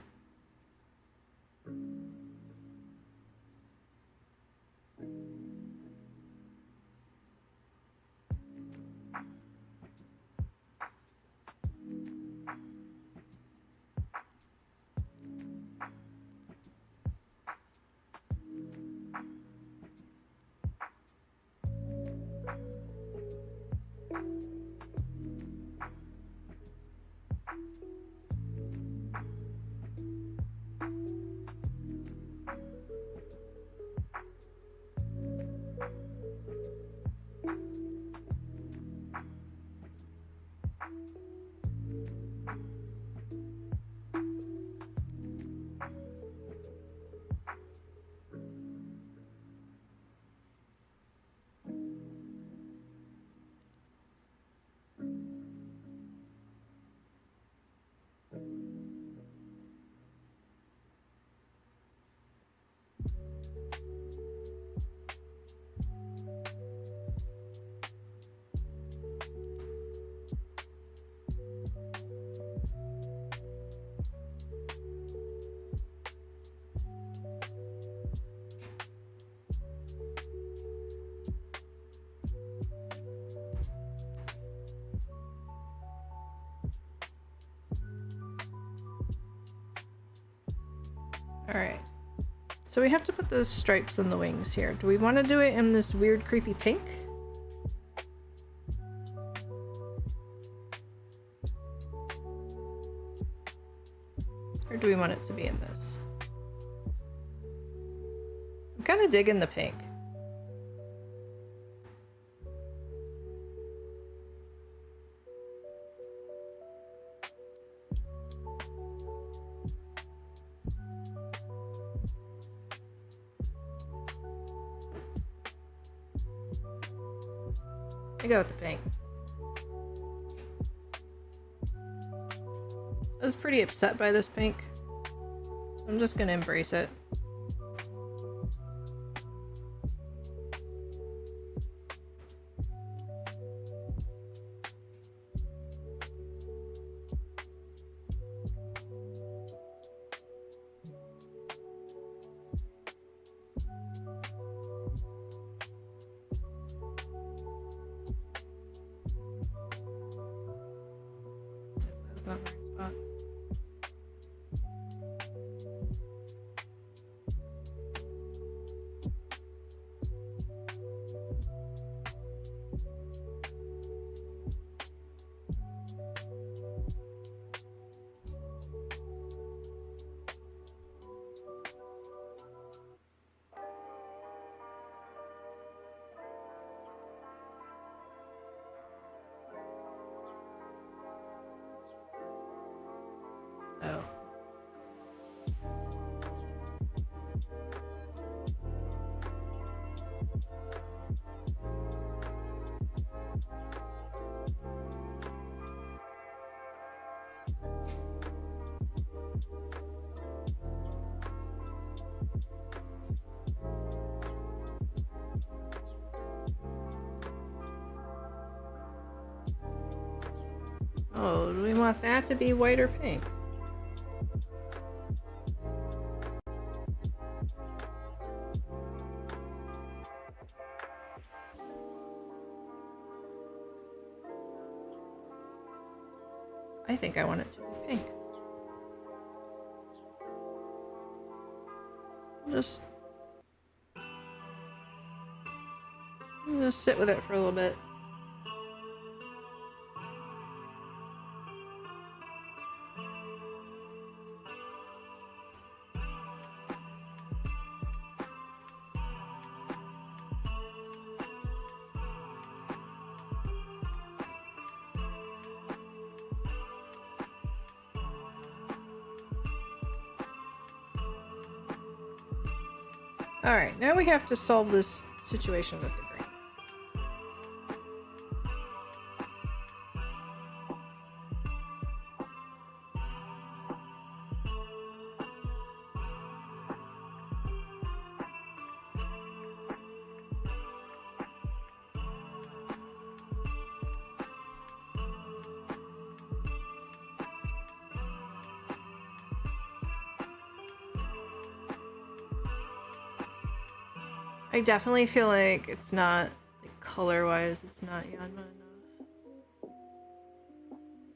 Alright. So we have to put those stripes on the wings here. Do we want to do it in this weird creepy pink? Or do we want it to be in this? I'm kind of digging the pink. I go with the pink. I was pretty upset by this pink. So I'm just gonna embrace it. That's not the right spot. Oh. Oh, do we want that to be white or pink? I think I want it to be pink. Just sit with it for a little bit. Alright, now we have to solve this situation with the green. I definitely feel like it's not, like, color-wise, it's not Yanma enough.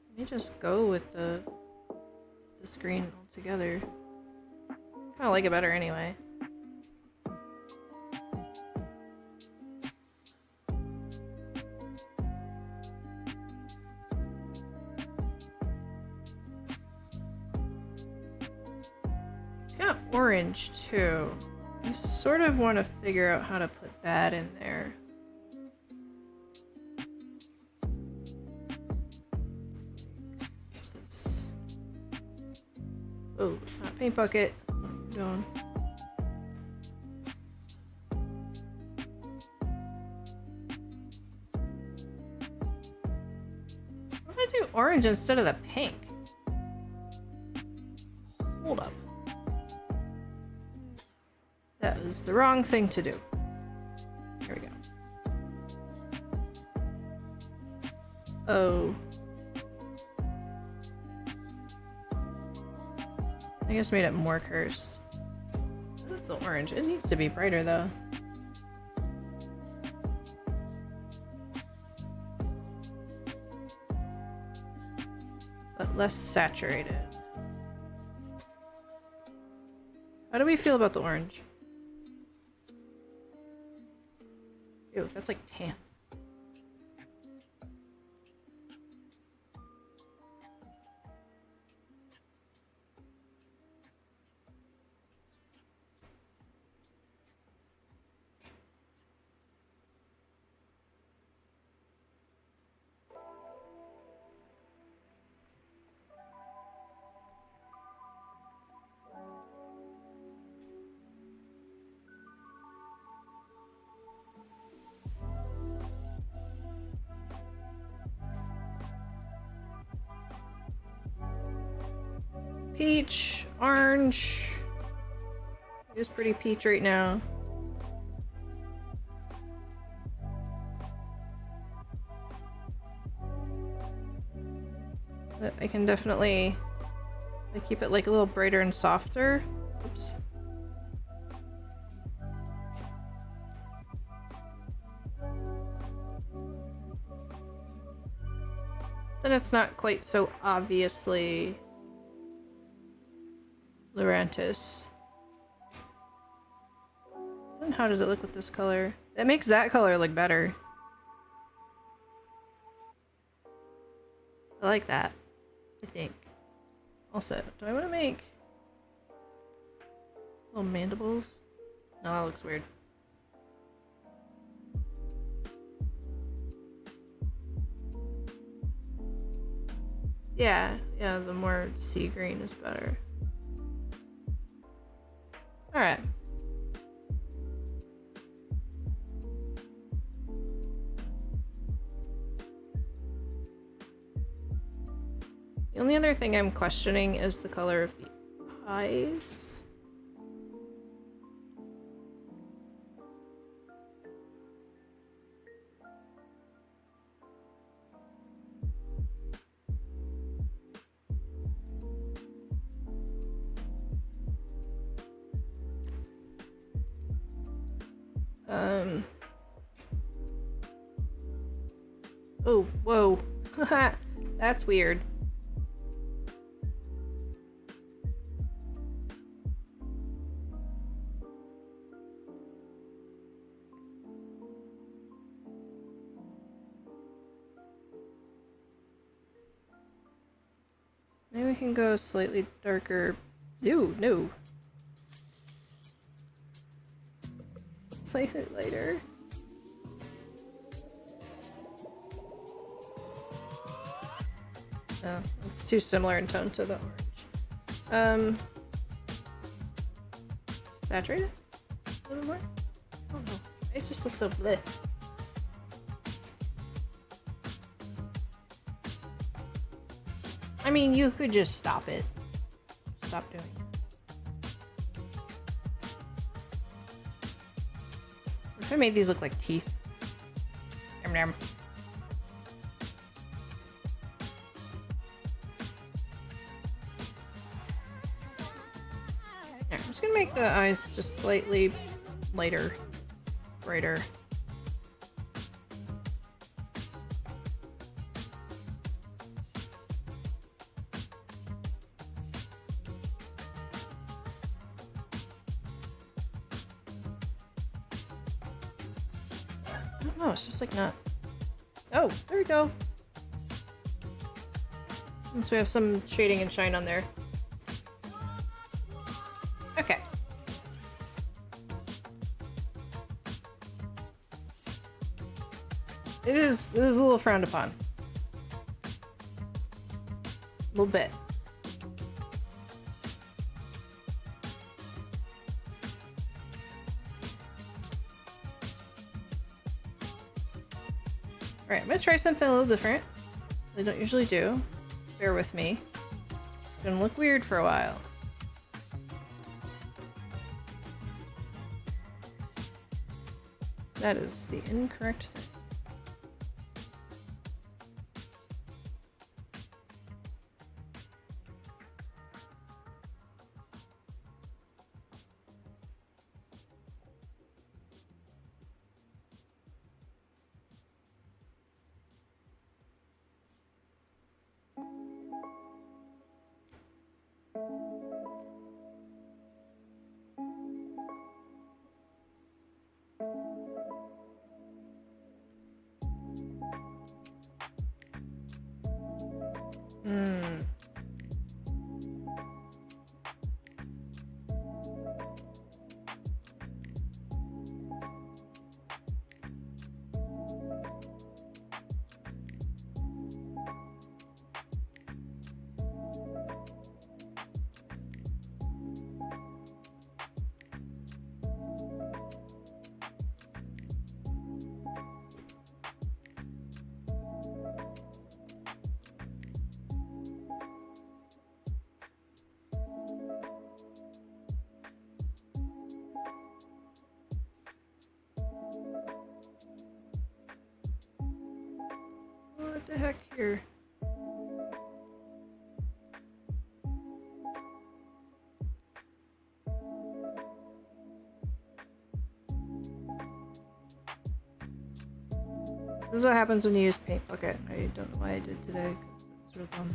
Let me just go with the screen altogether. Kinda like it better anyway. It's got orange too. I sort of want to figure out how to put that in there. This. Oh, not paint bucket. That's not what I'm doing. What if I do orange instead of the pink? Hold up. That was the wrong thing to do. Here we go. Oh. I just made it more cursed. That was the orange. It needs to be brighter though. But less saturated. How do we feel about the orange? Ew, that's like tan. Peach, orange. It is pretty peach right now. But I can definitely keep it like a little brighter and softer. Oops. Then it's not quite so obviously Lurantis. Then how does it look with this color? It makes that color look better. I like that, I think. Also, do I want to make little mandibles? No, that looks weird. Yeah, the more sea green is better. Alright. The only other thing I'm questioning is the color of the eyes. Oh, whoa. That's weird. Maybe we can go slightly darker. No. Slightly lighter. Oh, it's too similar in tone to the orange. Saturated? A little more? Oh no. It just looks so bleh. I mean, you could just stop it. Stop doing it. What if I made these look like teeth? Nom nom. Yeah, I'm just gonna make the eyes just slightly lighter, brighter. Oh, it's just like not. Oh, there we go. Once we have some shading and shine on there. Okay. It is a little frowned upon. A little bit. Alright, I'm gonna try something a little different. I don't usually do. Bear with me. It's gonna look weird for a while. That is the incorrect thing. Hmm. What the heck here? This is what happens when you use Paint Bucket. I don't know why I did today, because it's real dumb.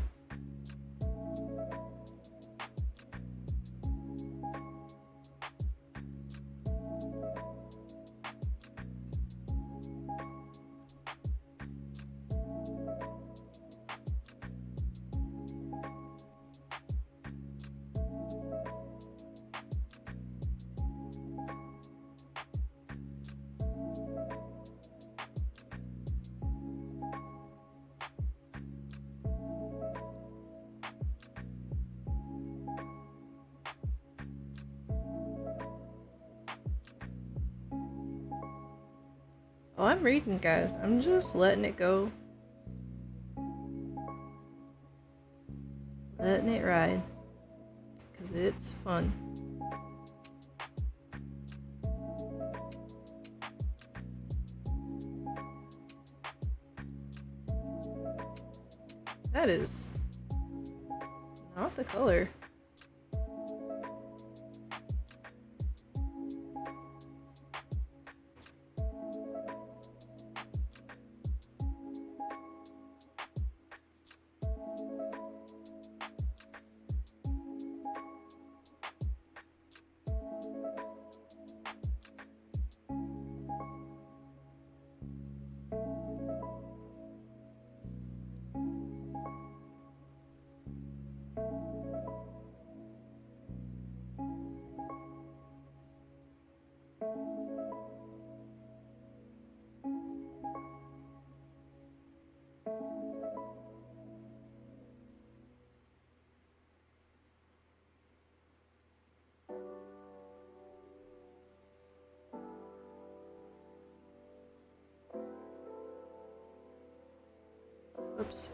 Oh, I'm reading, guys. I'm just letting it go. Letting it ride. Because it's fun. That is not the color. Whoops.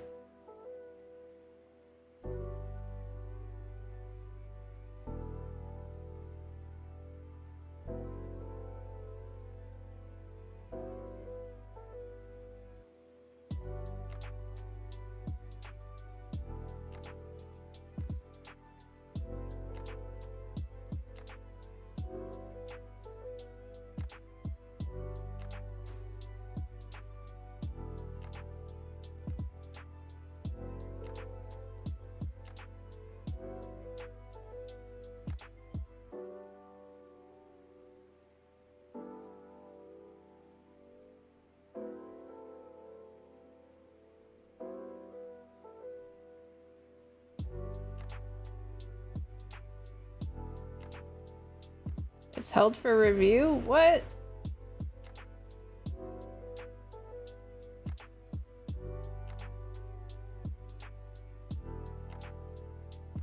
It's held for review? What?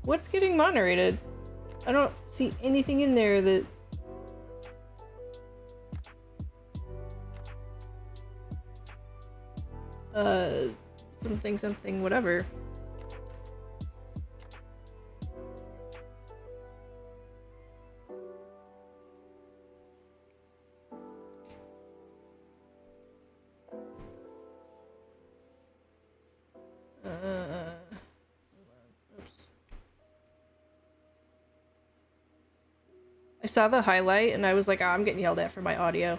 What's getting moderated? I don't see anything in there that... something, whatever. I saw the highlight and I was like, oh, I'm getting yelled at for my audio.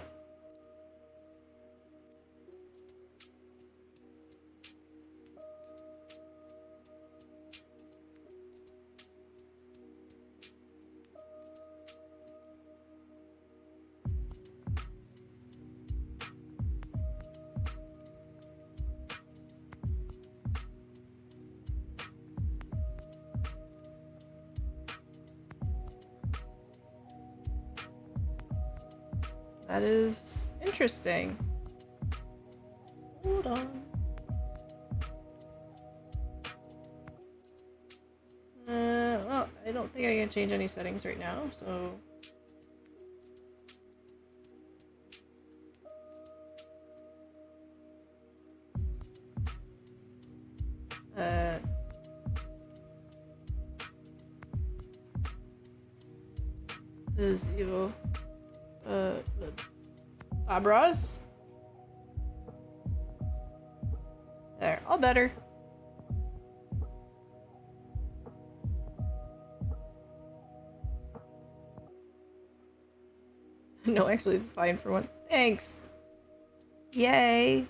That is interesting. Hold on. Well, I don't think I can change any settings right now, so... This is evil. Abras? There, all better. No, actually, it's fine for once. Thanks! Yay!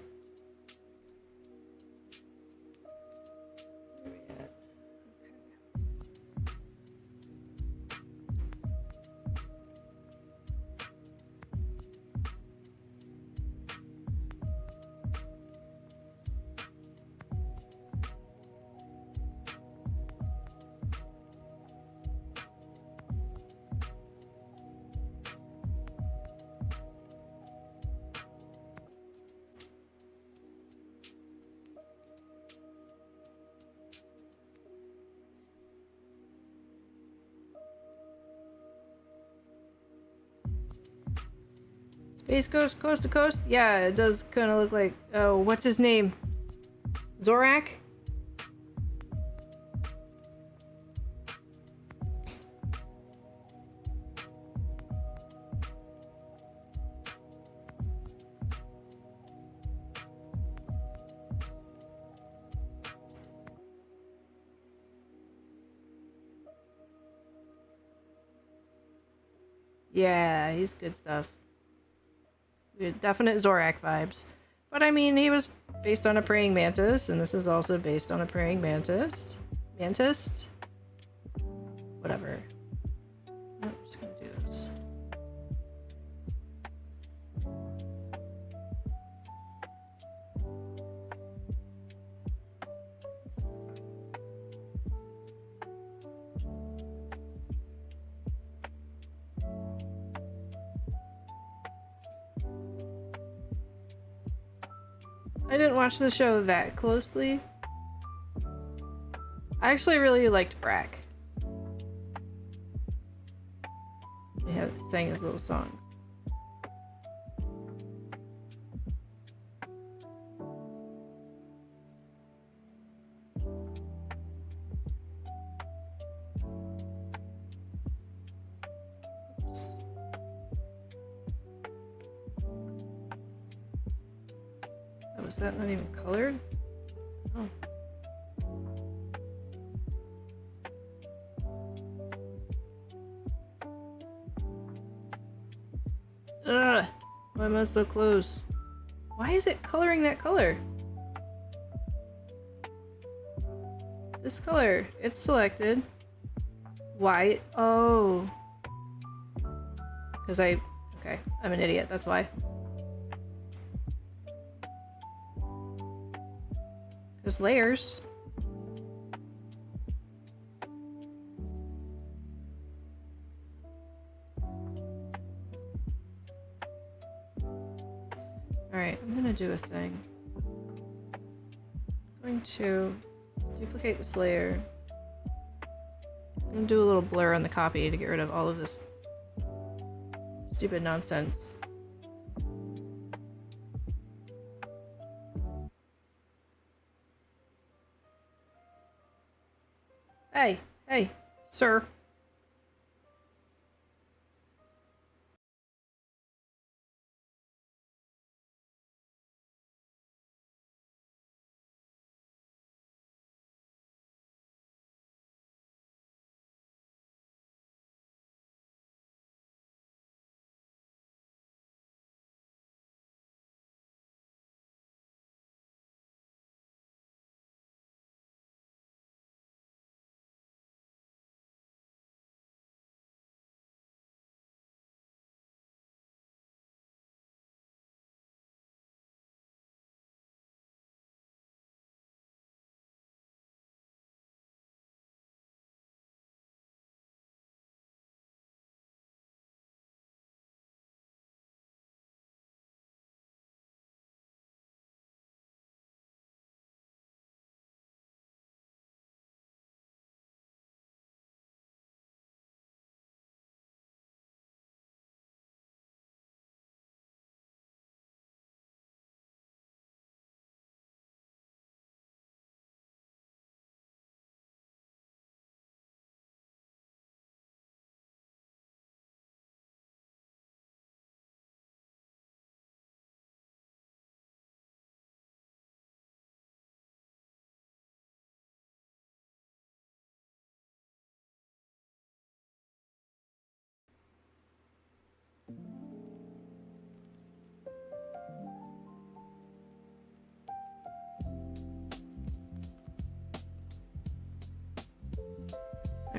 Space Ghost, Coast to Coast? Yeah, it does kind of look like... Oh, what's his name? Zorak? Yeah, he's good stuff. Definite Zorak vibes. But I mean, he was based on a praying mantis, and this is also based on a praying mantis. Mantis? Whatever. I'm just gonna do this. I didn't watch the show that closely. I actually really liked Brack. He sang his little songs. is that not even colored? Oh. Ugh! Why am I so close? Why is it coloring that color? This color. It's selected. Why? Oh. Because okay, I'm an idiot, that's why. Because layers. Alright, I'm gonna do a thing. I'm going to duplicate this layer. I'm gonna do a little blur on the copy to get rid of all of this stupid nonsense. Hey, hey, sir.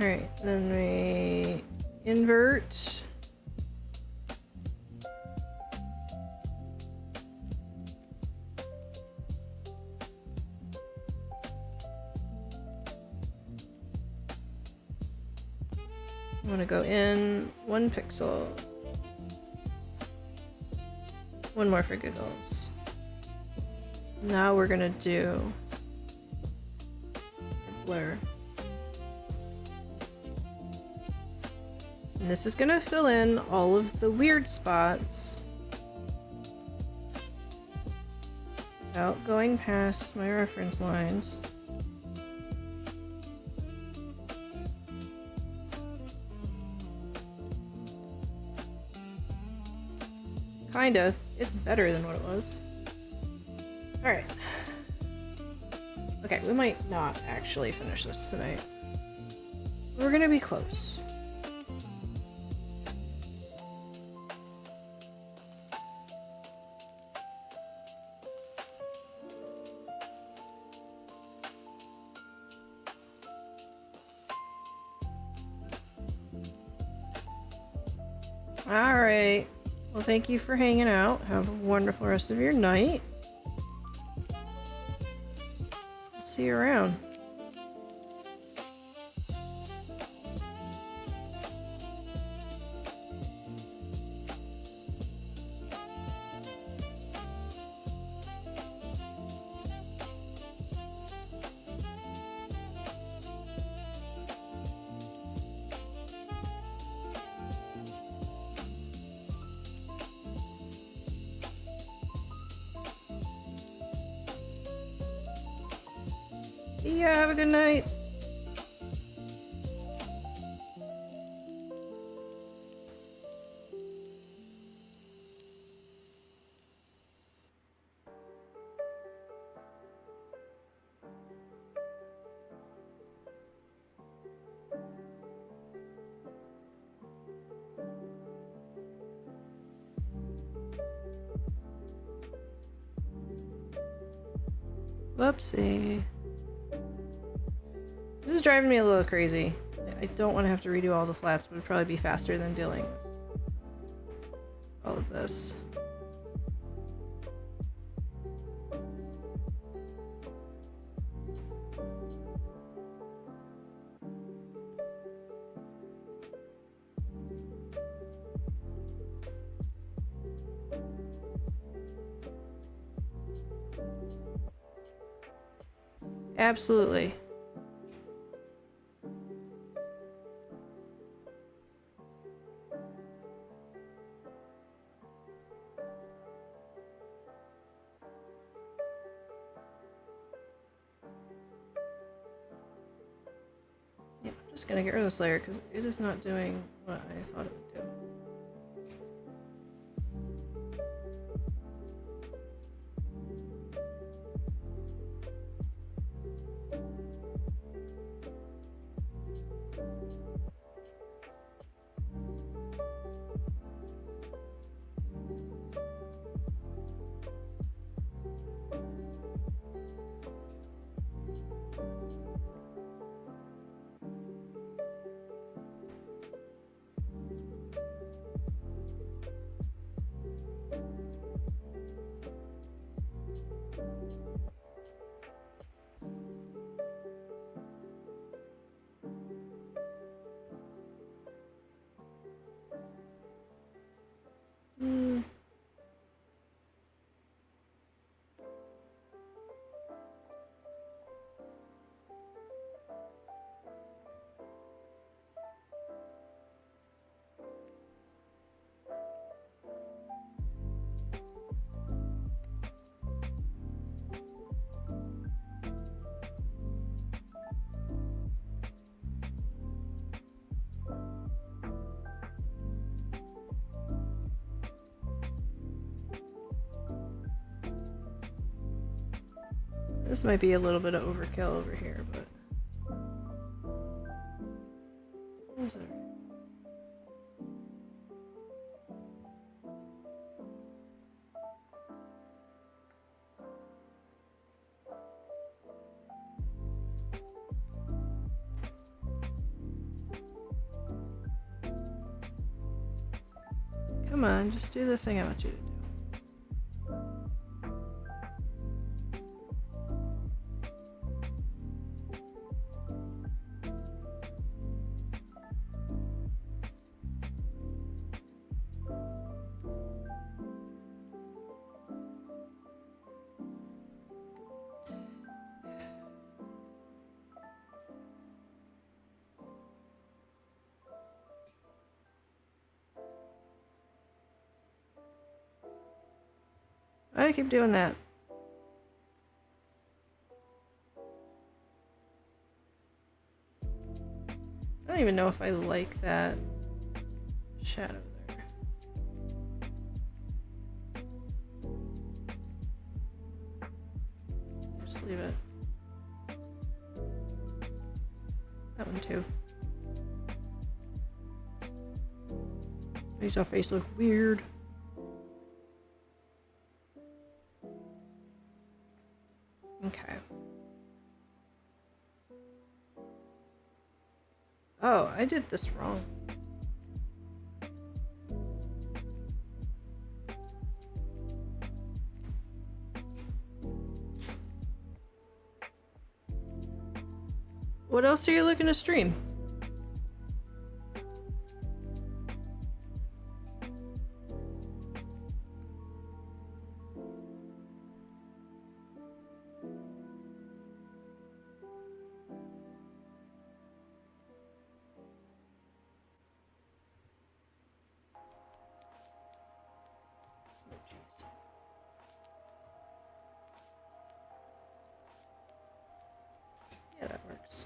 Alright, then we invert. I'm gonna go in 1 pixel. One more for giggles. Now we're gonna do a blur. And this is gonna fill in all of the weird spots without going past my reference lines. Kind of. It's better than what it was. Alright. Okay, we might not actually finish this tonight. We're gonna be close. Alright. Well, thank you for hanging out. Have a wonderful rest of your night. See you around. Yeah, have a good night. Whoopsie. This is driving me a little crazy. I don't want to have to redo all the flats, but it would probably be faster than dealing with all of this. Absolutely. Yeah, I'm just gonna get rid of this layer because it is not doing what I thought it would do. This might be a little bit of overkill over here, but... What's that? Come on, just do the thing I want you to do. Why do I keep doing that? I don't even know if I like that shadow there. Just leave it. That one too. Makes our face look weird. Okay. Oh, I did this wrong. What else are you looking to stream? Yeah, that works.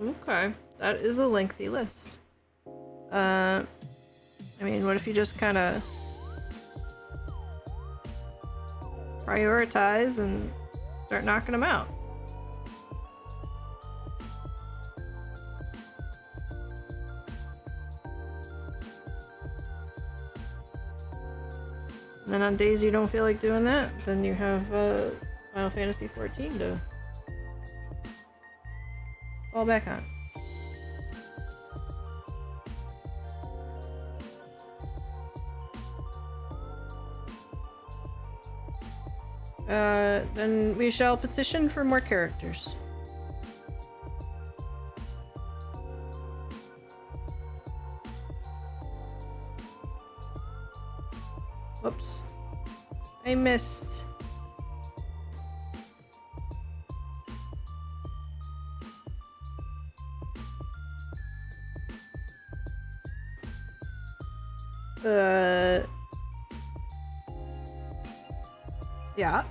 Okay, that is a lengthy list. I mean, what if you just kind of prioritize and start knocking them out? And then on days you don't feel like doing that, then you have Final Fantasy XIV to fall back on. Then we shall petition for more characters. Whoops. I missed. Yeah.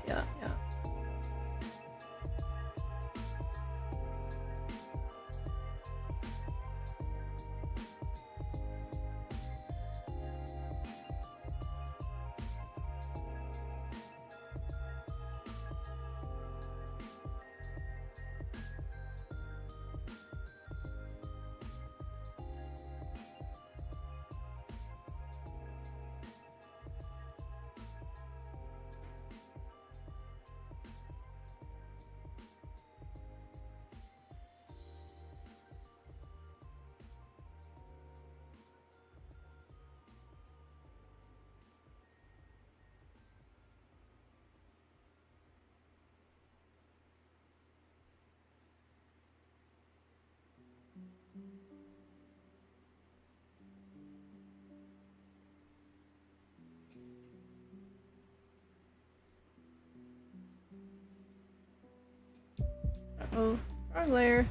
Uh-oh, wrong layer.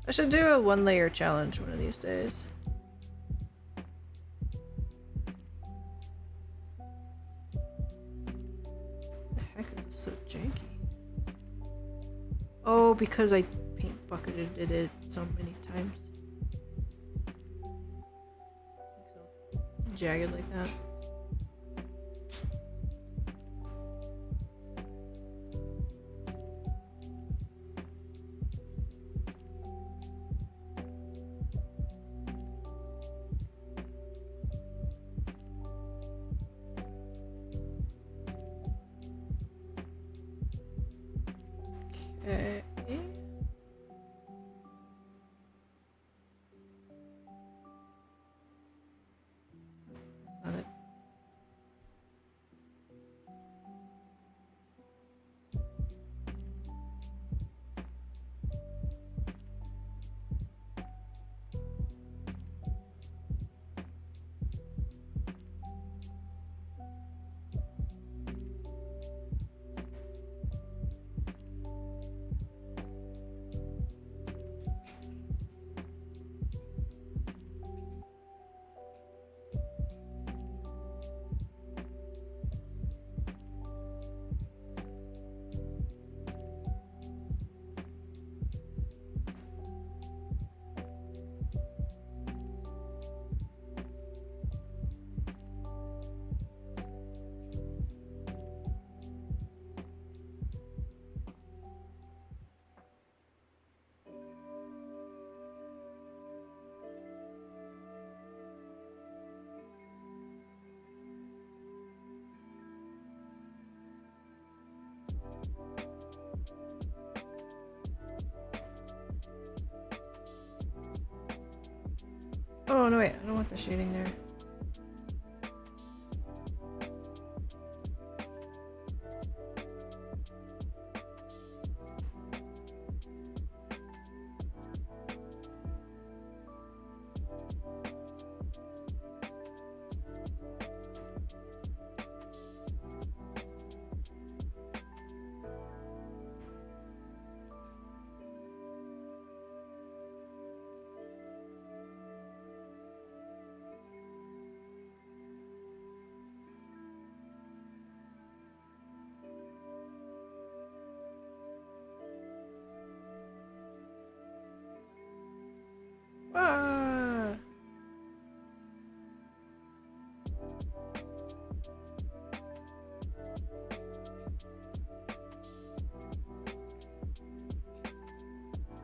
I should do a 1-layer challenge one of these days. The heck is this so janky? Oh, because I paint bucketed it so many times. So jagged like that. Okay. That's not it. Oh, no, wait. I don't want the shading there.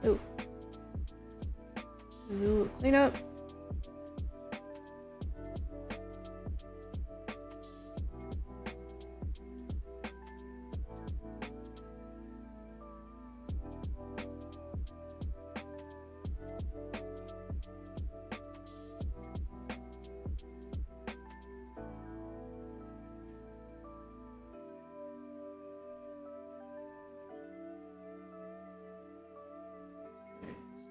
Ooh. Ooh, clean up.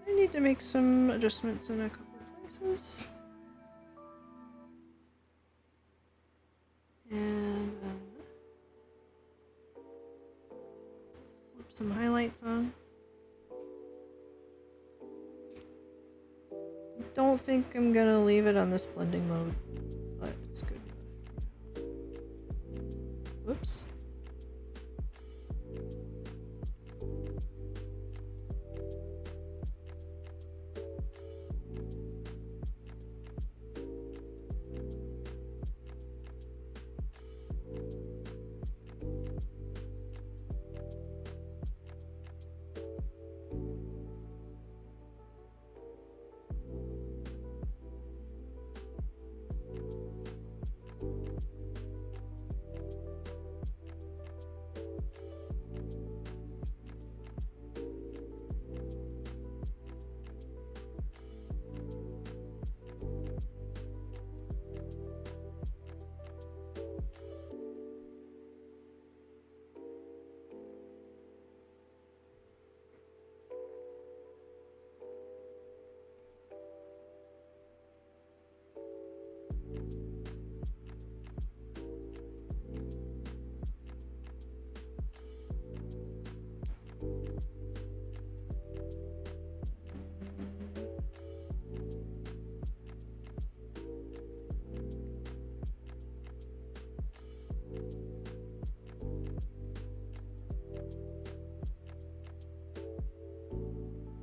I need to make some adjustments in a couple of places. And flip some highlights on. I don't think I'm gonna leave it on this blending mode, but it's good enough. Whoops.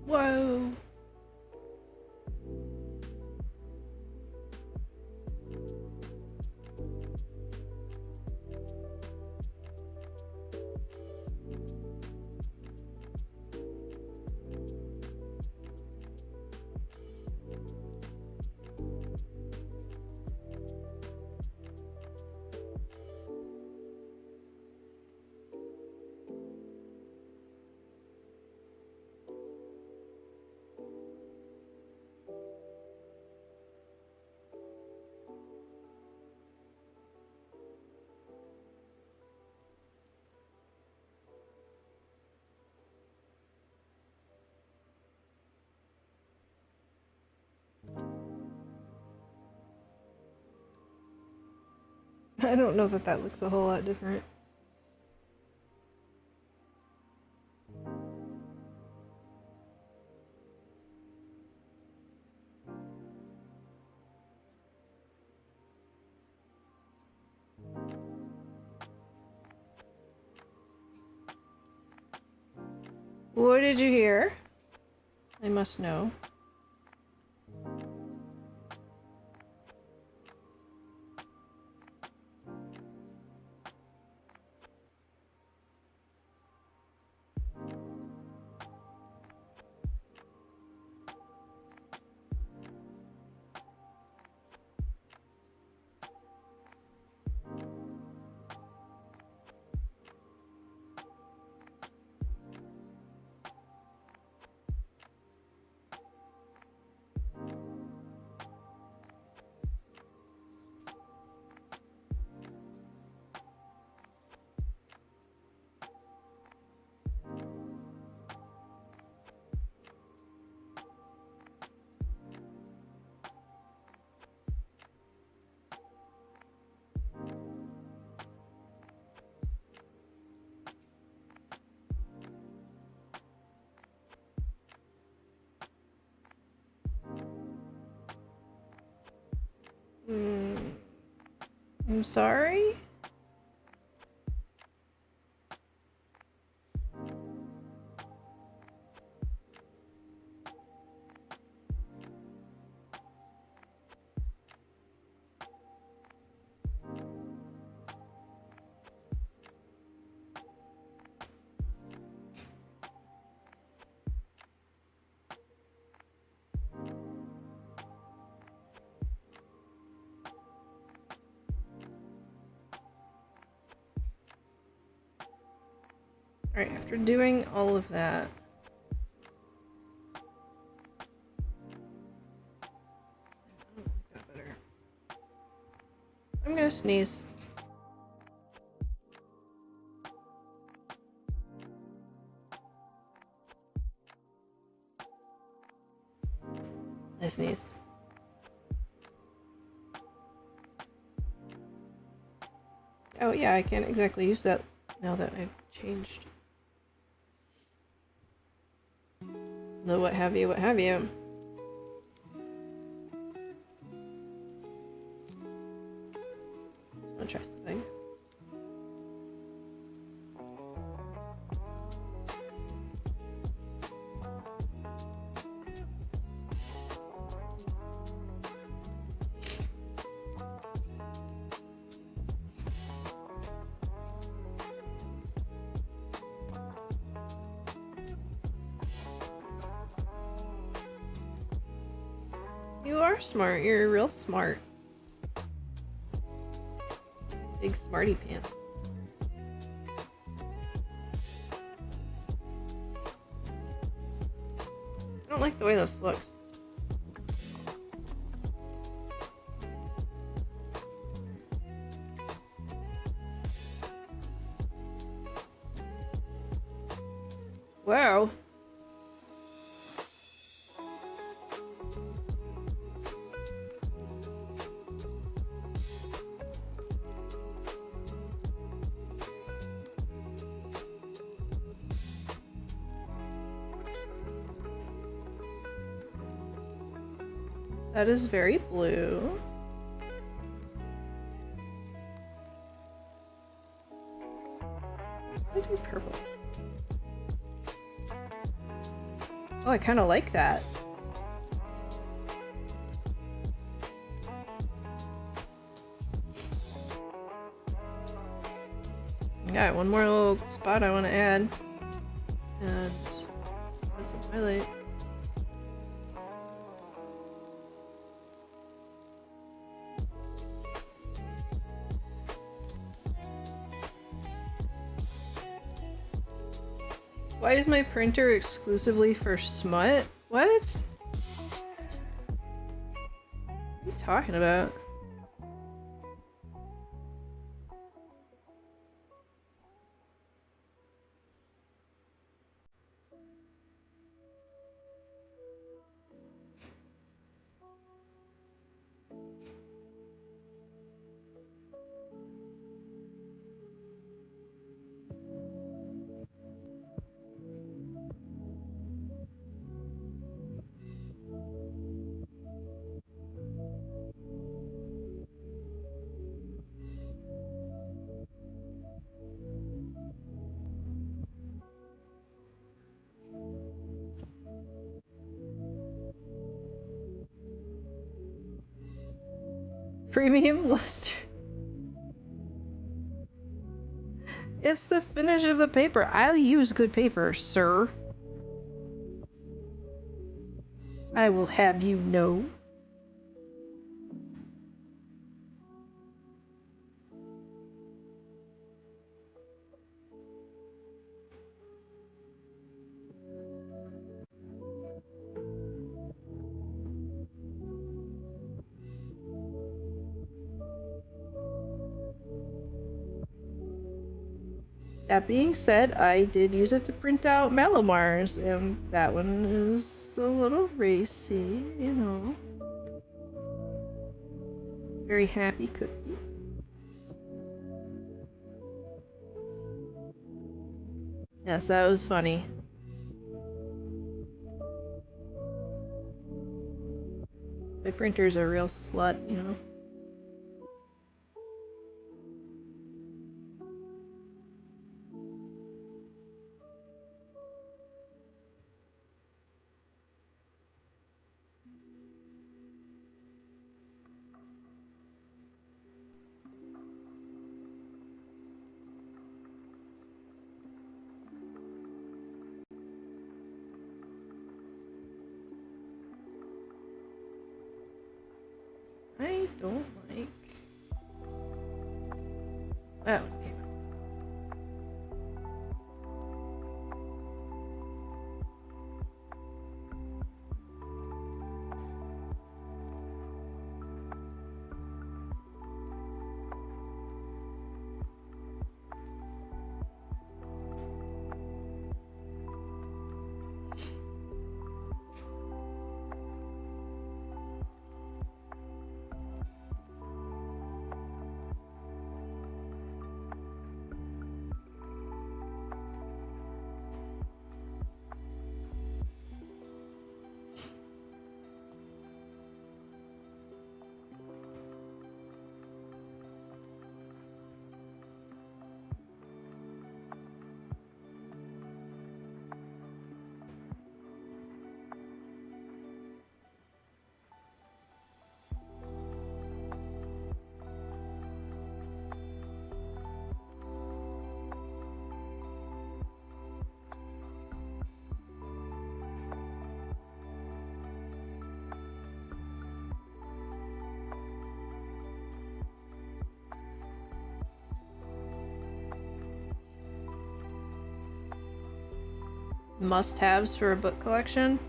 Whoa. I don't know that that looks a whole lot different. What did you hear? I must know. I'm sorry? Alright, after doing all of that. I'm gonna sneeze. I sneezed. Oh yeah, I can't exactly use that now that I've changed the what have you, what have you. I'm gonna try something. You are smart. You're real smart. Big smarty pants. I don't like the way this looks. Wow. That is very blue. I do purple. Oh, I kind of like that. Got one more little spot I want to add. And add some highlights. Why is my printer exclusively for smut? What? What are you talking about? Premium luster. It's the finish of the paper. I'll use good paper, sir. I will have you know. That being said, I did use it to print out Malomars, and that one is a little racy, you know. Very happy cookie. Yes, that was funny. My printer's a real slut, you know. I don't like... Oh, okay. must-haves for a book collection.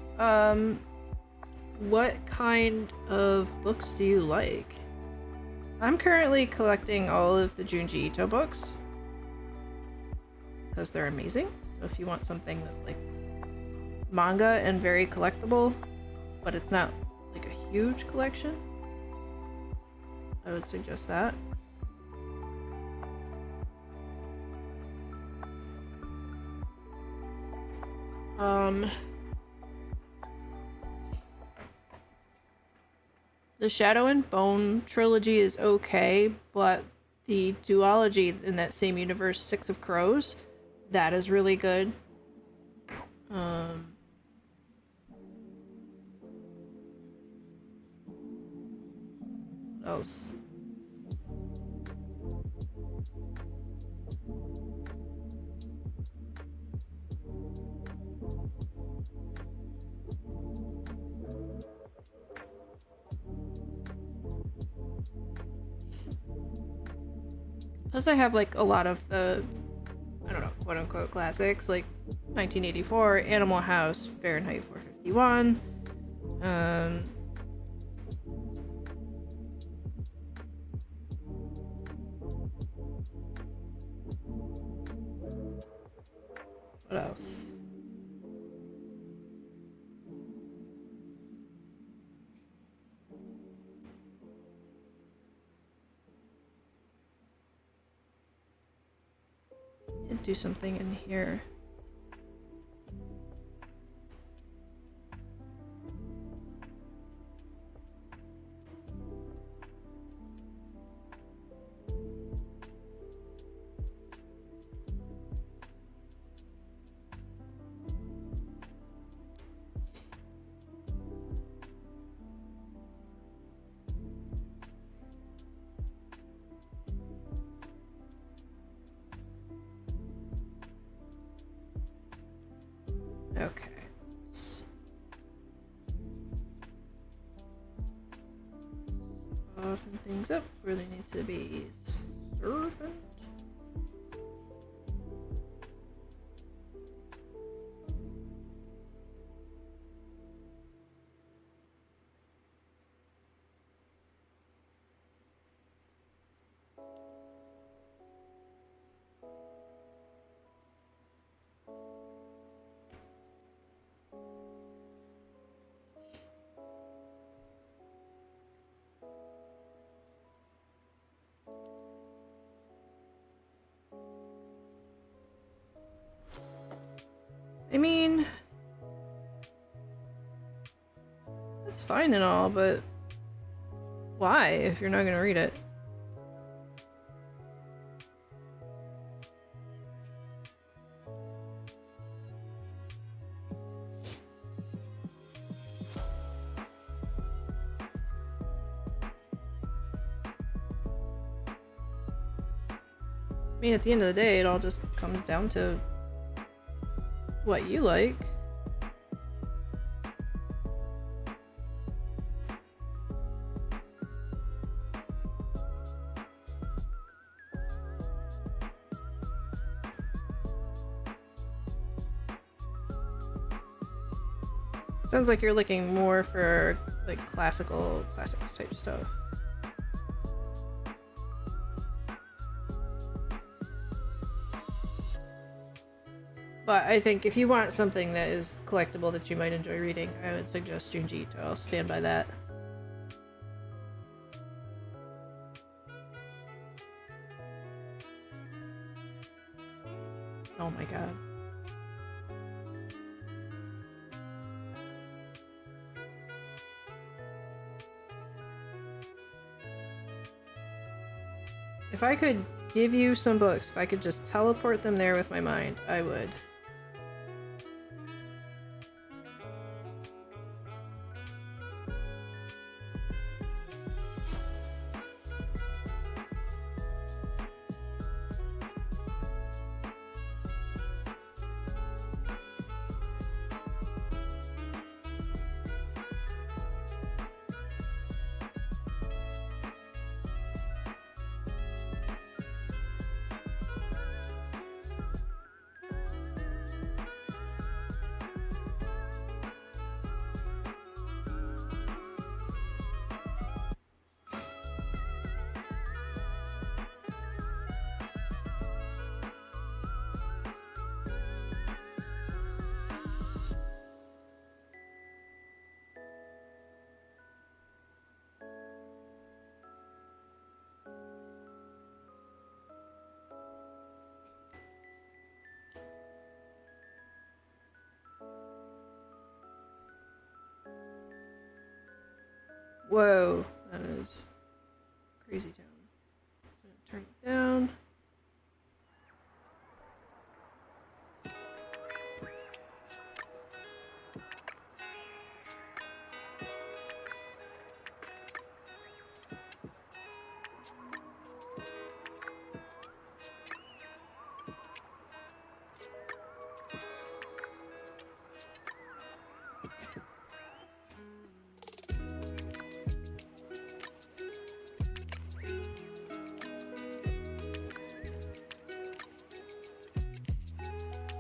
What kind of books do you like? I'm currently collecting all of the Junji Ito books because they're amazing. So if you want something that's like manga and very collectible, but it's not like a huge collection, I would suggest that. The Shadow and Bone trilogy is okay, but the duology in that same universe, Six of Crows, that is really good. What else? Plus I have like a lot of the, I don't know, quote unquote classics, like 1984, Animal House, Fahrenheit 451, what else? I'd do something in here. Okay. Soften things up where they need to be servant. I mean, that's fine and all, but why if you're not gonna read it? I mean, at the end of the day, it all just comes down to what you like. Sounds like you're looking more for like classics type stuff. But I think if you want something that is collectible that you might enjoy reading, I would suggest Junji Ito. I'll stand by that. Oh my god. If I could give you some books, if I could just teleport them there with my mind, I would. Whoa, that is crazy town. So turn it down.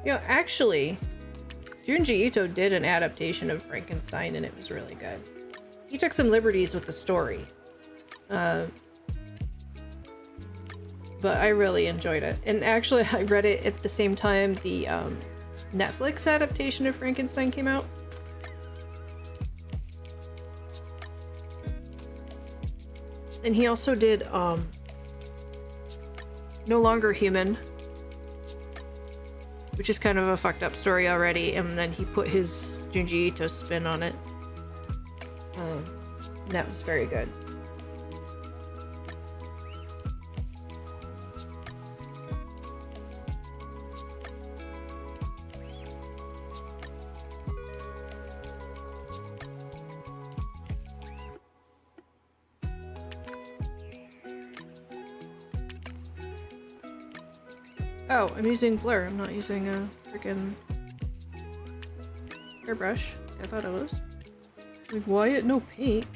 You know, actually, Junji Ito did an adaptation of Frankenstein and it was really good. He took some liberties with the story. But I really enjoyed it. And actually, I read it at the same time the Netflix adaptation of Frankenstein came out. And he also did No Longer Human, which is kind of a fucked up story already, and then he put his Junji Ito spin on it. That was very good. Oh, I'm using Blur. I'm not using a freaking airbrush. I thought I was. Like, why no paint?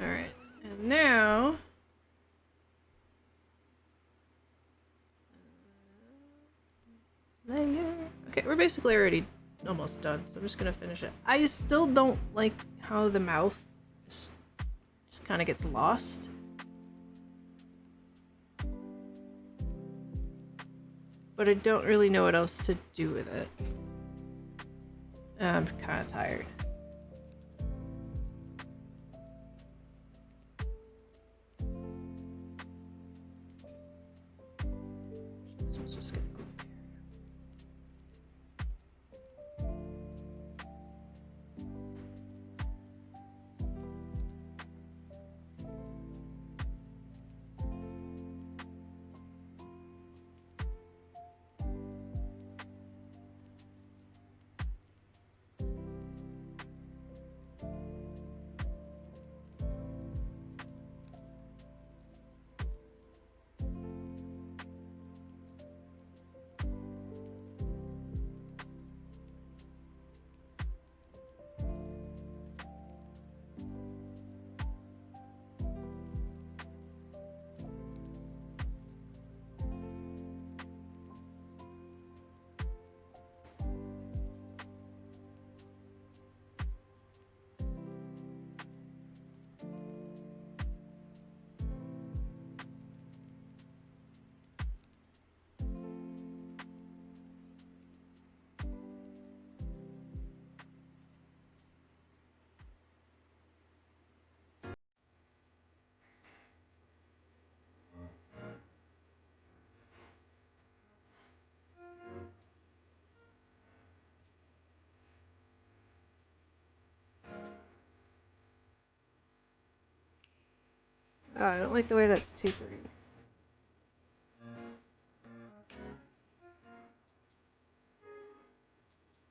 Alright, and now... layer... Okay, we're basically already almost done, so I'm just gonna finish it. I still don't like how the mouth just kind of gets lost. But I don't really know what else to do with it. I'm kind of tired. So it's just gonna go there. Oh, I don't like the way that's tapering.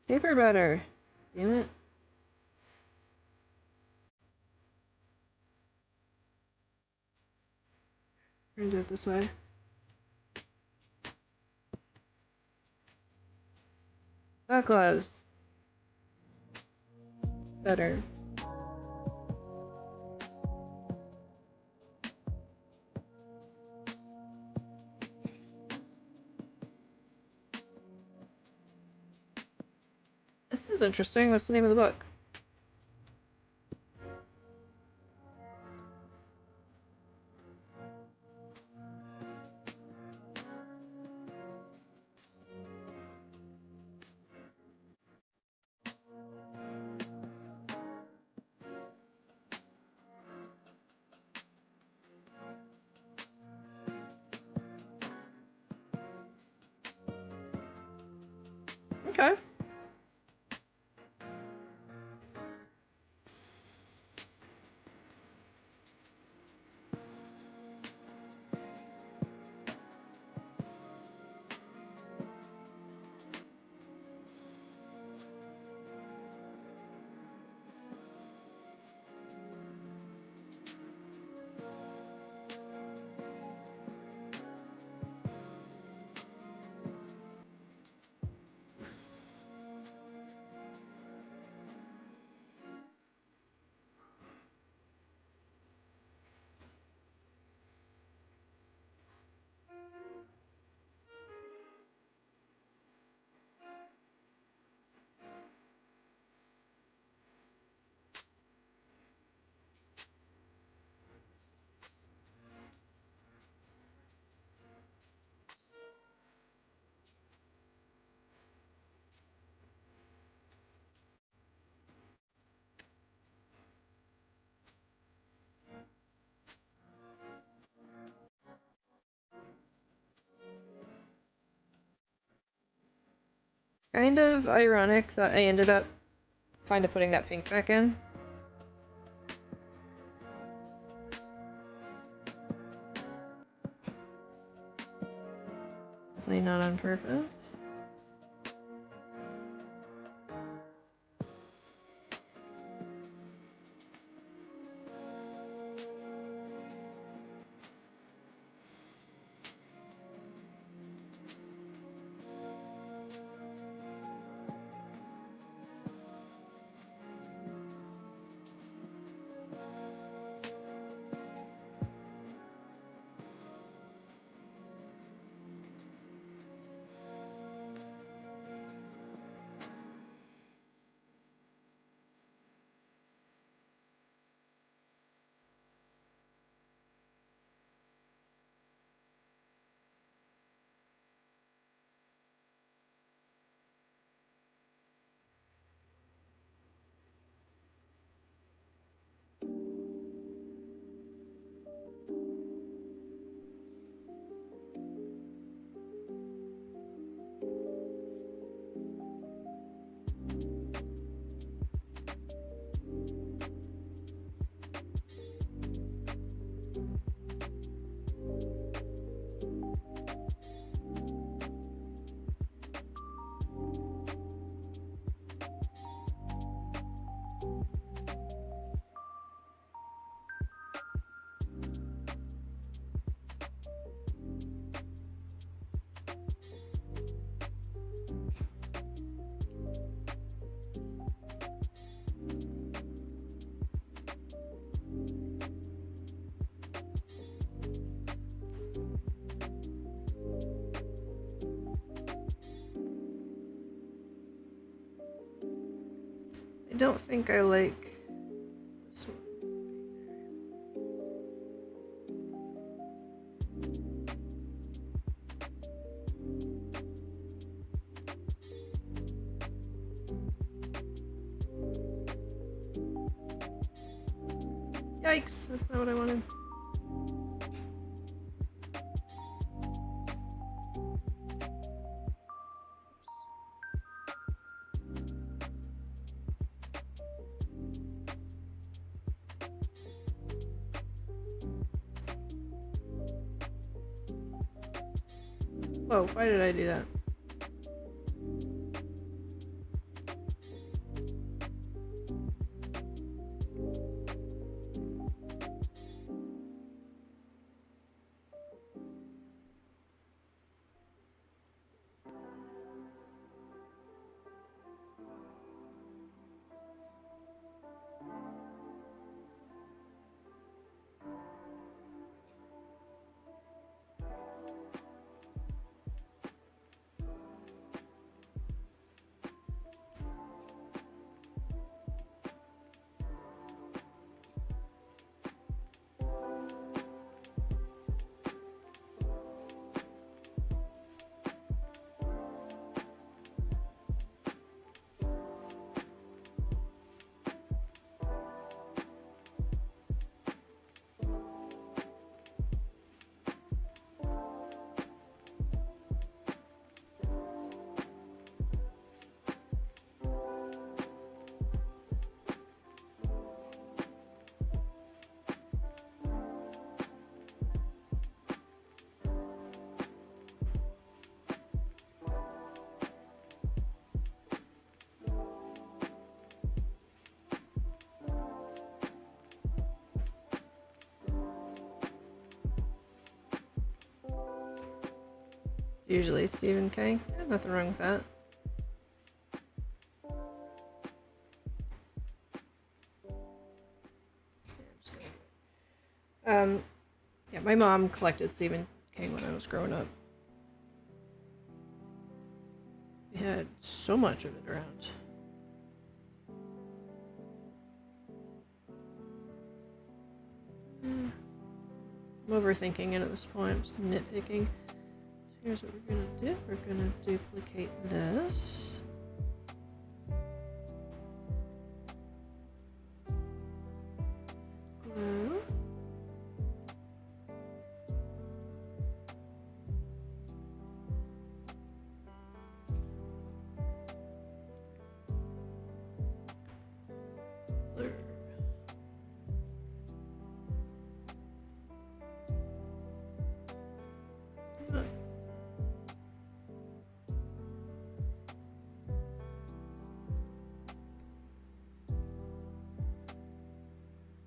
Taper better. Damn it. We're gonna do it this way. That close. Better. This is interesting. What's the name of the book? Okay. Kind of ironic that I ended up kind of putting that pink back in. Definitely not on purpose. I don't think I like this one. Yikes, that's not what I wanted. Whoa, why did I do that? Usually Stephen King. Yeah, nothing wrong with that. Yeah, my mom collected Stephen King when I was growing up. We had so much of it around. I'm overthinking it at this point. I'm just nitpicking. So here's what we're gonna do. We're gonna duplicate this. Glue.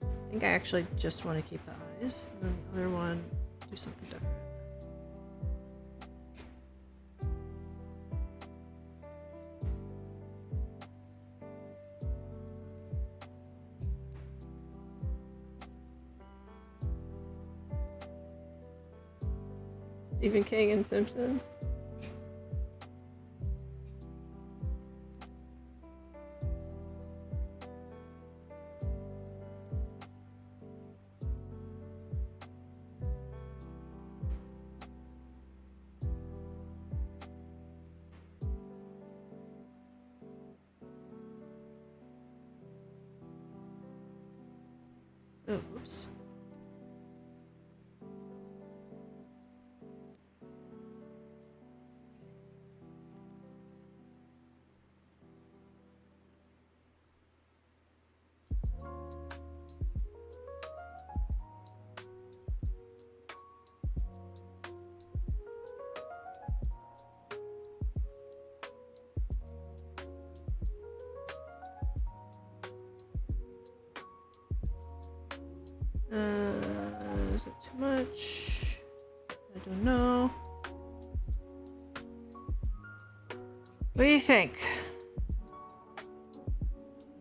I think I actually just want to keep the eyes, and then the other one, do something different. Stephen King and Simpsons. Oh, whoops. Is it too much? I don't know. What do you think?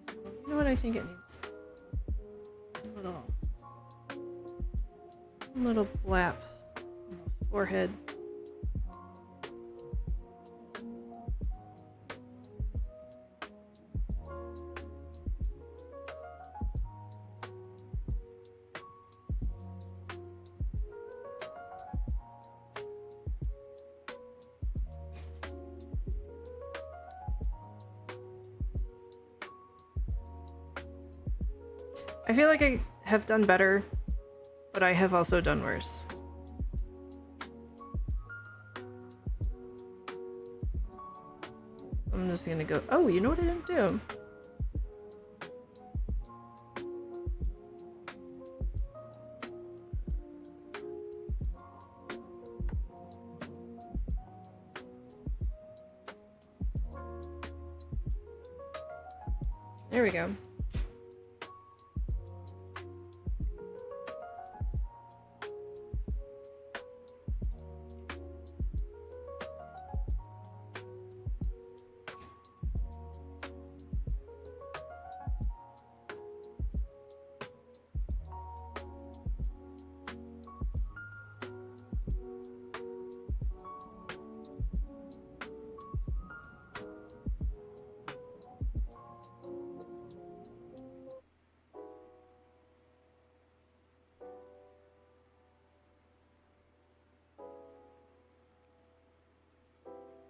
You know what I think it needs? A little blap on the forehead. I feel like I have done better, but I have also done worse. So I'm just gonna go, oh, you know what I didn't do? There we go.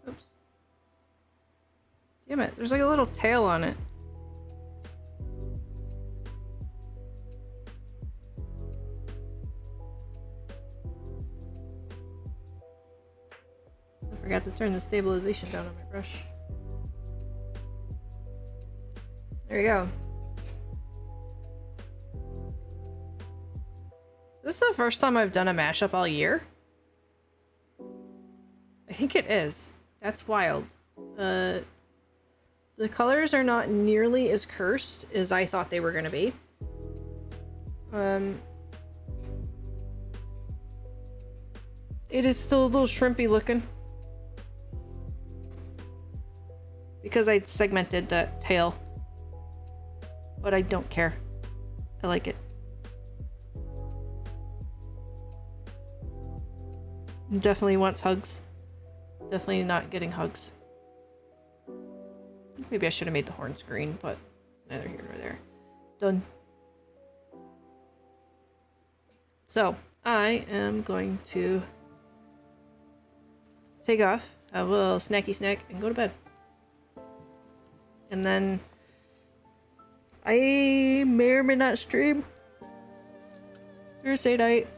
Oops. Damn it, there's like a little tail on it. I forgot to turn the stabilization down on my brush. There you go. Is this the first time I've done a mashup all year? I think it is. That's wild. The colors are not nearly as cursed as I thought they were gonna be. It is still a little shrimpy looking. because I segmented that tail. But I don't care. I like it. Definitely wants hugs. Definitely not getting hugs. Maybe I should have made the horns green, but it's neither here nor there. It's done. So, I am going to take off, have a little snacky snack, and go to bed. And then I may or may not stream Thursday night.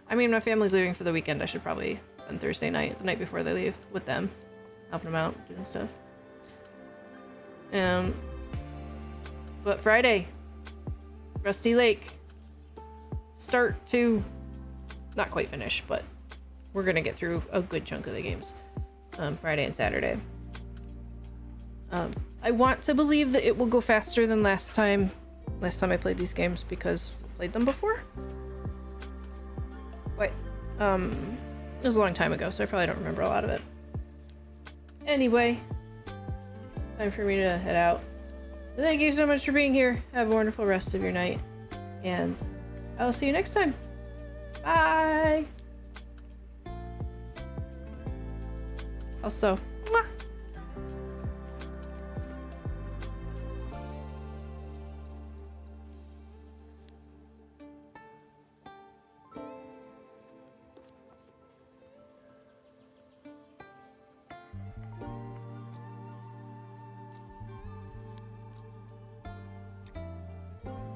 I mean, my family's leaving for the weekend. I should probably spend Thursday night, the night before they leave, with them, helping them out, doing stuff. But Friday, Rusty Lake, start to not quite finish, but we're gonna get through a good chunk of the games. Friday and Saturday. I want to believe that it will go faster than last time I played these games, because I played them before. Wait, it was a long time ago, so I probably don't remember a lot of it. Anyway, time for me to head out. So thank you so much for being here. Have a wonderful rest of your night, and I'll see you next time. Bye! Also, mwah!